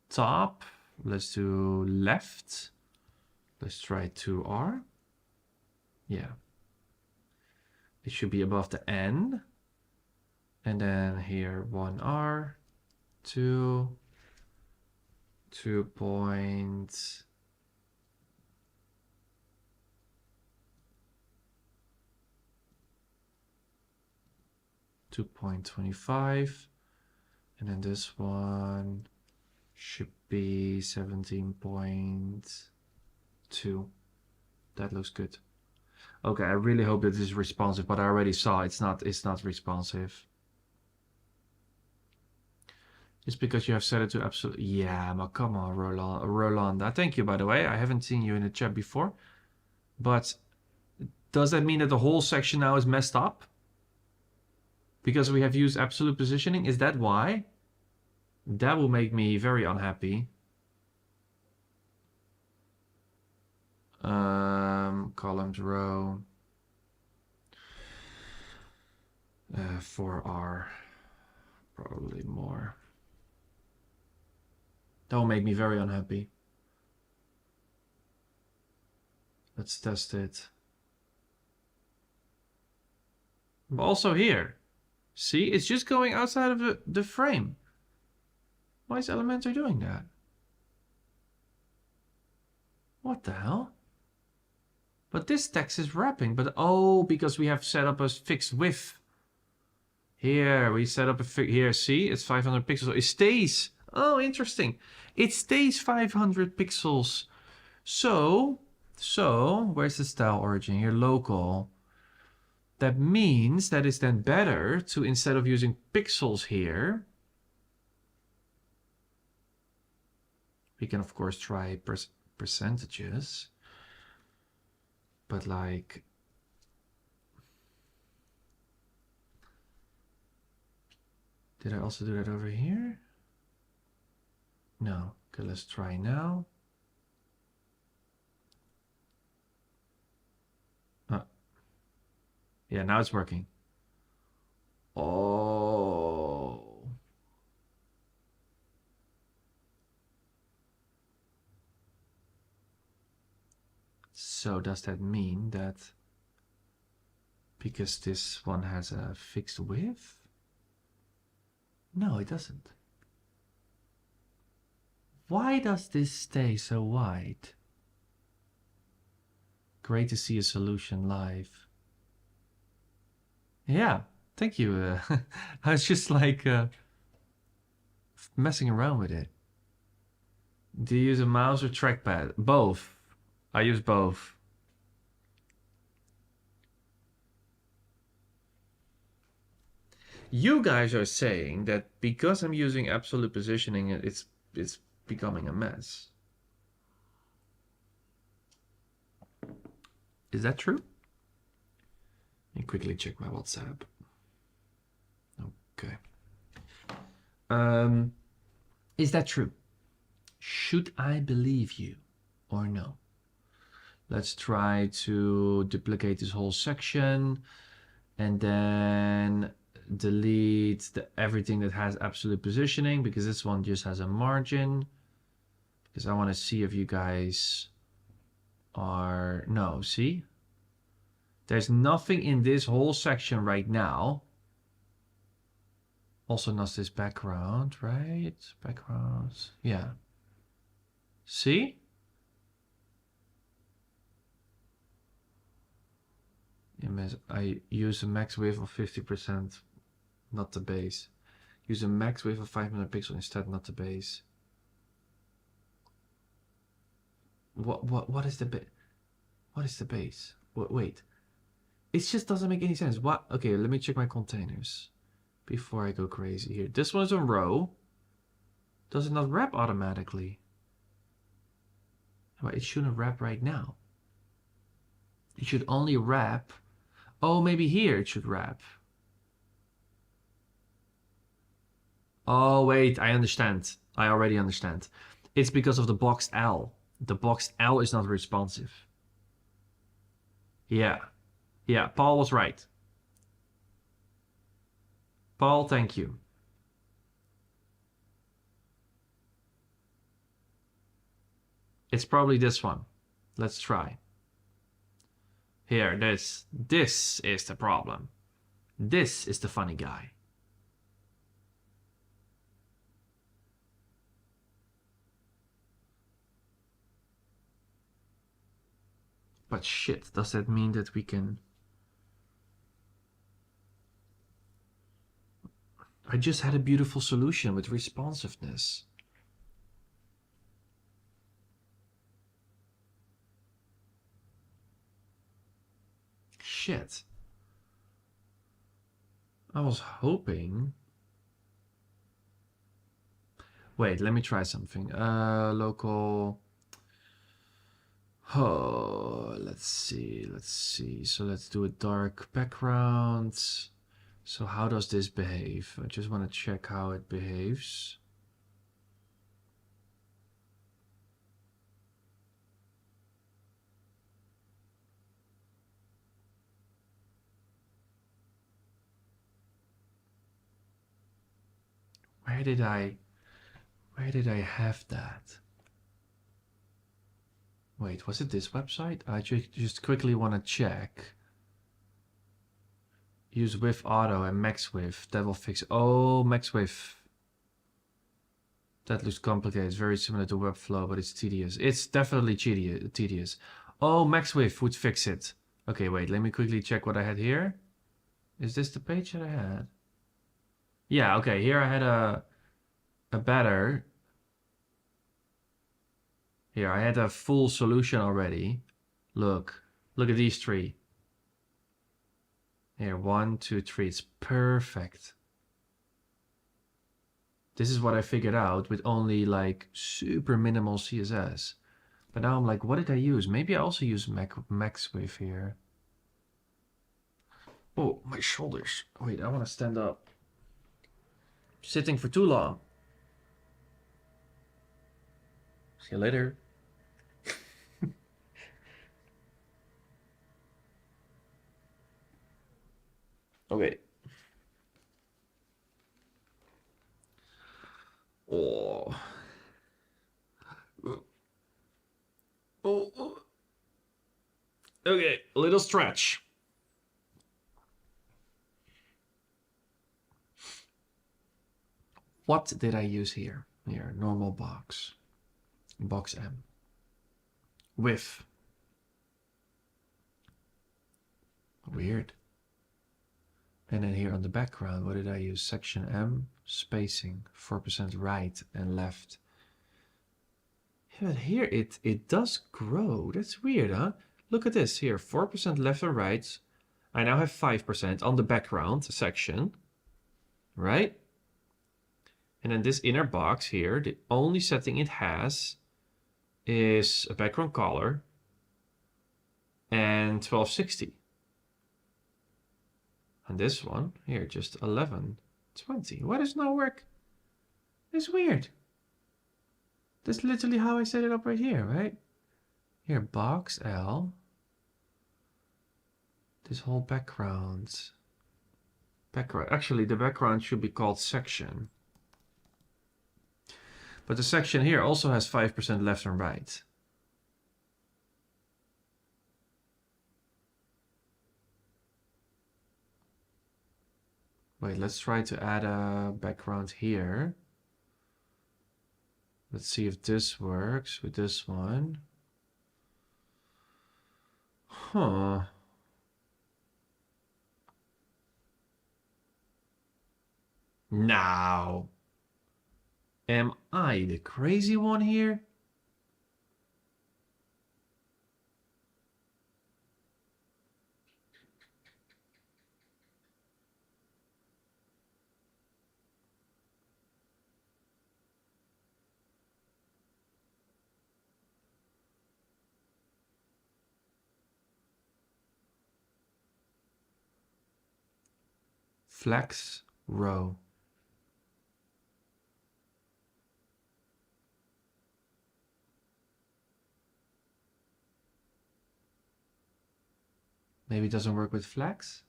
Top, let's do left. Let's try 2R. Yeah. It should be above the N. And then here 1R, 2, 2 points. 2.25, and then this one should be 17.2. That looks good. Okay, I really hope that this is responsive, but I already saw it's not responsive. It's because you have set it to absolute. Yeah, but come on, Rolanda. Thank you, by the way. I haven't seen you in the chat before. But does that mean that the whole section now is messed up? Because we have used absolute positioning? Is that why? That will make me very unhappy. Columns, row. 4R. Probably more. That will make me very unhappy. Let's test it. But also here. See, it's just going outside of the frame. Why is Elementor doing that? What the hell? But this text is wrapping, but oh, because we have set up a fixed width. Here, we set up a here, see, it's 500 pixels. It stays. Oh, interesting. It stays 500 pixels. So, where's the style origin? Here, local. That means that it's then better to, instead of using pixels here, we can of course try percentages, but like, did I also do that over here? No. Okay, let's try now. Yeah, now it's working. Oh. So does that mean that because this one has a fixed width? No, it doesn't. Why does this stay so wide? Great to see a solution live. Yeah, thank you. I was just like messing around with it. Do you use a mouse or trackpad? Both. I use both. You guys are saying that because I'm using absolute positioning, it's becoming a mess. Is that true? Let me quickly check my WhatsApp. Okay. Is that true? Should I believe you or no? Let's try to duplicate this whole section and then delete everything that has absolute positioning, because this one just has a margin, because I want to see if you guys are... No, see? There's nothing in this whole section right now. Also not this background, right? Backgrounds, yeah. See? I use a max width of 50%, not the base. Use a max width of 500 pixels instead, not the base. What is the base? What is the base? Wait. It just doesn't make any sense. What? Okay, let me check my containers before I go crazy here. This one is a row. Does it not wrap automatically? But it shouldn't wrap right now. It should only wrap. Oh, maybe here it should wrap. Oh, wait, I understand. I already understand. It's because of the box L. The box L is not responsive. Yeah. Yeah, Paul was right. Paul, thank you. It's probably this one. Let's try. Here, this. This is the problem. This is the funny guy. But shit, does that mean that we can... I just had a beautiful solution with responsiveness. Shit. I was hoping... Wait, let me try something. Local... Oh, let's see. So let's do a dark background. So how does this behave? I just want to check how it behaves. Where did I have that? Wait, was it this website? I just quickly want to check. Use with auto and max with. That will fix. Oh, max with. That looks complicated. It's very similar to Webflow, but it's tedious. It's definitely tedious. Oh, max with would fix it. Okay, wait. Let me quickly check what I had here. Is this the page that I had? Yeah, okay. Here I had a better. Here I had a full solution already. Look at these three. Here, 1, 2, 3. It's perfect. This is what I figured out with only like super minimal CSS. But now I'm like, what did I use? Maybe I also use MaxWave here. Oh, my shoulders. Wait, I want to stand up. Sitting for too long. See you later. Okay. Oh. Oh. Okay, a little stretch. What did I use here? Here, normal box. Box M. With. Weird. And then here on the background, what did I use? Section M, spacing, 4% right and left. Yeah, but here it does grow. That's weird, huh? Look at this here, 4% left and right. I now have 5% on the background section, right? And then this inner box here, the only setting it has is a background color and 1260. And this one here, just 1120. Why does it not work? It's weird. That's literally how I set it up right here, right? Here, box L. This whole background. Actually, the background should be called section. But the section here also has 5% left and right. Wait, let's try to add a background here. Let's see if this works with this one. Huh. Now, am I the crazy one here? Flex row. Maybe it doesn't work with flex?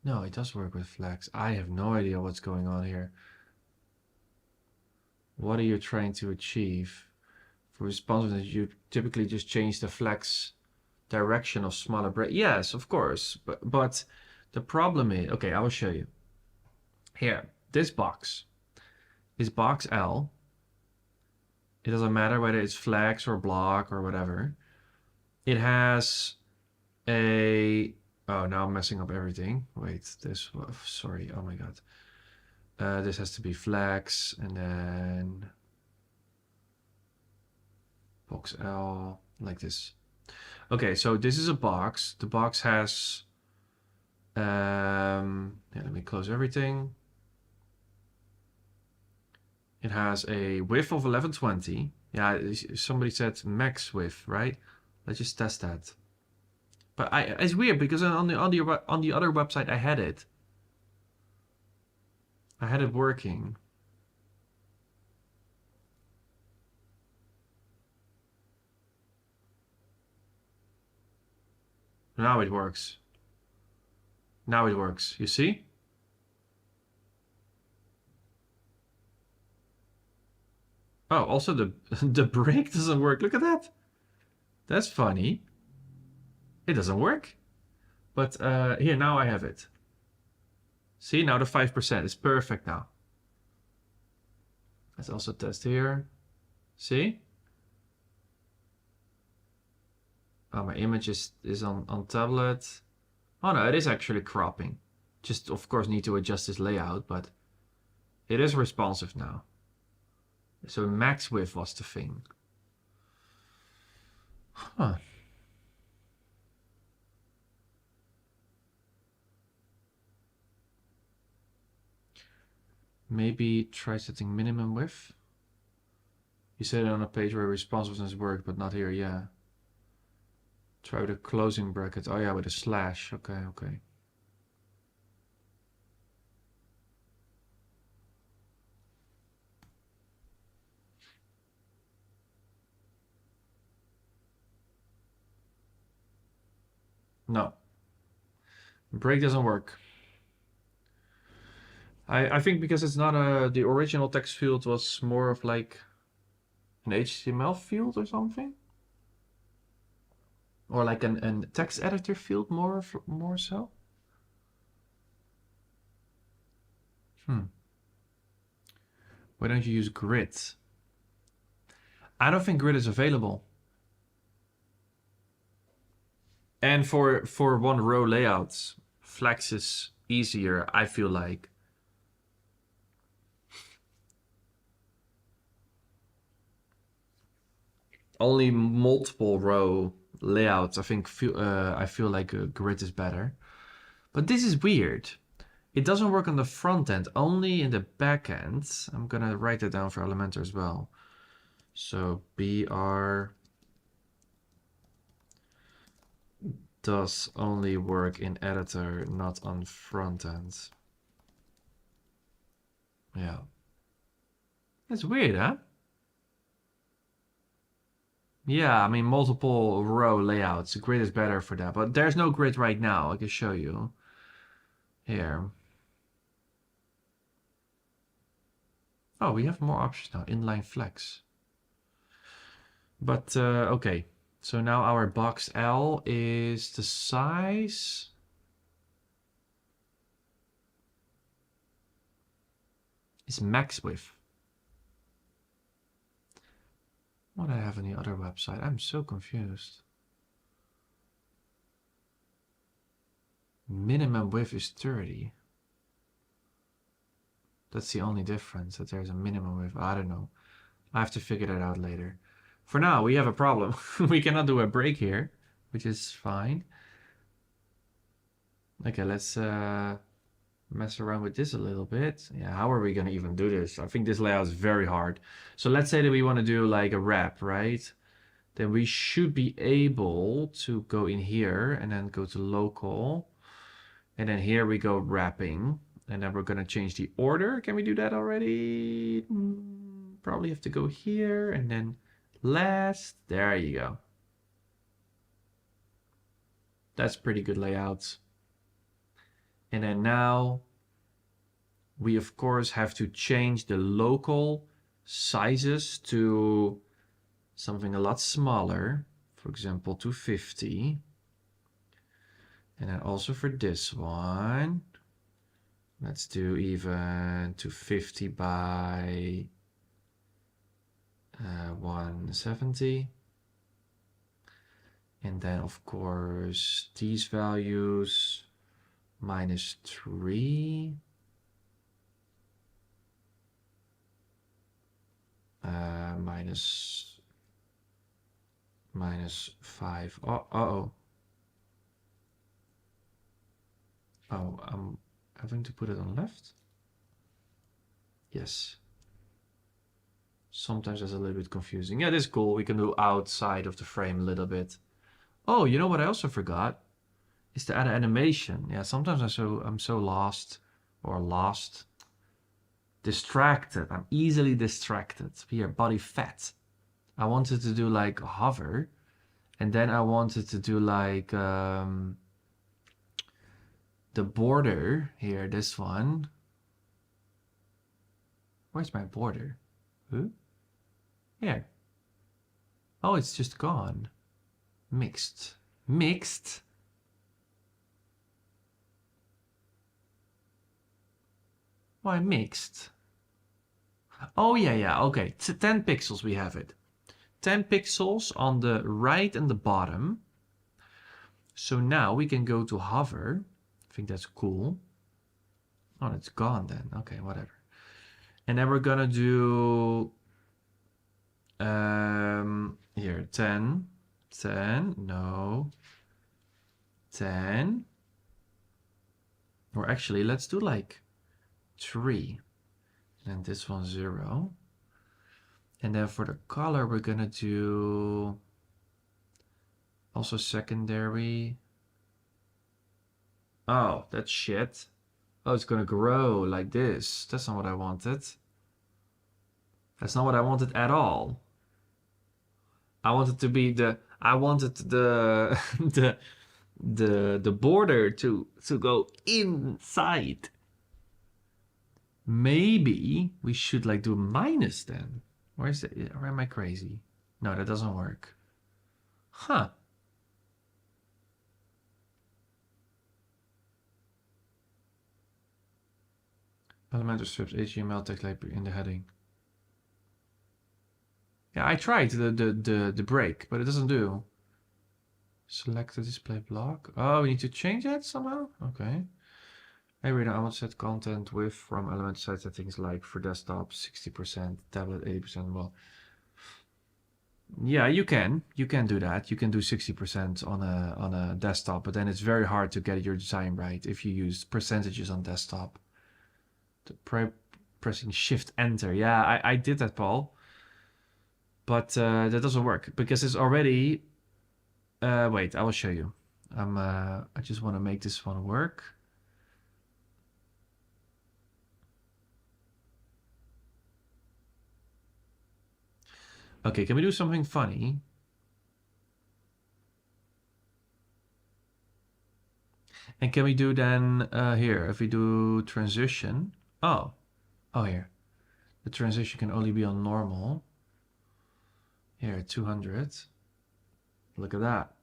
No, it does work with flex. I have no idea what's going on here. What are you trying to achieve? For responsiveness, you typically just change the flex direction of smaller break. Yes, of course. But the problem is, okay, I will show you. Here, this box is box L. It doesn't matter whether it's flex or block or whatever. It has a... Oh, now I'm messing up everything. Wait, this... Sorry, oh my god. This has to be flex, and then... box L, like this. Okay, so this is a box. The box has... yeah, let me close everything. It has a width of 1120. Yeah, somebody said max width, right? Let's just test that. But it's weird because on the other website I had it. I had it working. Now it works. Now it works. You see? Oh, also the the brake doesn't work. Look at that. That's funny. It doesn't work. But here, now I have it. See, now the 5% is perfect now. Let's also test here. See? Oh, my image is on tablet. Oh no, it is actually cropping. Just, of course, need to adjust this layout, but it is responsive now. So max width was the thing. Huh. Maybe try setting minimum width. You said it on a page where responsiveness worked, but not here, yeah. Try with a closing bracket. Oh yeah, with a slash. Okay, okay. No. Break doesn't work. I think because it's not the original text field was more of like an HTML field or something. Or like an text editor field more so. Why don't you use grid? I don't think grid is available. And for one row layouts, flex is easier, I feel like. Only multiple row layouts, I feel like a grid is better. But this is weird. It doesn't work on the front end, only in the back end. I'm gonna write that down for Elementor as well. So BR does only work in editor, not on front end. Yeah. That's weird, huh? Yeah, I mean, multiple row layouts. Grid is better for that, but there's no grid right now. I can show you. Here. Oh, we have more options now. Inline flex. But, okay. So now our box L is the size. Is max width. What do I have on the other website? I'm so confused. Minimum width is 30. That's the only difference, that there's a minimum width. I don't know. I have to figure that out later. For now, we have a problem. We cannot do a break here, which is fine. Okay, let's mess around with this a little bit. Yeah, how are we gonna even do this? I think this layout is very hard. So let's say that we want to do like a wrap, right? Then we should be able to go in here and then go to local. And then here we go wrapping. And then we're gonna change the order. Can we do that already? Probably have to go here and then last. There you go. That's pretty good layout. And then now we of course have to change the local sizes to something a lot smaller. For example, to 50. And then also for this one, let's do even to 50 by 170. And then of course these values -3, -5. Oh, I'm having to put it on left. Yes. Sometimes that's a little bit confusing. Yeah, this is cool. We can do outside of the frame a little bit. Oh, you know what I also forgot? Is to add an animation. Yeah, sometimes I'm so lost. Distracted. I'm easily distracted. Here, body fat. I wanted to do like hover. And then I wanted to do like the border here, this one. Where's my border? Huh? Here. Oh, it's just gone. Mixed. Mixed? Why mixed? Oh, yeah, okay. 10 pixels we have it. 10 pixels on the right and the bottom. So now we can go to hover. I think that's cool. Oh, it's gone then. Okay, whatever. And then we're gonna do here 10, no, 10. Or actually, let's do like 3. And this one 0. And then for the color, we're gonna do also secondary. Oh, that's shit. Oh, it's gonna grow like this. That's not what I wanted. That's not what I wanted at all. I wanted to be I wanted the the border to go inside. Maybe we should like do a minus then. Where is it? Or am I crazy? No, that doesn't work. Huh. Elementor strips HTML text in the heading. Yeah, I tried the break, but it doesn't do. Select the display block. Oh, we need to change that somehow? Okay. Hey, Rita, I want to set content width from Elementor site settings like for desktop 60%, tablet 80%. Well, yeah, you can do that. You can do 60% on a desktop, but then it's very hard to get your design right if you use percentages on desktop. Pressing Shift Enter. Yeah, I did that, Paul. But that doesn't work because it's already. Wait, I will show you. I just want to make this one work. Okay, can we do something funny? And can we do then here, if we do transition? Oh, here. The transition can only be on normal. Here, 200. Look at that.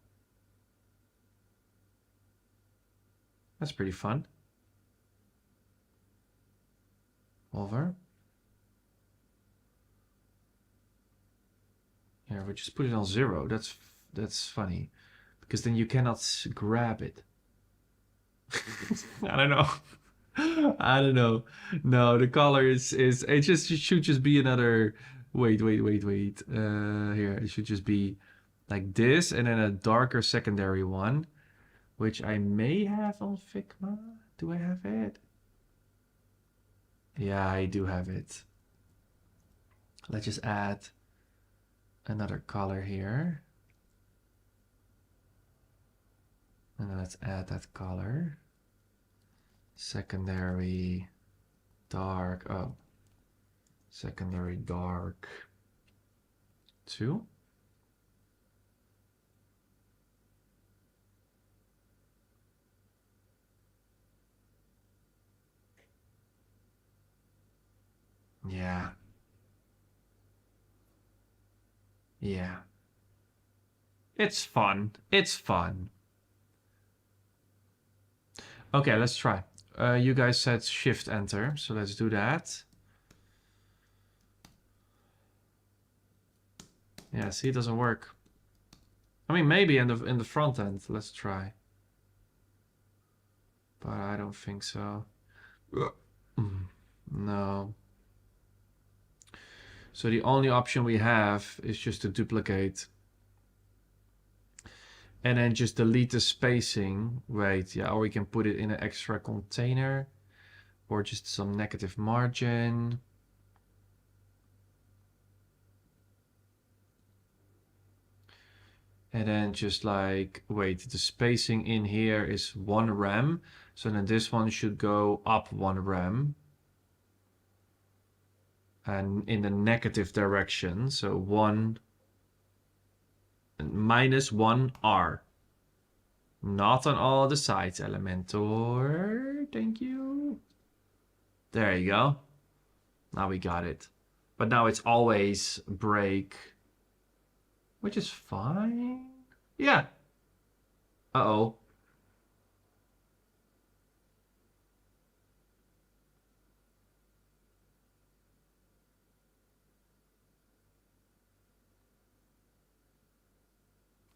That's pretty fun. Over. Here, we just put it on 0. That's funny. Because then you cannot grab it. I don't know. I don't know. No, the color is it should just be another. Wait. Here, it should just be like this, and then a darker secondary one, which I may have on Figma. Do I have it? Yeah, I do have it. Let's just add another color here, and then let's add that color. Secondary dark, oh. Secondary dark 2. Yeah. Yeah. It's fun. It's fun. Okay, let's try. You guys said shift enter, so let's do that. Yeah, see, it doesn't work. I mean, maybe in the front end. Let's try. But I don't think so. No. So the only option we have is just to duplicate. And then just delete the spacing. Wait, yeah, or we can put it in an extra container. Or just some negative margin. And then just like, wait, the spacing in here is 1 rem. So then this one should go up 1 rem. And in the negative direction. So 1 and minus 1 R. Not on all the sides, Elementor. Thank you. There you go. Now we got it. But now it's always break. Which is fine. Yeah. Uh-oh.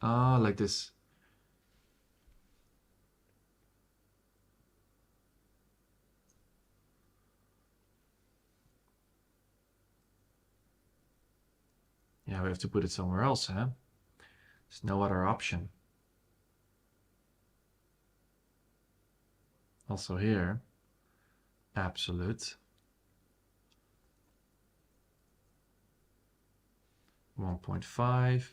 Oh, like this. Yeah, we have to put it somewhere else, huh? There's no other option. Also here, absolute. 1.5.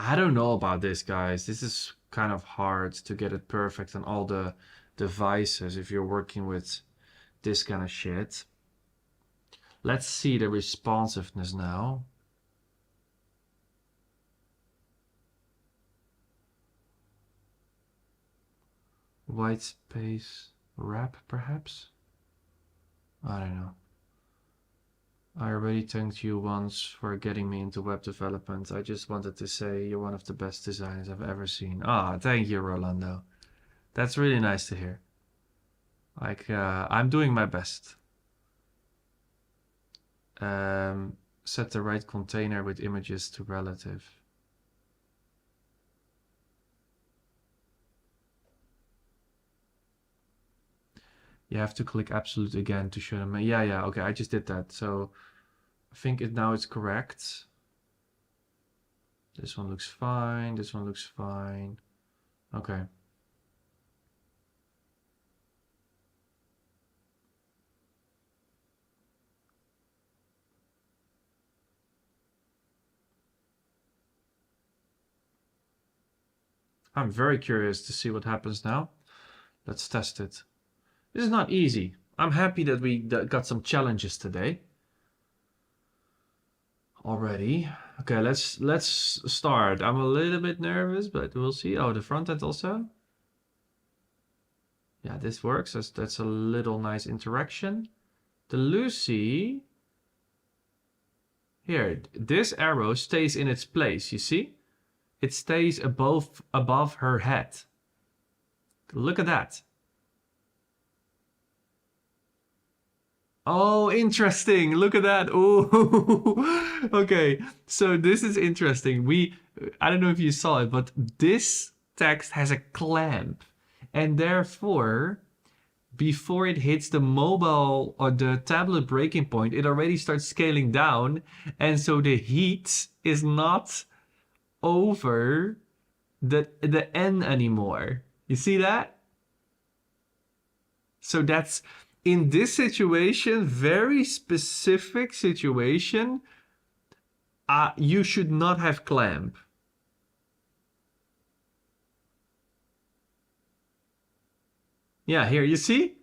I don't know about this, guys. This is kind of hard to get it perfect on all the devices if you're working with this kind of shit. Let's see the responsiveness now. White space wrap, perhaps? I don't know. I already thanked you once for getting me into web development. I just wanted to say you're one of the best designers I've ever seen. Ah, thank you, Rolando. That's really nice to hear. Like, I'm doing my best. Set the right container with images to relative. You have to click absolute again to show them. Yeah, okay, I just did that. So I think now it's correct. This one looks fine. This one looks fine. Okay. I'm very curious to see what happens now. Let's test it. This is not easy. I'm happy that we got some challenges today. Already. Okay, let's start. I'm a little bit nervous, but we'll see. Oh, the front end also. Yeah, this works. That's a little nice interaction. The Lucy. Here, this arrow stays in its place, you see? It stays above her head. Look at that. Oh, interesting. Look at that. Oh, okay. So this is interesting. I don't know if you saw it, but this text has a clamp. And therefore, before it hits the mobile or the tablet breaking point, it already starts scaling down. And so the heat is not over the N anymore. You see that? So that's in this situation, very specific situation, you should not have clamp. Yeah, here, you see?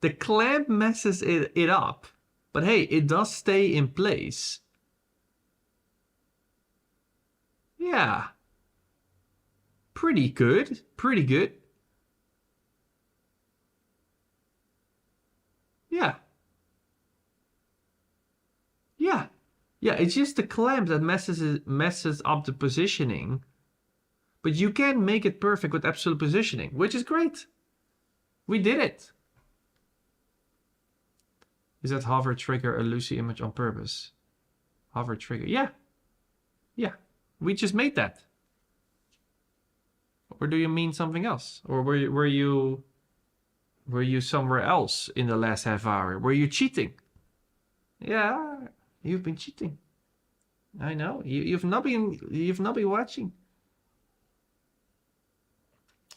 The clamp messes it up. But hey, it does stay in place. Yeah. Pretty good. Pretty good. Yeah. Yeah. Yeah, it's just the clamp that messes up the positioning. But you can make it perfect with absolute positioning, which is great. We did it. Is that hover trigger a Lucy image on purpose? Hover trigger. Yeah. Yeah. We just made that. Or do you mean something else? Or were you somewhere else in the last half hour? Were you cheating? Yeah, you've been cheating. I know. You've not been watching.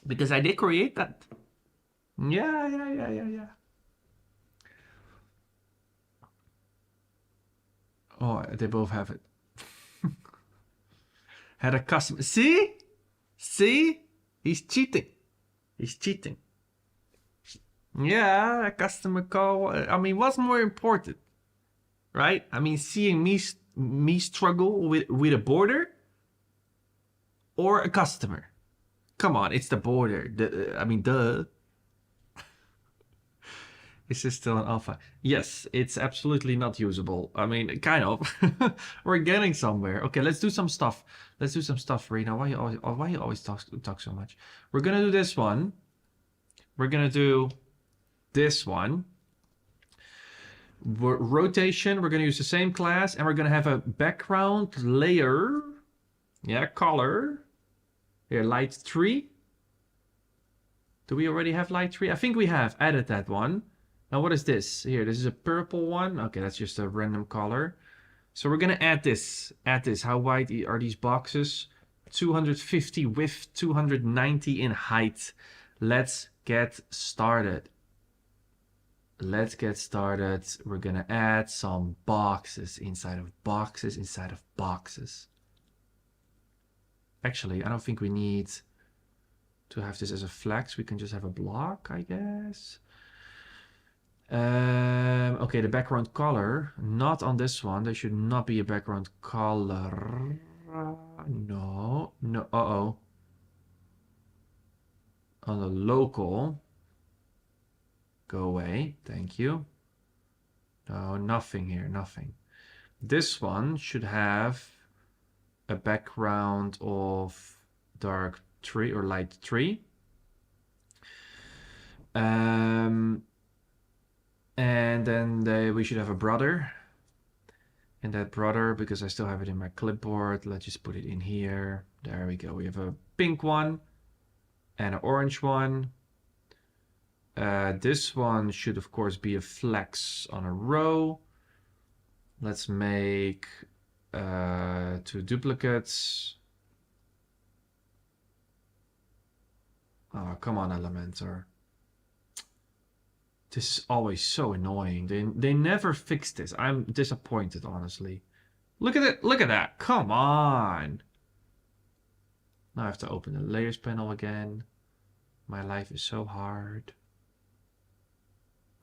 Because I did create that. Yeah. Oh, they both have it. Had a customer. See? See? He's cheating. He's cheating. Yeah, a customer call. I mean, what's more important? Right? I mean, seeing me struggle with a border or a customer. Come on, it's the border. I mean, duh. Is this still an alpha? Yes, it's absolutely not usable. I mean, kind of. We're getting somewhere. Okay, let's do some stuff. Let's do some stuff, Rena. Why you always talk so much? We're gonna do this one. We're gonna do this one. Rotation, we're gonna use the same class, and we're gonna have a background layer. Yeah, color. Here, light 3. Do we already have light 3? I think we have added that one. Now what is this? Here, this is a purple one. Okay, that's just a random color. So we're gonna add this. How wide are these boxes? 250 width, 290 in height. Let's get started. Let's get started. We're gonna add some boxes inside of boxes inside of boxes. Actually, I don't think we need to have this as a flex. We can just have a block, I guess. Okay, the background color, not on this one. There should not be a background color. No. Uh-oh. On the local. Go away. Thank you. No, nothing here. Nothing. This one should have a background of dark 3 or light 3. And then we should have a brother. And that brother, because I still have it in my clipboard, let's just put it in here. There we go. We have a pink one and an orange one. This one should, of course, be a flex on a row. Let's make 2 duplicates. Oh, come on, Elementor. This is always so annoying. They never fix this. I'm disappointed, honestly. Look at it. Look at that. Come on. Now I have to open the layers panel again. My life is so hard.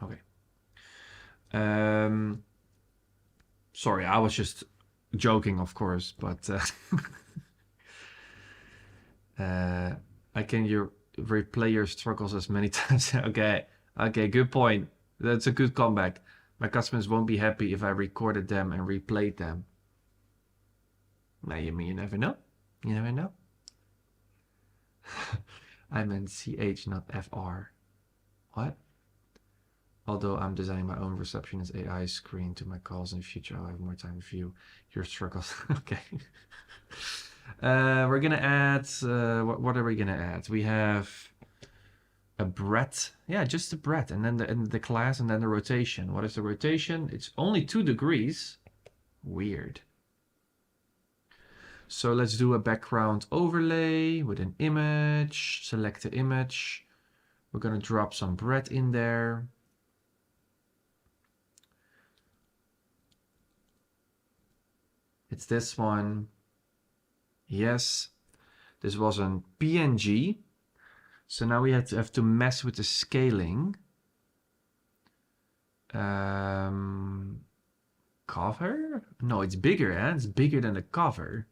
Okay. Sorry, I was just joking, of course, but I can replay your struggles as many times. Okay, good point. That's a good comeback. My customers won't be happy if I recorded them and replayed them. Now, you never know. You never know. I meant CH, not FR. What? Although I'm designing my own receptionist AI screen to my calls in the future, I'll have more time to view your struggles. Okay. We're gonna add, what are we gonna add? We have a breadth. Yeah, just the breadth, and then the class, and then the rotation. What is the rotation? It's only 2 degrees. Weird. So let's do a background overlay with an image. Select the image. We're gonna drop some breadth in there. It's this one. Yes. This was a PNG. So now we have to mess with the scaling. Cover? No, it's bigger, eh? It's bigger than the cover.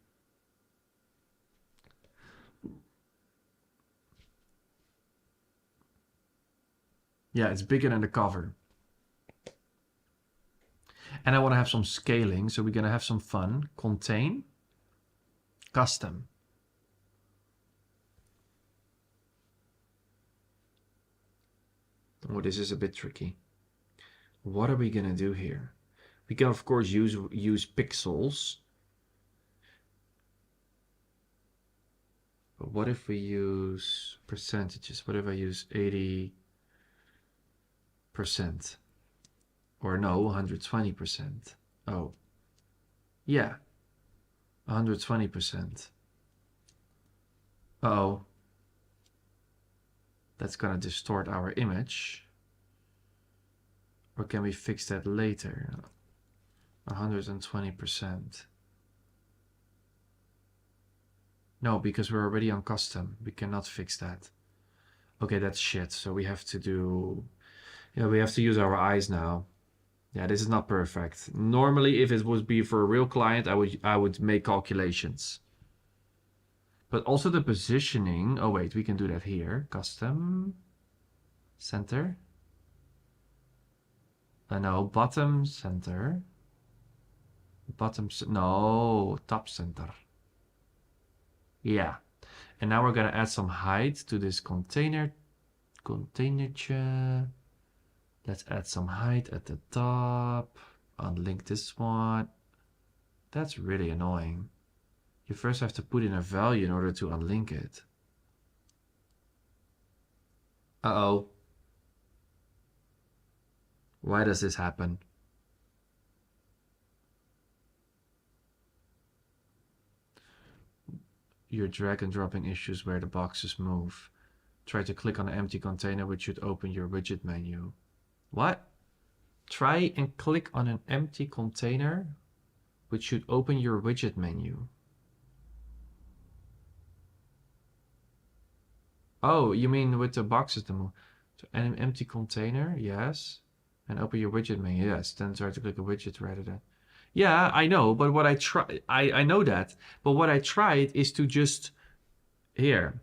Yeah, it's bigger than the cover. And I want to have some scaling, so we're going to have some fun. Contain. Custom. Oh, this is a bit tricky. What are we going to do here? We can, of course, use pixels. But what if we use percentages? What if I use 80%? Or no, 120%. Oh. Yeah. 120%. Uh-oh. That's gonna distort our image. Or can we fix that later? 120%. No, because we're already on custom. We cannot fix that. Okay, that's shit. So we have to do... Yeah, we have to use our eyes now. Yeah, this is not perfect. Normally, if it would be for a real client, I would make calculations. But also the positioning. Oh wait, we can do that here. Custom. Center. No, bottom center. Bottom, no, top center. Yeah. And now we're gonna add some height to this container. Let's add some height at the top. Unlink this one. That's really annoying. You first have to put in a value in order to unlink it. Uh-oh. Why does this happen? Your drag and dropping issues where the boxes move. Try to click on an empty container which should open your widget menu. What? Try and click on an empty container which should open your widget menu. Oh, you mean with the boxes to move? So an empty container, yes. And open your widget menu, yes. Then try to click a widget rather than... Yeah, I know, but what I know that. But what I tried is to just... Here.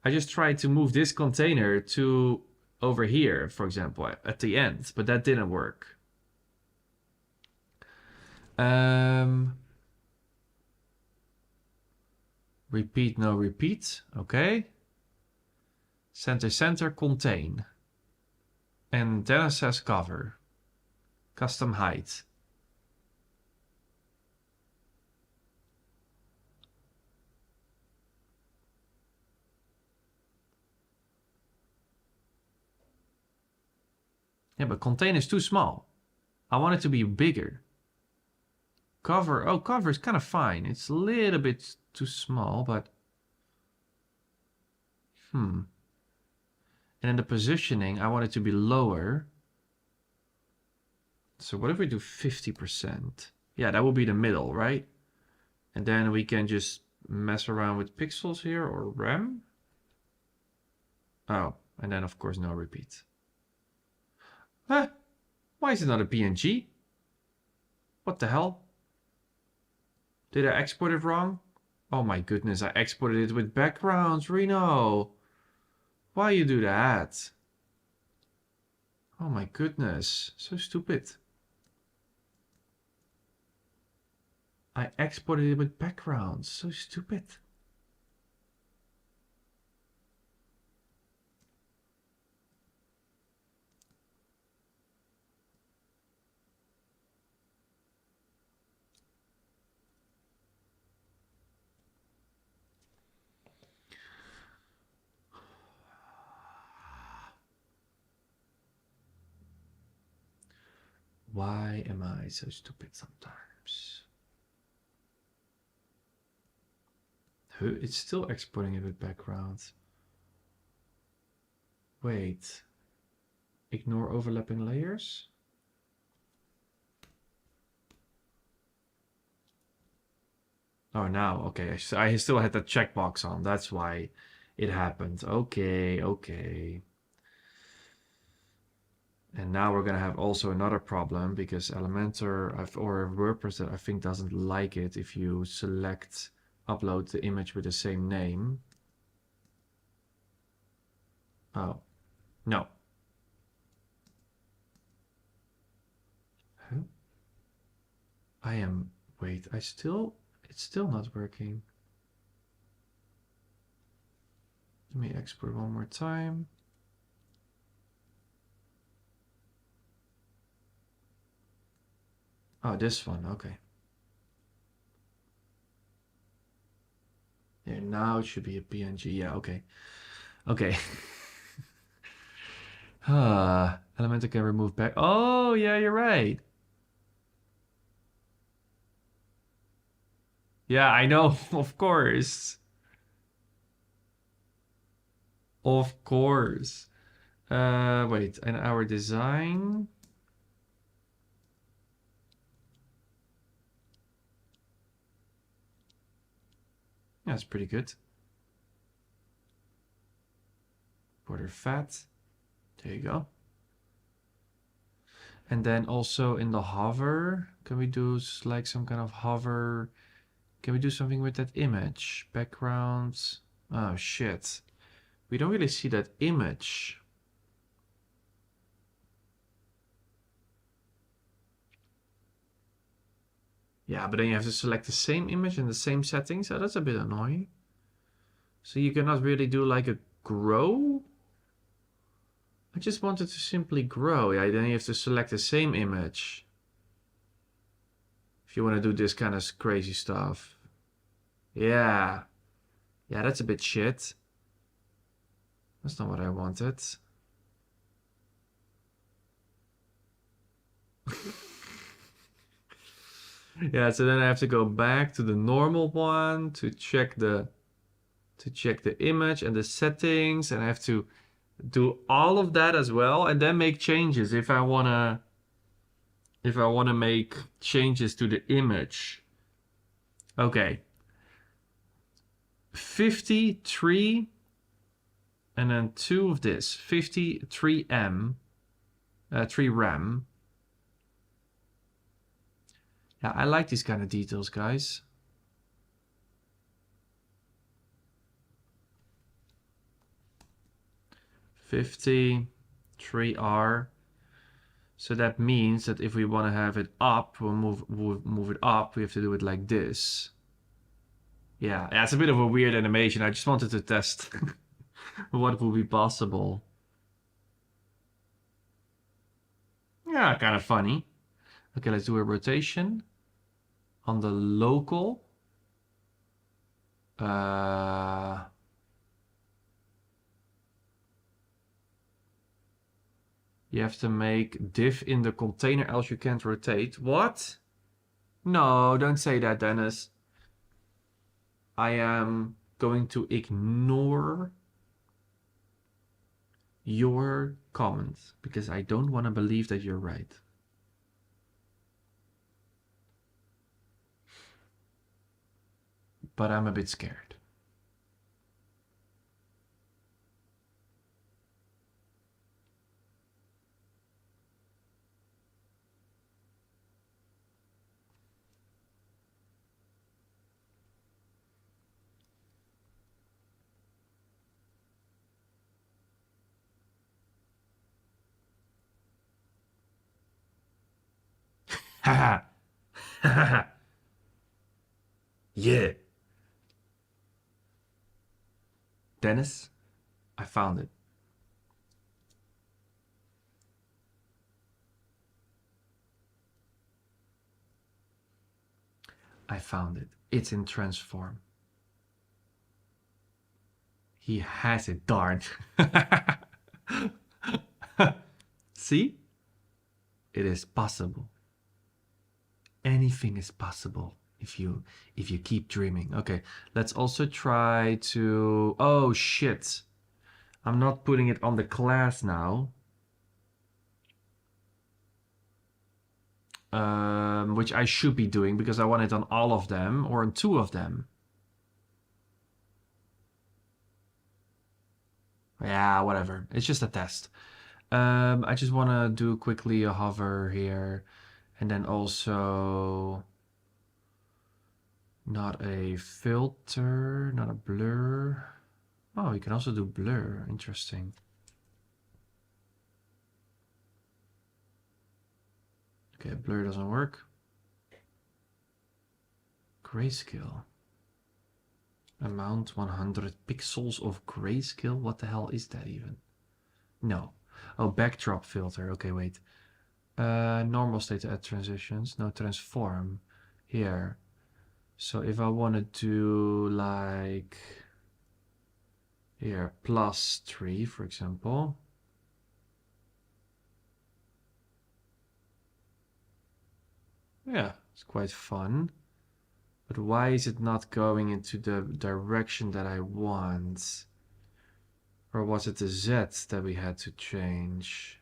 I just tried to move this container to over here, for example, at the end. But that didn't work. Repeat, no repeat. Okay. Center, contain. And then it says cover. Custom height. Yeah, but contain is too small. I want it to be bigger. Cover, oh, cover is kind of fine. It's a little bit too small, but... And then the positioning, I want it to be lower. So what if we do 50%? Yeah, that will be the middle, right? And then we can just mess around with pixels here or rem. Oh, and then of course no repeat. Huh? Why is it not a PNG? What the hell? Did I export it wrong? Oh my goodness, I exported it with backgrounds, Reno. Why you do that? Oh my goodness, so stupid. I exported it with backgrounds, so stupid. Why am I so stupid sometimes? It's still exporting it with background. Wait. Ignore overlapping layers? Oh, now, okay. I still had that checkbox on. That's why it happened. Okay, okay. And now we're gonna have also another problem because Elementor or WordPress I think doesn't like it if you select upload the image with the same name. Oh, no. Huh? Wait, it's still not working. Let me export one more time. Oh, this one, okay. Yeah, now it should be a PNG. Yeah, okay. Okay. Elementor can remove back. Oh, yeah, you're right. Yeah, I know, of course. Of course. Wait, and our design. Yeah, it's pretty good. Border fat. There you go. And then also in the hover, can we do like some kind of hover? Can we do something with that image? Background. Oh, shit. We don't really see that image. Yeah, but then you have to select the same image in the same settings. So that's a bit annoying. So you cannot really do like a grow. I just wanted to simply grow. Yeah, then you have to select the same image. If you want to do this kind of crazy stuff. Yeah. Yeah, that's a bit shit. That's not what I wanted. Yeah, so then I have to go back to the normal one to check the image and the settings, and I have to do all of that as well and then make changes if I wanna make changes to the image. Okay. 53 and then 2 of this. 53M 3 RAM. Yeah, I like these kind of details, guys. $53R. So that means that if we want to have it up, we'll move it up. We have to do it like this. Yeah, it's a bit of a weird animation. I just wanted to test what would be possible. Yeah, kind of funny. Okay, let's do a rotation on the local. You have to make div in the container, else you can't rotate. What? No, don't say that, Dennis. I am going to ignore your comments because I don't want to believe that you're right. But I'm a bit scared. Haha. Haha. Yeah. Dennis, I found it. I found it. It's in transform. He has it, darn. See? It is possible. Anything is possible if you keep dreaming. Okay, let's also try to... Oh, shit. I'm not putting it on the class now. Which I should be doing because I want it on all of them or on 2 of them. Yeah, whatever. It's just a test. I just want to do quickly a hover here. And then also not a filter, not a blur. Oh, you can also do blur. Interesting. Okay, blur doesn't work. Grayscale. Amount 100 pixels of grayscale. What the hell is that even? No. Oh, backdrop filter. Okay, wait. Normal state to add transitions. No, transform. Here. So if I want to do like here +3, for example. Yeah, it's quite fun. But why is it not going into the direction that I want? Or was it the Z that we had to change?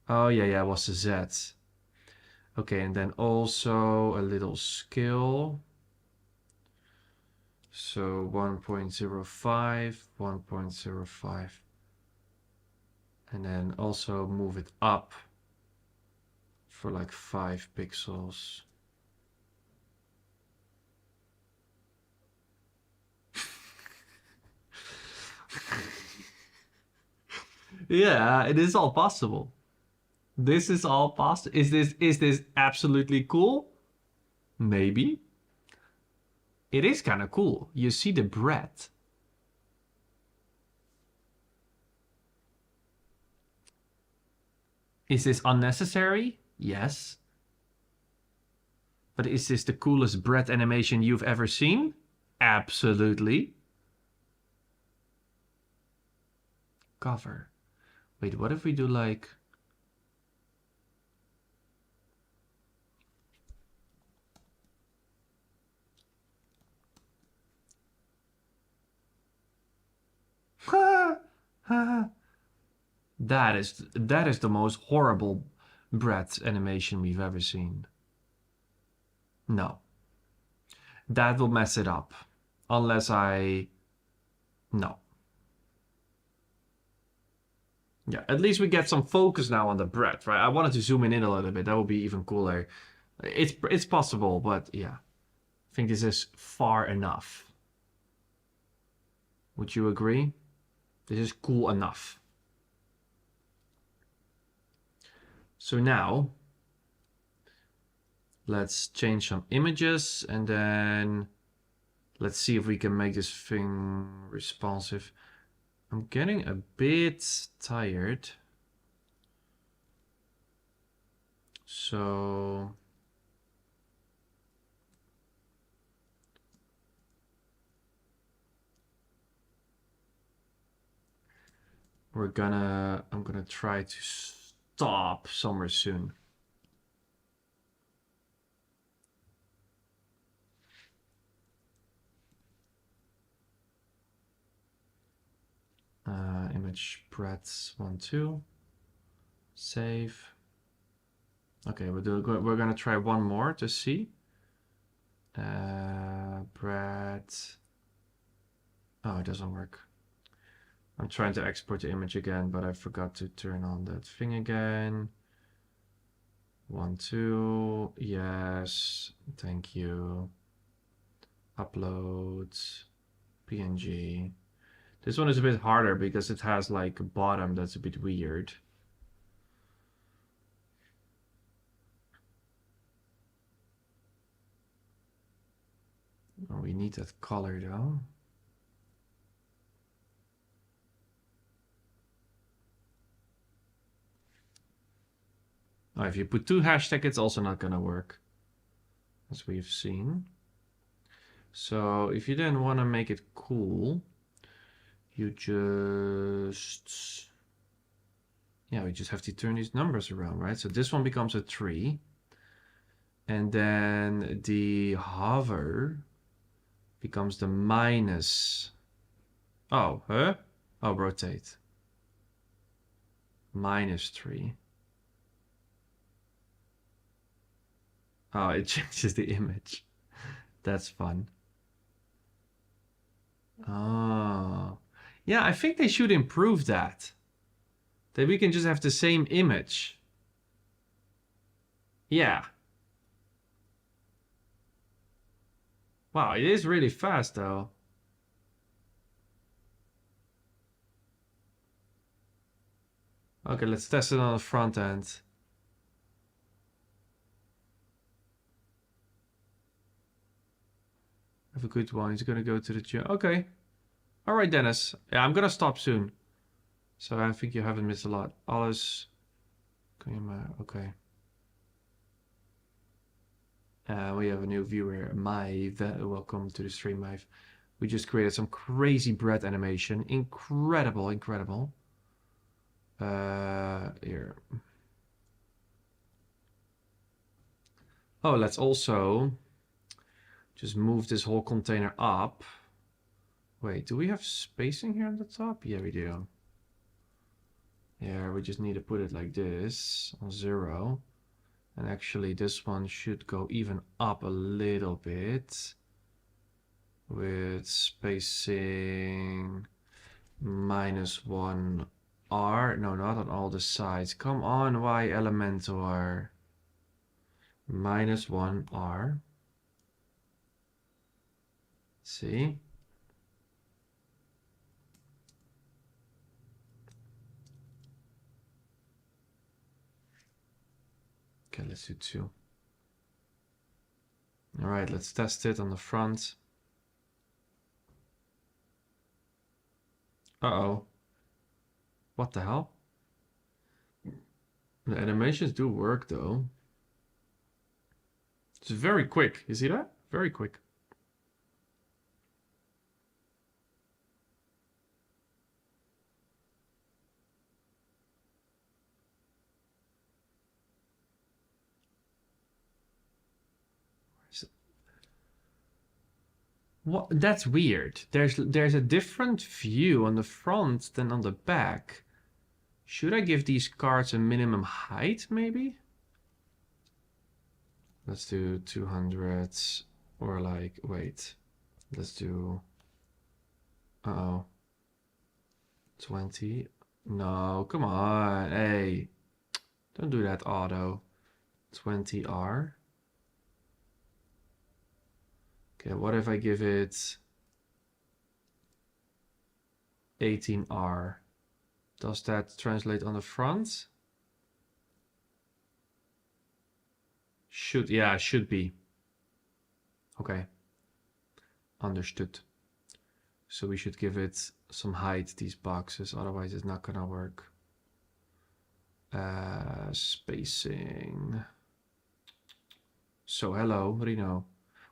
Oh, yeah, it was the Z. Okay, and then also a little scale. So 1.05, 1.05. And then also move it up for like 5 pixels. Yeah, it is all possible. This is all possible. Is this absolutely cool? Maybe. It is kind of cool. You see the breadth. Is this unnecessary? Yes. But is this the coolest breadth animation you've ever seen? Absolutely. Cover. Wait, what if we do like... That is the most horrible breadth animation we've ever seen. No. That will mess it up. Unless I... No. Yeah, at least we get some focus now on the breadth, right? I wanted to zoom in a little bit. That would be even cooler. It's possible, but yeah. I think this is far enough. Would you agree? This is cool enough. So now, let's change some images and then let's see if we can make this thing responsive. I'm getting a bit tired. So I'm gonna try to stop somewhere soon. Image breadths 1, 2. Save. Okay, we're gonna try one more to see. Breadth. Oh, it doesn't work. I'm trying to export the image again, but I forgot to turn on that thing again. 1, 2. Yes. Thank you. Upload. PNG. This one is a bit harder because it has like a bottom that's a bit weird. Oh, we need that color though. Oh, if you put 2 hashtags, it's also not gonna work, as we've seen. So if you then want to make it cool, you just... Yeah, we just have to turn these numbers around, right? So this one becomes a 3. And then the hover becomes the minus. Oh, huh? Oh, rotate. -3. Oh, it changes the image. That's fun. Oh. Yeah, I think they should improve that. Then we can just have the same image. Yeah. Wow, it is really fast though. Okay, let's test it on the front end. Have a good one. He's gonna go to the gym. Okay. All right, Dennis. Yeah, I'm gonna stop soon. So I think you haven't missed a lot. Alles. Okay. We have a new viewer, Maeve. Welcome to the stream, Maeve. We just created some crazy bread animation. Incredible, incredible. Here. Oh, let's also just move this whole container up. Wait, do we have spacing here on the top? Yeah, we do. Yeah, we just need to put it like this on 0. And actually this one should go even up a little bit with spacing -1R. No, not on all the sides. Come on, why Elementor? -1R. See? Okay, let's do 2. All right, let's test it on the front. Uh-oh. What the hell? The animations do work though. It's very quick. You see that? Very quick. What? That's weird. There's a different view on the front than on the back. Should I give these cards a minimum height, maybe? Let's do 200 or like, wait. Let's do... Uh-oh. 20. No, come on. Hey. Don't do that, auto. 20R. Okay, what if I give it 18R? Does that translate on the front? Should, yeah, should be. Okay. Understood. So we should give it some height, these boxes, otherwise it's not gonna work. Spacing. So hello, Reno.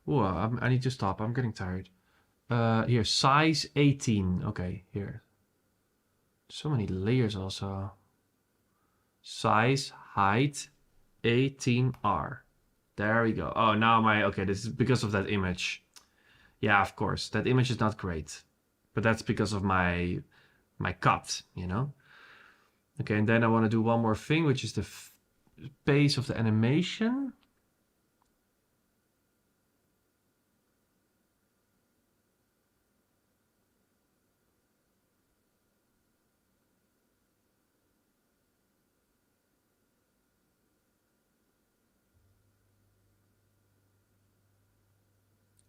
Oh, I need to stop. I'm getting tired. Here, size 18. Okay, here. So many layers also. Size, height, 18R. There we go. Oh, now okay, this is because of that image. Yeah, of course. That image is not great. But that's because of my cut, you know? Okay, and then I want to do one more thing, which is the pace of the animation.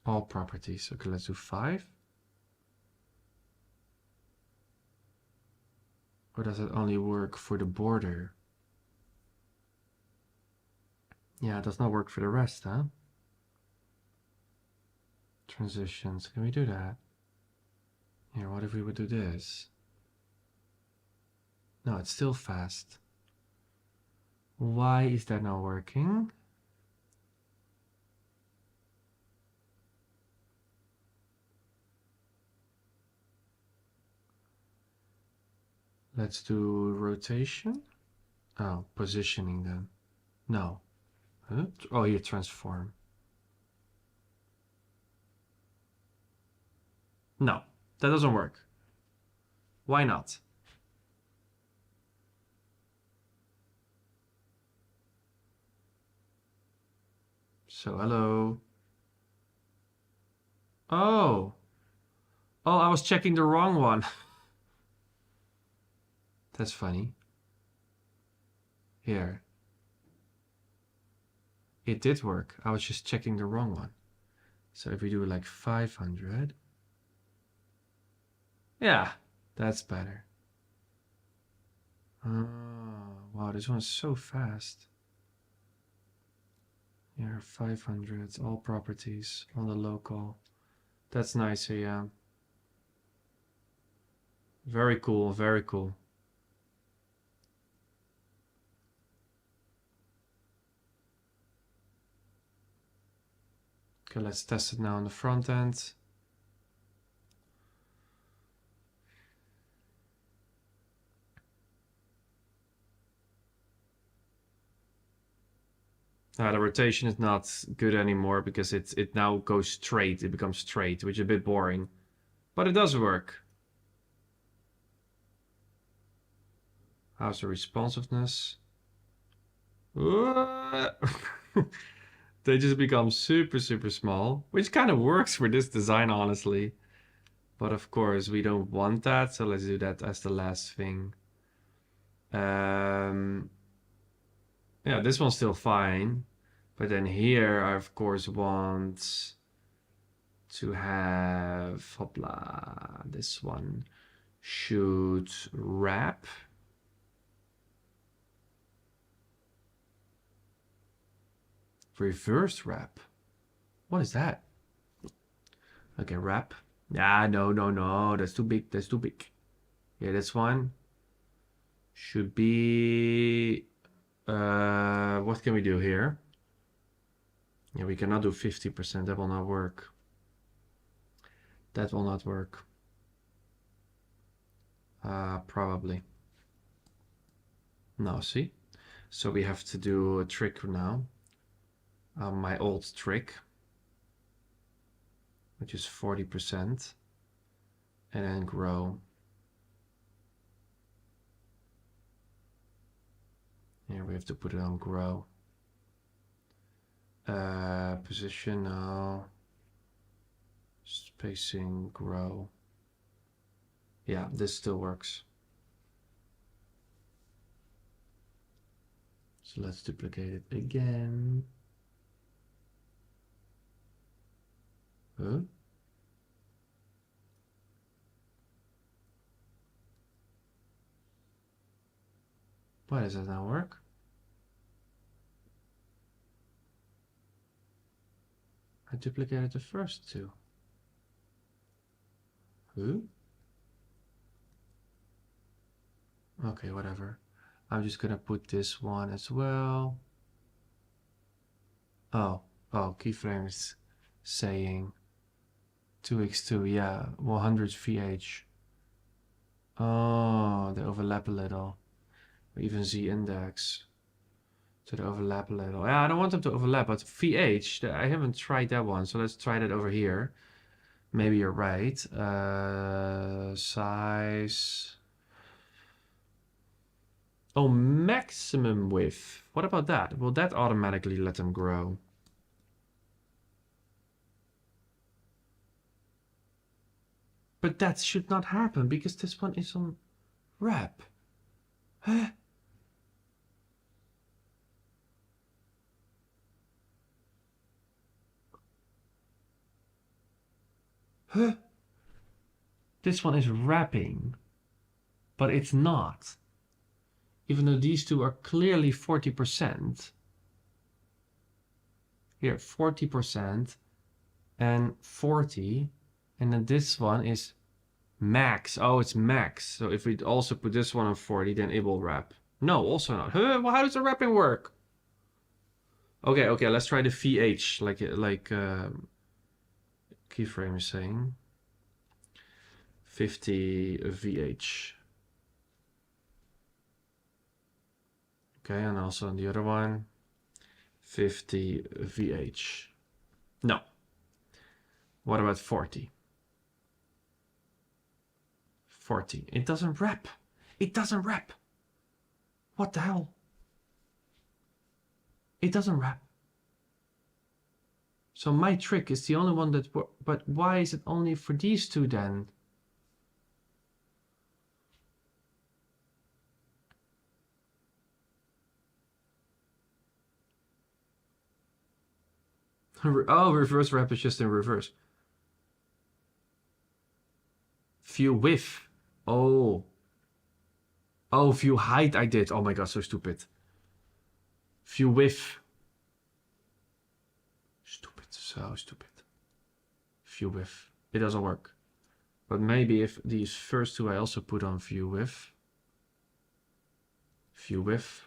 All properties. Okay, let's do 5. Or does it only work for the border? Yeah, it does not work for the rest, huh? Transitions. Can we do that? Here, what if we would do this? No, it's still fast. Why is that not working? Let's do rotation. Oh, positioning then. No. Huh? Oh, here, transform. No, that doesn't work. Why not? So, hello. Oh. Oh, I was checking the wrong one. That's funny. Here. It did work. I was just checking the wrong one. So if we do like 500. Yeah, that's better. Oh, wow, this one's so fast. Here, 500, all properties on the local. That's nicer, yeah. Very cool, very cool. Okay, let's test it now on the front end. The rotation is not good anymore because it now goes straight. It becomes straight, which is a bit boring. But it does work. How's the responsiveness? They just become super, super small, which kind of works for this design, honestly. But of course, we don't want that, so let's do that as the last thing. Yeah, this one's still fine. But then here, I of course want to have, hopla, this one should wrap. Reverse wrap. What is that? Okay, wrap. Ah, no. That's too big. That's too big. Yeah, this one should be. What can we do here? Yeah, we cannot do 50%. That will not work. That will not work. Probably. No, see? So we have to do a trick now. My old trick, which is 40%, and then grow. Here we have to put it on grow. Position now. Spacing, grow. Yeah, this still works. So let's duplicate it again. Huh? Why does that not work? I duplicated the first two. Who? Okay, whatever. I'm just gonna put this one as well. Oh, keyframes saying 2x2, yeah, 100 VH. Oh, they overlap a little. Or even Z index. So they overlap a little. Yeah, I don't want them to overlap, but VH, I haven't tried that one, so let's try that over here. Maybe you're right. Size. Oh, maximum width. What about that? Will that automatically let them grow? But that should not happen because this one is on wrap. Huh? Huh? This one is wrapping, but it's not. Even though these two are clearly 40%. Here, 40% and 40. And then this one is max. Oh, it's max. So if we also put this one on 40, then it will wrap. No, also not. Huh? Well, how does the wrapping work? Okay, let's try the VH, like keyframe is saying. 50 VH. Okay, and also on the other one, 50 VH. No. What about 40? 40. It doesn't wrap. It doesn't wrap. What the hell? It doesn't wrap. So my trick is the only one that works. But why is it only for these two then? Oh, reverse wrap is just in reverse. View width. Oh. Oh, view height I did. Oh my god, so stupid. View width. Stupid, so stupid. View width. It doesn't work. But maybe if these first two I also put on view width. View width.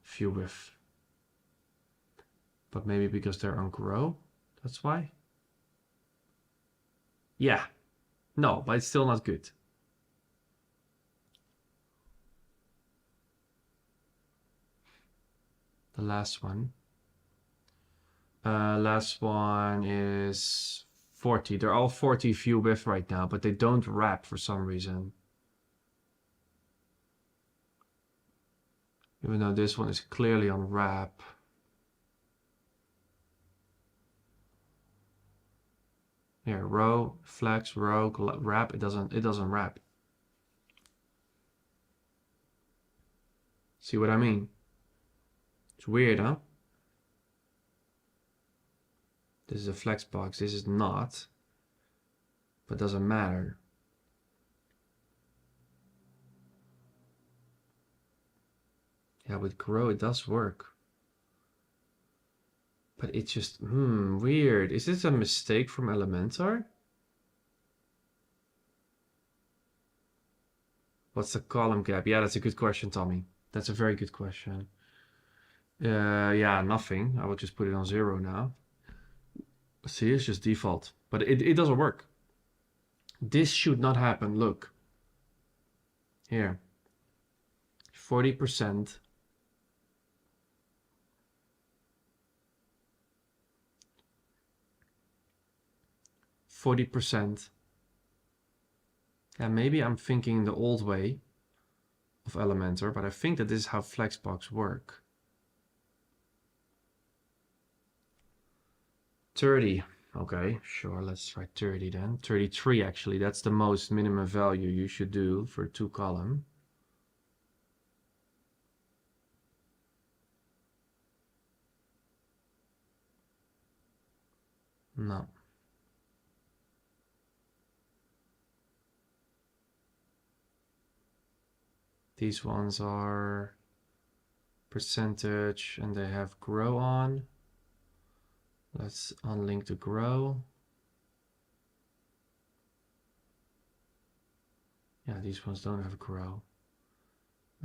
View width. But maybe because they're on grow. That's why. Yeah. No, but it's still not good. The last one. Last one is 40. They're all 40 view width right now, but they don't wrap for some reason. Even though this one is clearly on wrap. Here, row, flex, row, wrap. It doesn't wrap. See what I mean? It's weird, huh? This is a flex box. This is not. But doesn't matter. Yeah, with grow it does work. But it's just, weird. Is this a mistake from Elementor? What's the column gap? Yeah, that's a good question, Tommy. That's a very good question. Yeah, nothing. I will just put it on 0 now. See, it's just default. But it doesn't work. This should not happen. Look. Here. 40%. 40%. Yeah, maybe I'm thinking the old way of Elementor, but I think that this is how Flexbox work. 30. Okay, sure, let's try 30 then. 33 actually, that's the most minimum value you should do for 2 column. No. These ones are percentage and they have grow on. Let's unlink the grow. Yeah, these ones don't have grow.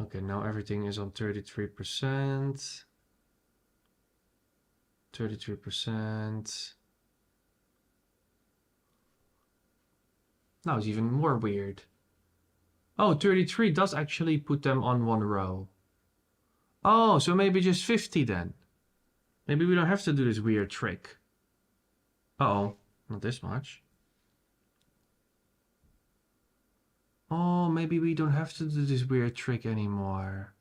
Okay, now everything is on 33%. 33%. Now it's even more weird. Oh, 33 does actually put them on 1 row. Oh, so maybe just 50 then. Maybe we don't have to do this weird trick. Uh-oh, not this much. Oh, maybe we don't have to do this weird trick anymore.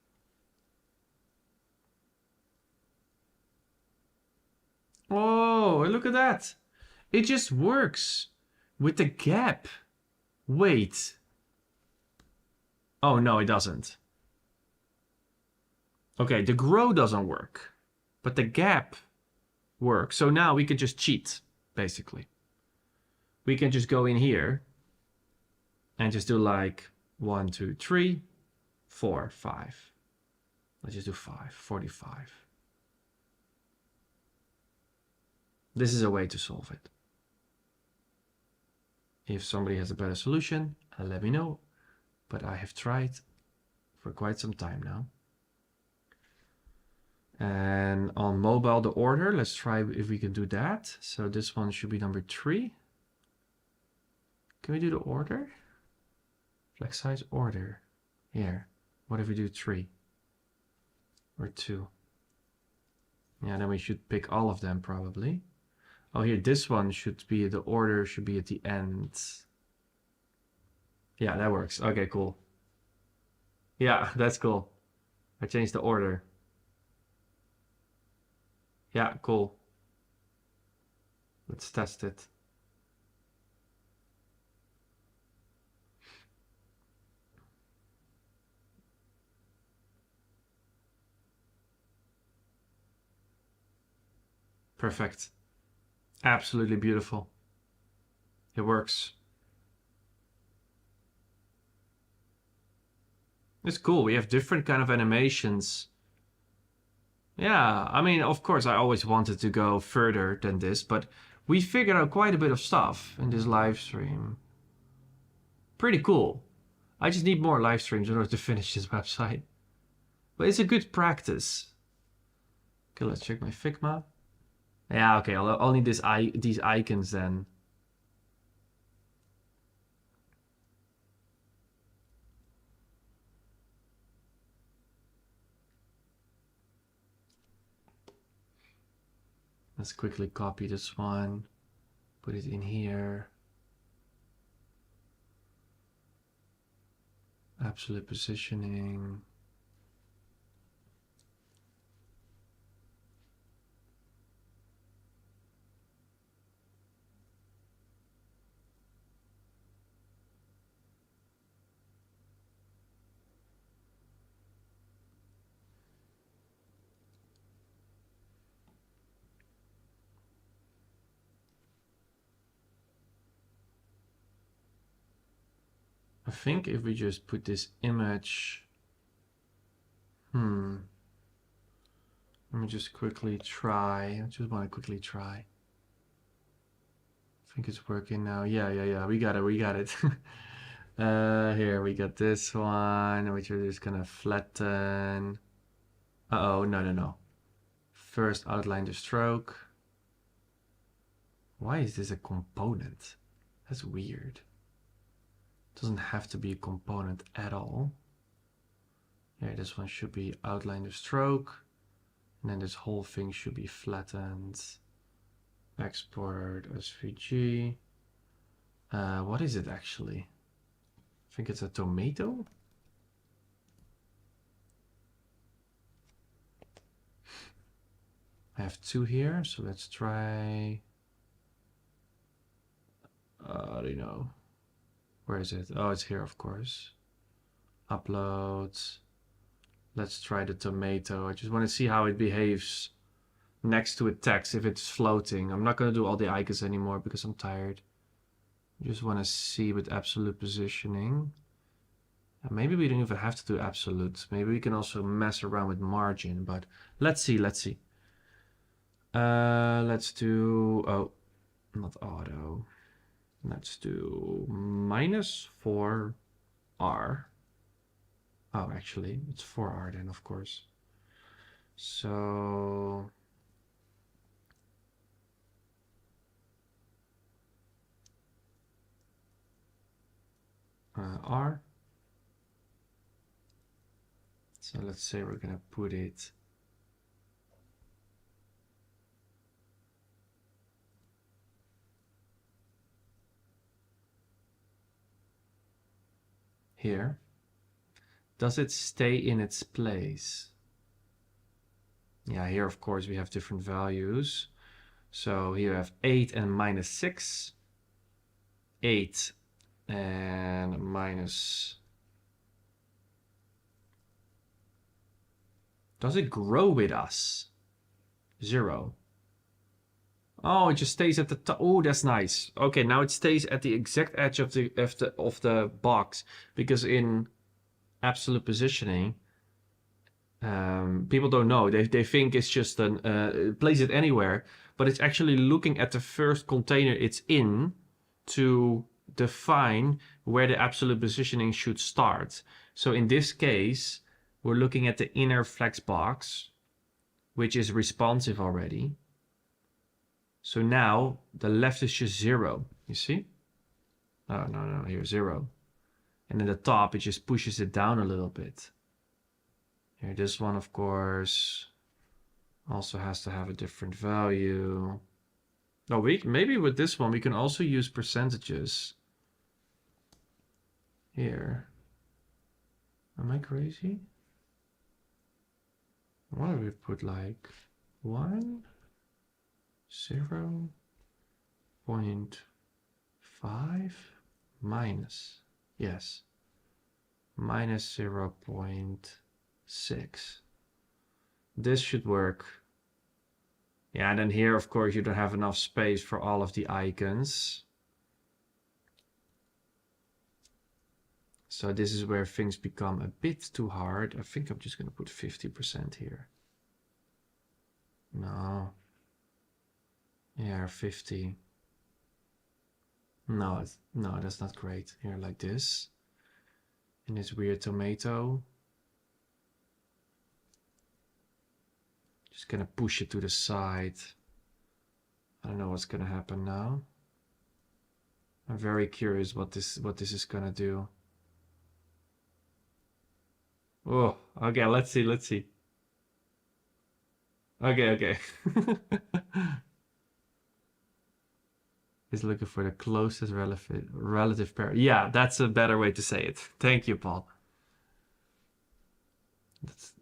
Oh, look at that. It just works with the gap. Wait. Oh, no, it doesn't. Okay, the grow doesn't work, but the gap works. So now we can just cheat, basically. We can just go in here and just do like 1, 2, 3, 4, 5. Let's just do 5, 45. This is a way to solve it. If somebody has a better solution, let me know. But I have tried for quite some time now. And on mobile, the order, let's try if we can do that. So this one should be number 3. Can we do the order? Flex size order. Here. What if we do 3? Or 2? Yeah, then we should pick all of them probably. Oh, here, this one should be, the order should be at the end. Yeah, that works. Okay, cool. Yeah, that's cool. I changed the order. Yeah, cool. Let's test it. Perfect. Absolutely beautiful. It works. It's cool. We have different kind of animations. Yeah, I mean, of course, I always wanted to go further than this, but we figured out quite a bit of stuff in this live stream. Pretty cool. I just need more live streams in order to finish this website. But it's a good practice. Okay, let's check my Figma. Yeah, okay, I'll need these icons then. Let's quickly copy this one, put it in here. Absolute positioning. I think if we just put this image, let me just quickly try. I just want to quickly try. I think it's working now. Yeah. We got it. Here we got this one, which we're just gonna flatten. Uh-oh, no. First outline the stroke. Why is this a component? That's weird. Doesn't have to be a component at all. Yeah, this one should be outline the stroke. And then this whole thing should be flattened. Export SVG. What is it actually? I think it's a tomato. I have two here, so let's try. I don't know. Where is it? Oh, it's here, of course. Upload. Let's try the tomato. I just want to see how it behaves next to a text if it's floating. I'm not going to do all the icons anymore because I'm tired. I just want to see with absolute positioning. And maybe we don't even have to do absolute. Maybe we can also mess around with margin, but let's see. Let's do, oh, not auto. Let's do -4R. Oh, actually, it's 4R then, of course. So R. So let's say we're gonna put it here. Does it stay in its place? Yeah, here of course we have different values. So here we have 8 and -6. 8 and minus. Does it grow with us? 0. Oh, it just stays at the top. Oh, that's nice. Okay, now it stays at the exact edge of the box, because in absolute positioning, people don't know. They think it's just place it anywhere, but it's actually looking at the first container it's in to define where the absolute positioning should start. So in this case, we're looking at the inner flex box, which is responsive already. So now the left is just 0, you see? Oh, no, here 0. And then the top, it just pushes it down a little bit. Here, this one, of course, also has to have a different value. Oh, maybe with this one, we can also use percentages. Here. Am I crazy? Why do we put like 1, 0.5 minus? Yes. Minus 0.6. This should work. Yeah, and then here, of course, you don't have enough space for all of the icons. So this is where things become a bit too hard. I think I'm just going to put 50% here. No. Yeah, 50. No, no, that's not great. Here, like this. And this weird tomato. Just gonna push it to the side. I don't know what's gonna happen now. I'm very curious what this is gonna do. Oh, okay, let's see. Okay. He's looking for the closest relative pair. Yeah, that's a better way to say it. Thank you, Paul.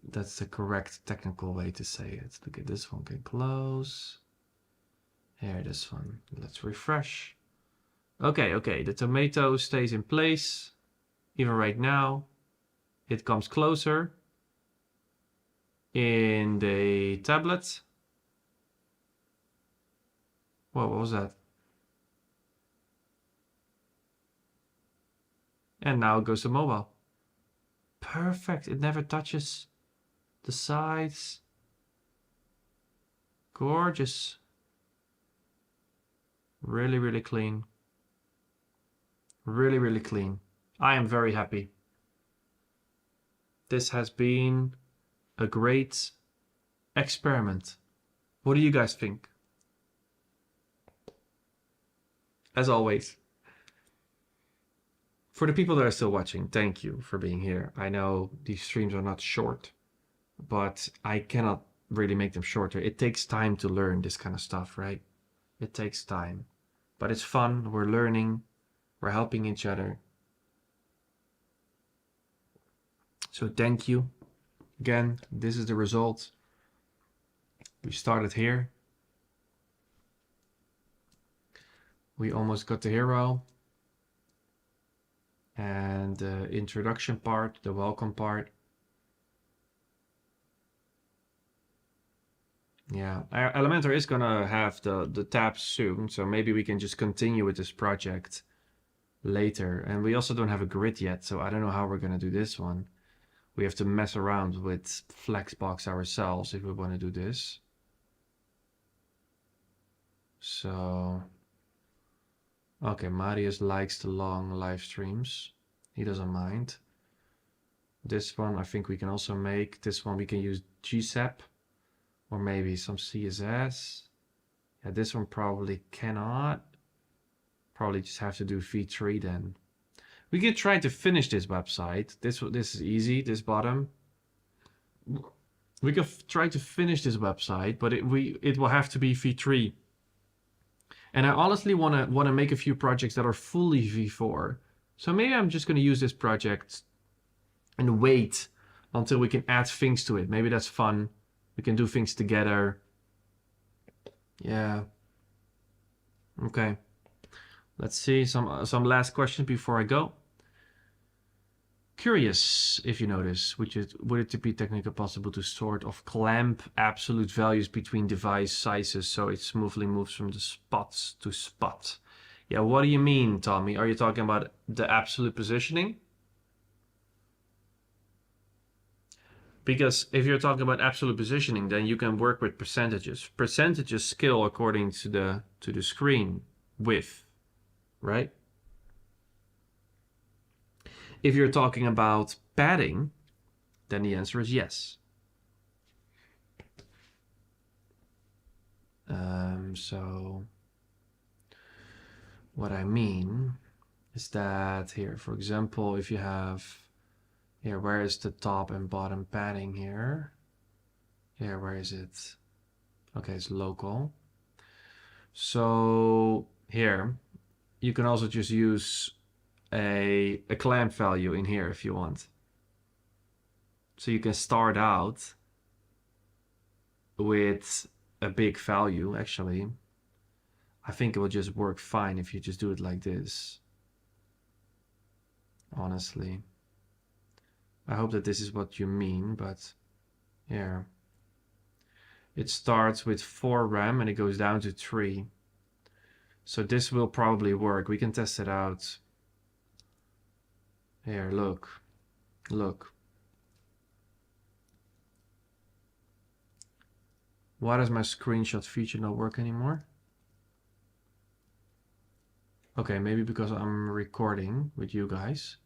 That's the correct technical way to say it. Look at this one, get close. Here, this one. Let's refresh. Okay, the tomato stays in place. Even right now, it comes closer in the tablet. Whoa, what was that? And now it goes to mobile. Perfect, it never touches the sides. Gorgeous. Really, really clean. Really, really clean. I am very happy. This has been a great experiment. What do you guys think? As always, for the people that are still watching, thank you for being here. I know these streams are not short, but I cannot really make them shorter. It takes time to learn this kind of stuff, right? It takes time, but it's fun. We're learning, we're helping each other. So thank you. Again, this is the result. We started here. We almost got the hero. And the introduction part, the welcome part. Yeah, Elementor is gonna have the tabs soon, so maybe we can just continue with this project later. And we also don't have a grid yet, so I don't know how we're gonna do this one. We have to mess around with Flexbox ourselves if we want to do this. So, okay, Marius likes the long live streams. He doesn't mind. This one I think we can also make. This one we can use GSAP or maybe some CSS. Yeah, this one probably cannot. Probably just have to do V3 then. We can try to finish this website. This is easy, this bottom. We can try to finish this website, but it will have to be V3. And I honestly wanna make a few projects that are fully V4. So maybe I'm just gonna use this project and wait until we can add things to it. Maybe that's fun. We can do things together. Yeah. Okay. Let's see some last questions before I go. Curious if you notice, would it be technically possible to sort of clamp absolute values between device sizes so it smoothly moves from the spots to spot? Yeah, what do you mean, Tommy? Are you talking about the absolute positioning? Because if you're talking about absolute positioning, then you can work with percentages. Percentages scale according to the screen width, right? If you're talking about padding, then the answer is yes. So what I mean is that here, for example, if you have here, where is the top and bottom padding here? Here, where is it? Okay, it's local. So here, you can also just use a clamp value in here if you want. So you can start out with a big value. Actually, I think it will just work fine if you just do it like this. Honestly, I hope that this is what you mean, but yeah. It starts with 4 RAM and it goes down to 3. So this will probably work. We can test it out. Here, look. Look. Why does my screenshot feature not work anymore? Okay, maybe because I'm recording with you guys.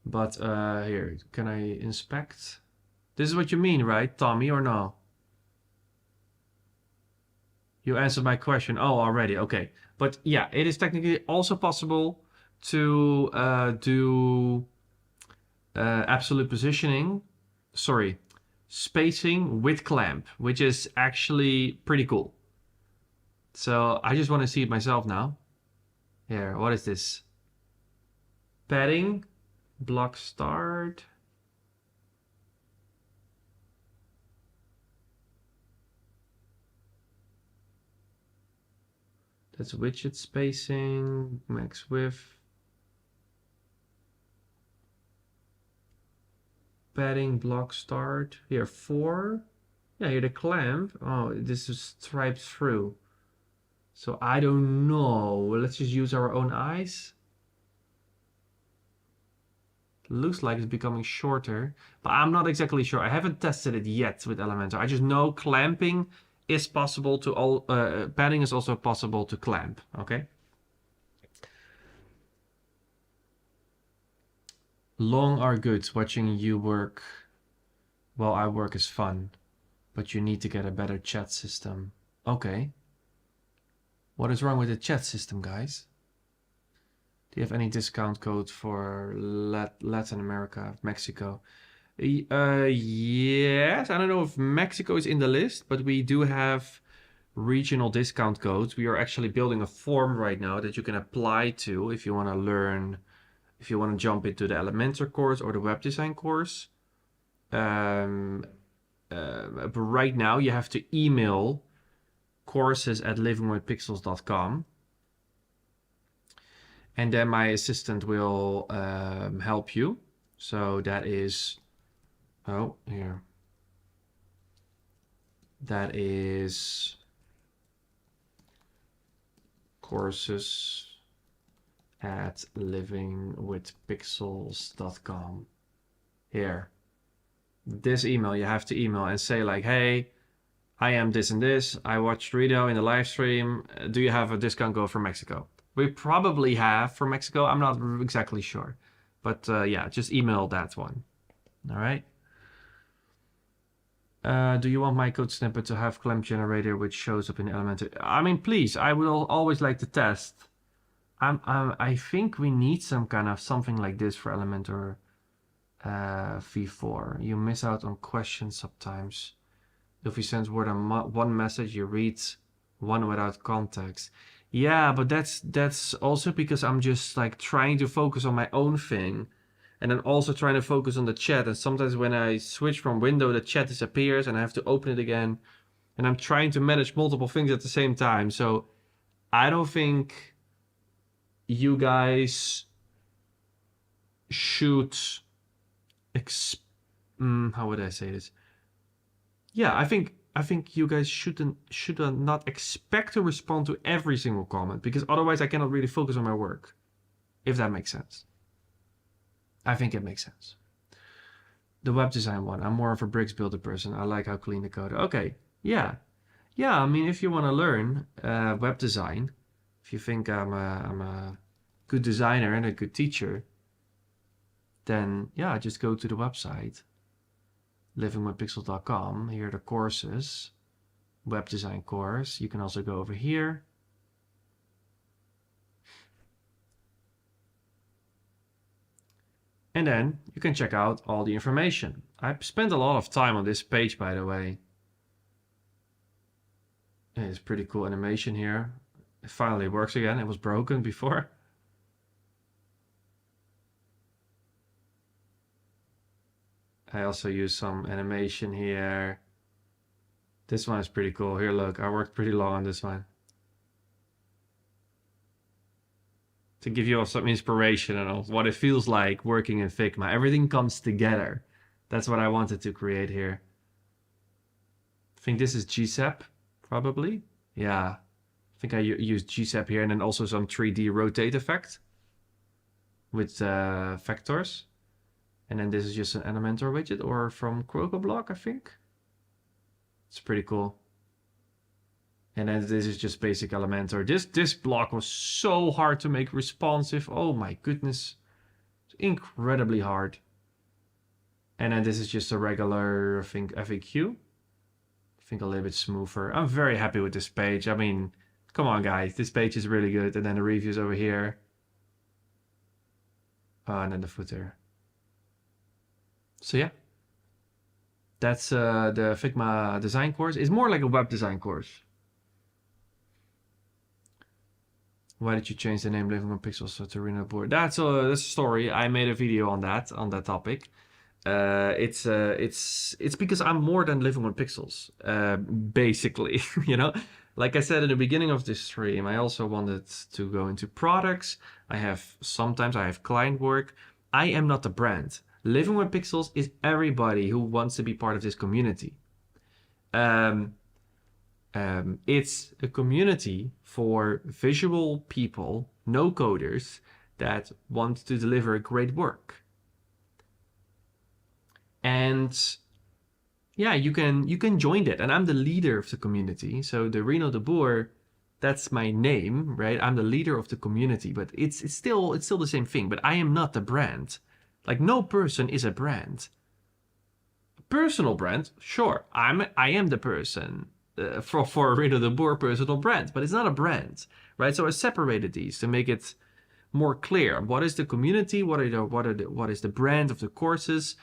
But here, can I inspect? This is what you mean, right, Tommy, or no? You answered my question. Oh, already. Okay. But yeah, it is technically also possible to do absolute positioning. Sorry, spacing with clamp, which is actually pretty cool. So I just want to see it myself now. Here, what is this? Padding, block start. That's widget spacing, max width. Padding, block start. Here, 4. Yeah, here the clamp. Oh, this is striped through. So I don't know. Let's just use our own eyes. Looks like it's becoming shorter, but I'm not exactly sure. I haven't tested it yet with Elementor. I just know clamping is possible to all. Padding is also possible to clamp. Okay. Long are good. Watching you work while I work is fun, but you need to get a better chat system. Okay. What is wrong with the chat system, guys? Do you have any discount code for Latin America, Mexico? Yes, I don't know if Mexico is in the list, but we do have regional discount codes. We are actually building a form right now that you can apply to if you want to learn, if you want to jump into the Elementor course or the web design course. But right now you have to email courses@livingwithpixels.com. And then my assistant will help you. So that is, oh, here. That is courses@livingwithpixels.com. Here. This email, you have to email and say like, hey, I am this and this. I watched Rito in the live stream. Do you have a discount code for Mexico? We probably have for Mexico. I'm not exactly sure. But yeah, just email that one. All right. Do you want my code snippet to have clamp generator which shows up in Elementor? I mean, please, I will always like to test. I think we need some kind of something like this for Elementor V4. You miss out on questions sometimes. If you send one message, you read one without context. Yeah, but that's also because I'm just like trying to focus on my own thing. And then also trying to focus on the chat. And sometimes when I switch from window, the chat disappears and I have to open it again. And I'm trying to manage multiple things at the same time. So I don't think you guys should... how would I say this? Yeah, I think you guys should not expect to respond to every single comment, because otherwise I cannot really focus on my work. If that makes sense. I think it makes sense. The web design one. I'm more of a bricks builder person. I like how clean the code. Okay, yeah. Yeah, I mean, if you want to learn web design, if you think I'm a good designer and a good teacher, then yeah, just go to the website. livingwithpixels.com. Here are the courses. Web design course. You can also go over here. And then you can check out all the information. I've spent a lot of time on this page, by the way. It's pretty cool animation here. It finally works again. It was broken before. I also use some animation here. This one is pretty cool. Here, look, I worked pretty long on this one. To give you all some inspiration on what it feels like working in Figma. Everything comes together. That's what I wanted to create here. think this is GSAP, probably. Yeah, I think I used GSAP here, and then also some 3D rotate effect with vectors. And then this is just an Elementor widget, or from CrocoBlock, I think. It's pretty cool. And then this is just basic Elementor. This block was so hard to make responsive. Oh my goodness. It's incredibly hard. And then this is just a regular, I think, FAQ. I think a little bit smoother. I'm very happy with this page. I mean, come on guys, this page is really good. And then the reviews over here. And then the footer. So yeah. That's the Figma design course. It's more like a web design course. Why did you change the name Living on Pixels to Reno Board? That's a story. I made a video on that topic. It's because I'm more than Living on Pixels, basically. You know, like I said in the beginning of this stream, I also wanted to go into products. Sometimes I have client work. I am not a brand. Living with Pixels is everybody who wants to be part of this community. It's a community for visual people, no coders, that want to deliver great work. And yeah, you can join it. And I'm the leader of the community. So the Reno de Boer, that's my name, right? I'm the leader of the community, but it's still the same thing. But I am not the brand. Like, no person is a brand. Personal brand, sure. I am the person for Reno de Boer personal brand, but it's not a brand, right? So I separated these to make it more clear. What is the community? What is the brand of the courses,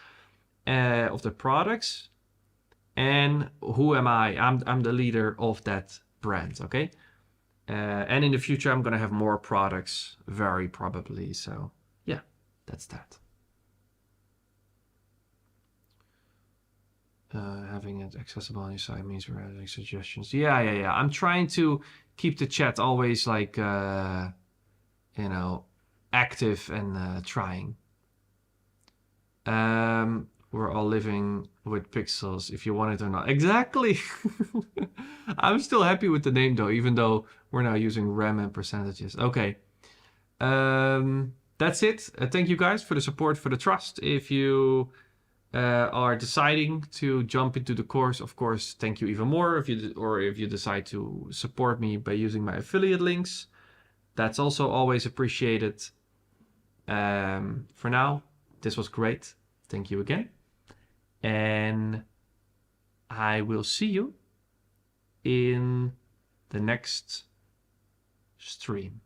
of the products, and who am I? I'm the leader of that brand. Okay, and in the future I'm gonna have more products, very probably. So yeah, that's that. Having it accessible on your site means we're adding suggestions. Yeah. I'm trying to keep the chat always like, you know, active and trying. We're all living with pixels, if you want it or not. Exactly. I'm still happy with the name though, even though we're now using RAM and percentages. Okay. That's it. Thank you guys for the support, for the trust. If you are deciding to jump into the course, of course, thank you even more. If you decide to support me by using my affiliate links, that's also always appreciated. For now, this was great. Thank you again. And I will see you in the next stream.